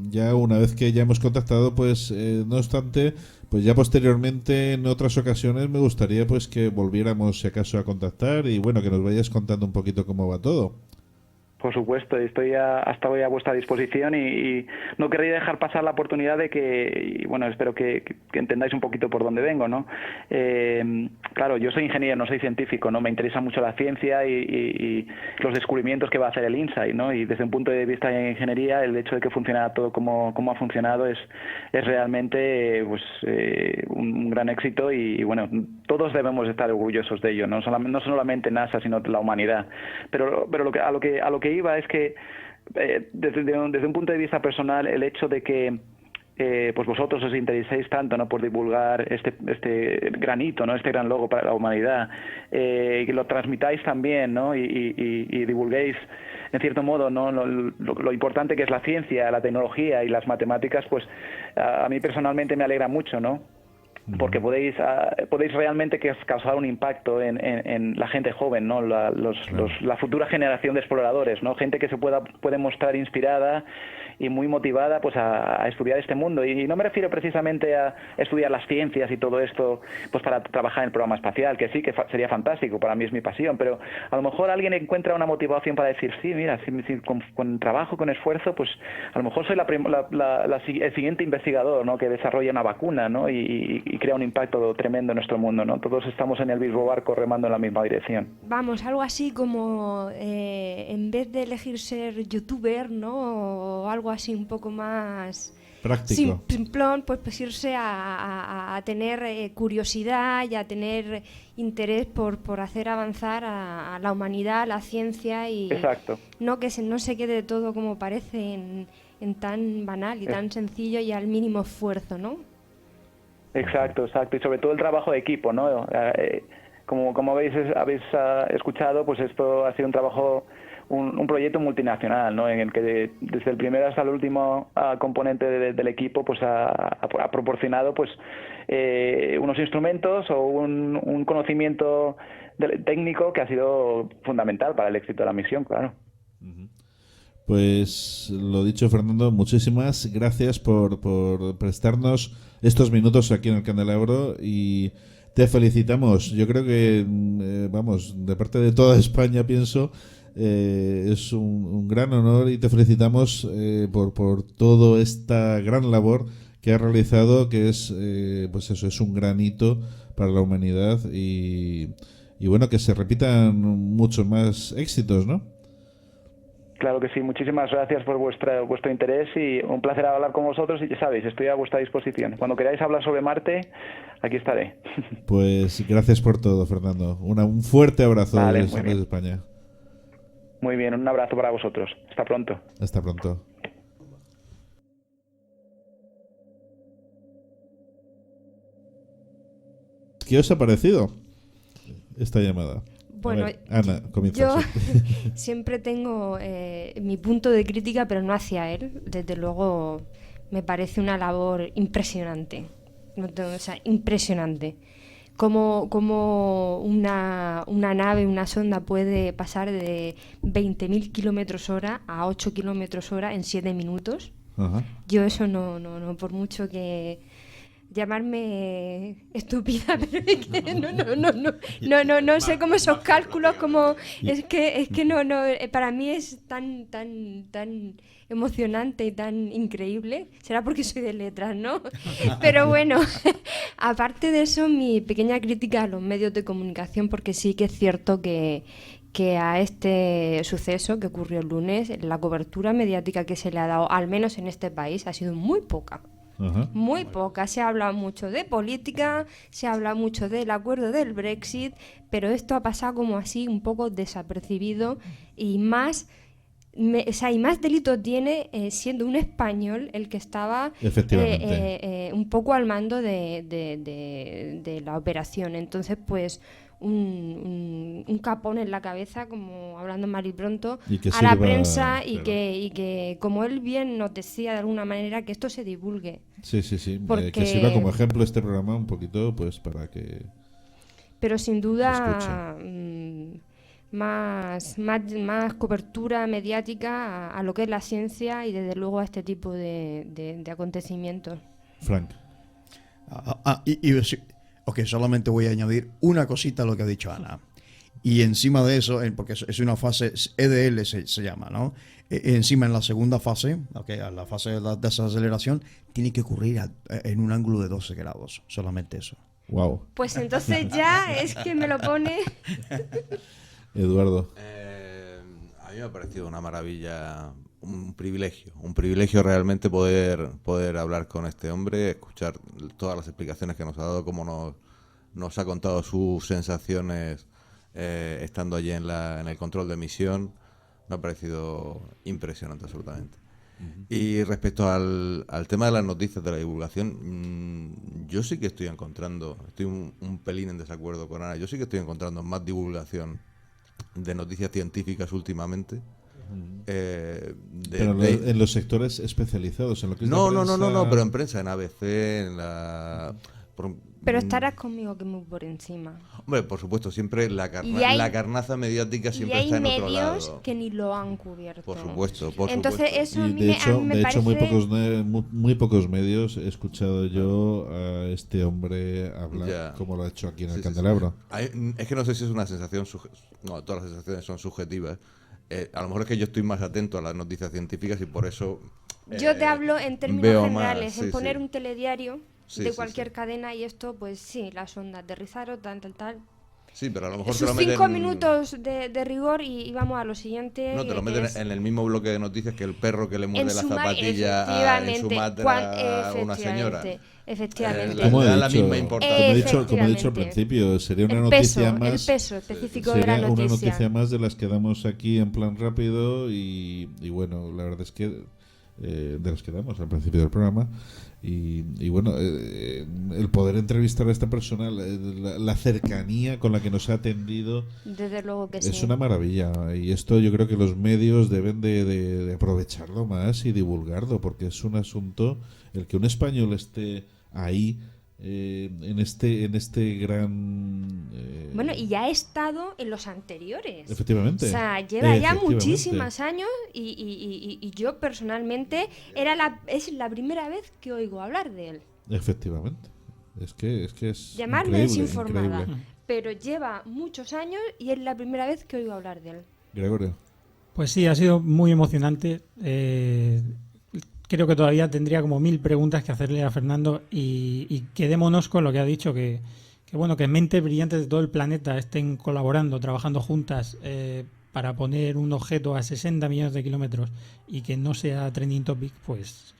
Ya una vez que ya hemos contactado, pues no obstante, pues ya posteriormente en otras ocasiones me gustaría pues que volviéramos si acaso a contactar, y bueno, que nos vayas contando un poquito cómo va todo. Por supuesto, estoy hasta hoy a vuestra disposición y no querría dejar pasar la oportunidad de que, y bueno, espero que entendáis un poquito por dónde vengo, ¿no? Claro, yo soy ingeniero, no soy científico, ¿no? Me interesa mucho la ciencia y los descubrimientos que va a hacer el INSAIT, ¿no? Y desde un punto de vista de ingeniería, el hecho de que funcionara todo como ha funcionado es realmente pues un gran éxito y bueno, todos debemos estar orgullosos de ello, no solamente NASA, sino la humanidad. Pero a lo que iba es que desde un punto de vista personal, el hecho de que pues vosotros os intereséis tanto, ¿no?, por divulgar este gran hito, ¿no?, este gran logro para la humanidad, que lo transmitáis también, ¿no?, y divulguéis en cierto modo, ¿no?, lo importante que es la ciencia, la tecnología y las matemáticas, pues a mí personalmente me alegra mucho, ¿no? Porque podéis realmente causar un impacto en la gente joven, ¿no? La futura generación de exploradores, ¿no? Gente que se puede mostrar inspirada y muy motivada pues a estudiar este mundo. Y no me refiero precisamente a estudiar las ciencias y todo esto pues para trabajar en el programa espacial, que sí, que sería fantástico, para mí es mi pasión, pero a lo mejor alguien encuentra una motivación para decir, sí, mira, si con trabajo, con esfuerzo, pues a lo mejor soy el siguiente investigador, ¿no?, que desarrolla una vacuna, ¿no?, y crea un impacto tremendo en nuestro mundo, ¿no? Todos estamos en el mismo barco remando en la misma dirección. Vamos, algo así como en vez de elegir ser youtuber, ¿no?, o algo así un poco más práctico, simplón, pues irse a tener curiosidad y a tener interés por hacer avanzar a la humanidad, a la ciencia y exacto, no que no se quede todo como parece en tan banal y tan sencillo y al mínimo esfuerzo, ¿no? Exacto, y sobre todo el trabajo de equipo, ¿no? Como habéis escuchado, pues esto ha sido un trabajo, un proyecto multinacional, ¿no?, en el que desde el primer hasta el último componente del equipo pues ha proporcionado pues unos instrumentos o un conocimiento técnico que ha sido fundamental para el éxito de la misión, claro. Pues lo dicho, Fernando, muchísimas gracias por prestarnos estos minutos aquí en el Candelabro y te felicitamos. Yo creo que, vamos, de parte de toda España pienso, es un gran honor y te felicitamos por toda esta gran labor que has realizado, que es, pues eso, es un gran hito para la humanidad y bueno, que se repitan muchos más éxitos, ¿no? Claro que sí, muchísimas gracias por vuestro interés y un placer hablar con vosotros y ya sabéis, estoy a vuestra disposición. Cuando queráis hablar sobre Marte, aquí estaré. Pues gracias por todo, Fernando. Un fuerte abrazo desde España. Muy bien, un abrazo para vosotros. Hasta pronto. Hasta pronto. ¿Qué os ha parecido esta llamada? Bueno, Ana, yo siempre tengo mi punto de crítica, pero no hacia él. Desde luego me parece una labor impresionante. Impresionante. Como una nave, una sonda puede pasar de 20.000 kilómetros hora a 8 kilómetros hora en 7 minutos. Ajá. Yo eso no, por mucho que llamarme estúpida, pero es que no sé cómo esos cálculos, como es que no, para mí es tan emocionante y tan increíble. Será porque soy de letras, ¿no? Pero bueno, aparte de eso, mi pequeña crítica a los medios de comunicación, porque sí que es cierto que a este suceso que ocurrió el lunes, la cobertura mediática que se le ha dado, al menos en este país, ha sido muy poca. Ajá. Muy poca. Se habla mucho de política, se habla mucho del acuerdo del Brexit, pero esto ha pasado como así un poco desapercibido y más delito tiene siendo un español el que estaba un poco al mando de la operación. Entonces, pues un capón en la cabeza, como hablando mal y pronto, a la prensa y que, como él bien nos decía de alguna manera, que esto se divulgue. Sí. Porque que sirva como ejemplo este programa un poquito, pues para que... Pero sin duda más cobertura mediática a lo que es la ciencia y desde luego a este tipo de acontecimientos. Frank. Ok, solamente voy a añadir una cosita a lo que ha dicho Ana. Y encima de eso, porque es una fase, EDL se llama, ¿no? Encima en la segunda fase, a la fase de desaceleración, tiene que ocurrir en un ángulo de 12 grados, solamente eso. Wow. Pues entonces ya es que me lo pone... Eduardo. A mí me ha parecido una maravilla, un privilegio realmente poder hablar con este hombre, escuchar todas las explicaciones que nos ha dado, cómo nos ha contado sus sensaciones estando allí en el control de misión. Me ha parecido impresionante absolutamente. Y respecto al tema de las noticias, de la divulgación, yo sí que estoy un pelín en desacuerdo con Ana, yo sí que estoy encontrando más divulgación de noticias científicas últimamente. Pero en los sectores especializados, en lo que es no, prensa... pero en prensa, en ABC, en la... Pero estarás conmigo que muy por encima. Hombre, por supuesto, siempre la carnaza mediática siempre está en otro lado. Y hay medios que ni lo han cubierto. Por supuesto. Entonces eso y de hecho muy pocos medios he escuchado yo a este hombre hablar como lo ha hecho aquí en el Candelabro. Sí. Es que no sé si es una sensación... No, todas las sensaciones son subjetivas. A lo mejor es que yo estoy más atento a las noticias científicas y por eso... yo te hablo en términos generales, en poner un telediario de cualquier cadena y esto, pues sí, las ondas aterrizaron, tal. Sí, pero a lo mejor sus 5 minutos de rigor y vamos a lo siguiente. No, te lo meten en el mismo bloque de noticias que el perro que le muerde la zapatilla en Sumatra a una señora. Efectivamente. Como da la misma importancia. Como he dicho al principio, sería una noticia más. El peso específico de la noticia. Sería una noticia más de las que damos aquí en plan rápido y bueno, la verdad es que de las que damos al principio del programa. Y bueno, el poder entrevistar a esta persona, la cercanía con la que nos ha atendido, desde luego que es una maravilla. Y esto yo creo que los medios deben de aprovecharlo más y divulgarlo, porque es un asunto el que un español esté ahí en este gran... Bueno, y ya ha estado en los anteriores. Efectivamente. O sea, lleva ya muchísimos años y yo personalmente es la primera vez que oigo hablar de él. Efectivamente. Es que es llamarme desinformada, increíble. Pero lleva muchos años y es la primera vez que oigo hablar de él. Gregorio. Pues sí, ha sido muy emocionante. Creo que todavía tendría como 1000 preguntas que hacerle a Fernando y quedémonos con lo que ha dicho, que bueno, que mentes brillantes de todo el planeta estén colaborando, trabajando juntas para poner un objeto a 60 millones de kilómetros y que no sea trending topic, pues...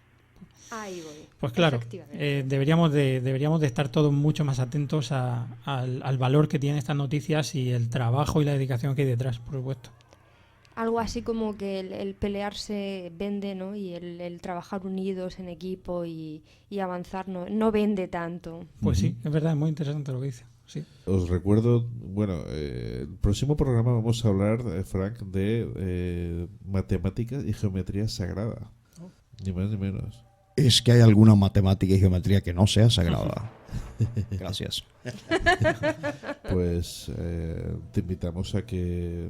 Ahí voy. Pues claro, deberíamos de estar todos mucho más atentos al valor que tienen estas noticias y el trabajo y la dedicación que hay detrás, por supuesto. Algo así como que el pelearse vende, ¿no? Y el trabajar unidos en equipo y avanzar no vende tanto. Pues sí, es verdad, es muy interesante lo que dice. Sí. Os recuerdo, bueno, el próximo programa vamos a hablar, Frank, de matemáticas y geometría sagrada. Ni más ni menos. Es que hay alguna matemática y geometría que no sea sagrada. Gracias. Pues te invitamos a que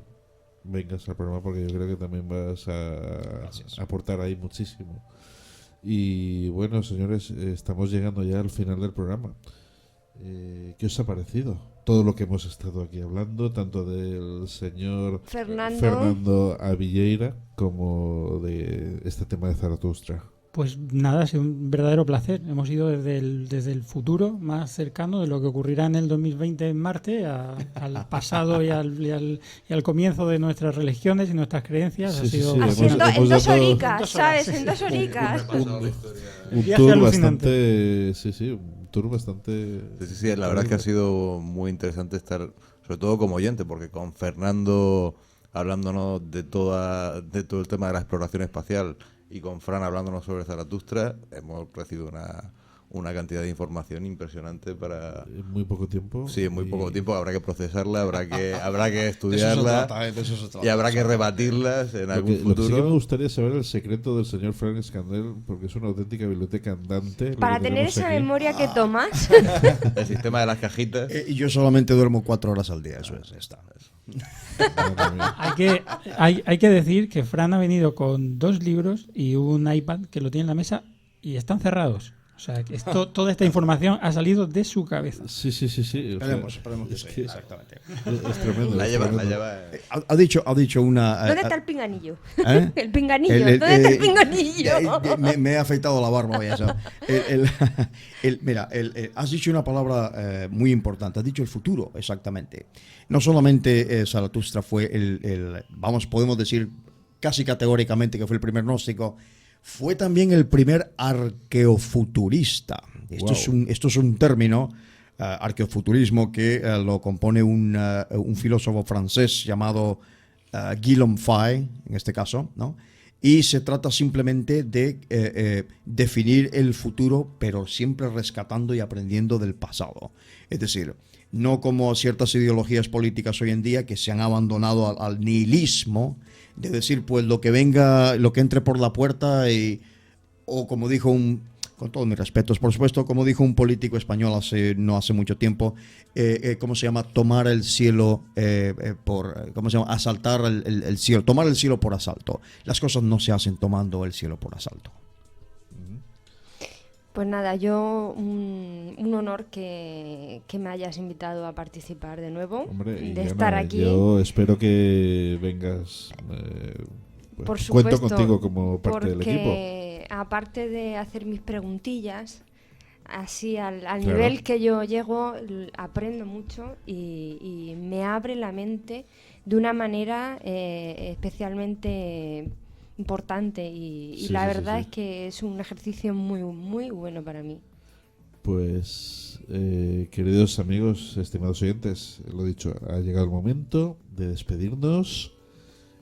vengas al programa porque yo creo que también vas a aportar ahí muchísimo. Y bueno, señores, estamos llegando ya al final del programa. ¿Qué os ha parecido? Todo lo que hemos estado aquí hablando, tanto del señor Fernando Avilleira como de este tema de Zaratustra. Pues nada, ha sido un verdadero placer. Hemos ido desde el futuro más cercano de lo que ocurrirá en el 2020 en Marte al pasado y al comienzo de nuestras religiones y nuestras creencias. Sí, ha sido haciendo en 2 horicas, ¿sabes? En 2 horicas. Un tour bastante... Sí, un tour bastante... Sí, la verdad es que ha sido muy interesante estar, sobre todo como oyente, porque con Fernando hablándonos de todo el tema de la exploración espacial y con Fran hablándonos sobre Zaratustra, hemos recibido una cantidad de información impresionante para... En muy poco tiempo. Sí, en muy poco tiempo. Habrá que procesarla, habrá que estudiarla y habrá que rebatirlas en algún futuro. Lo que sí que me gustaría saber el secreto del señor Frank Escandel, porque es una auténtica biblioteca andante. Para tener esa memoria que tomas. El sistema de las cajitas. Y yo solamente duermo 4 horas al día, eso es. Está. Hay que decir que Fran ha venido con 2 libros y un iPad que lo tiene en la mesa y están cerrados. O O sea, que toda esta información ha salido de su cabeza. Sí. Esperemos que es sí, exactamente. Es tremendo. La es lleva, tremendo. Ha dicho una... ¿Dónde está el pinganillo? ¿Eh? El pinganillo. ¿Dónde está el pinganillo? Me he afeitado la barba. Vaya, ¿sabes? Mira, has dicho una palabra muy importante. Has dicho el futuro, exactamente. No solamente Zaratustra fue podemos decir casi categóricamente que fue el primer gnóstico, fue también el primer arqueofuturista. Esto es un término, arqueofuturismo, que lo compone un filósofo francés llamado Guillaume Fay, en este caso, ¿no? Y se trata simplemente de definir el futuro, pero siempre rescatando y aprendiendo del pasado. Es decir, no como ciertas ideologías políticas hoy en día que se han abandonado al nihilismo, de decir, pues lo que venga, lo que entre por la puerta, o como dijo con todos mis respetos, por supuesto, como dijo un político español no hace mucho tiempo, ¿cómo se llama? Tomar el cielo ¿cómo se llama? Asaltar el cielo, tomar el cielo por asalto. Las cosas no se hacen tomando el cielo por asalto. Pues nada, yo un honor que me hayas invitado a participar de nuevo, Hombre, de estar aquí. Yo espero que vengas. Por Cuento supuesto, contigo como parte del equipo. porque aparte de hacer mis preguntillas, así al Claro. nivel que yo llego, aprendo mucho y me abre la mente de una manera especialmente importante y Sí, la sí, verdad sí. es que es un ejercicio muy, muy bueno para mí. Pues, queridos amigos, estimados oyentes, lo dicho, ha llegado el momento de despedirnos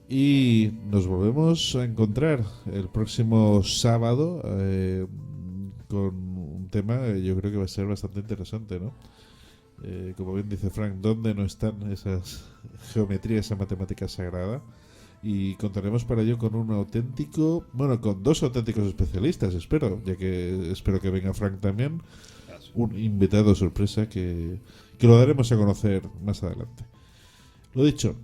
y nos volvemos a encontrar el próximo sábado con un tema yo creo que va a ser bastante interesante, ¿no? Como bien dice Frank, ¿dónde no están esas geometrías, esa matemática sagrada? Y contaremos para ello con con dos auténticos especialistas, espero, ya que espero que venga Frank también, un invitado sorpresa que lo daremos a conocer más adelante. Lo dicho.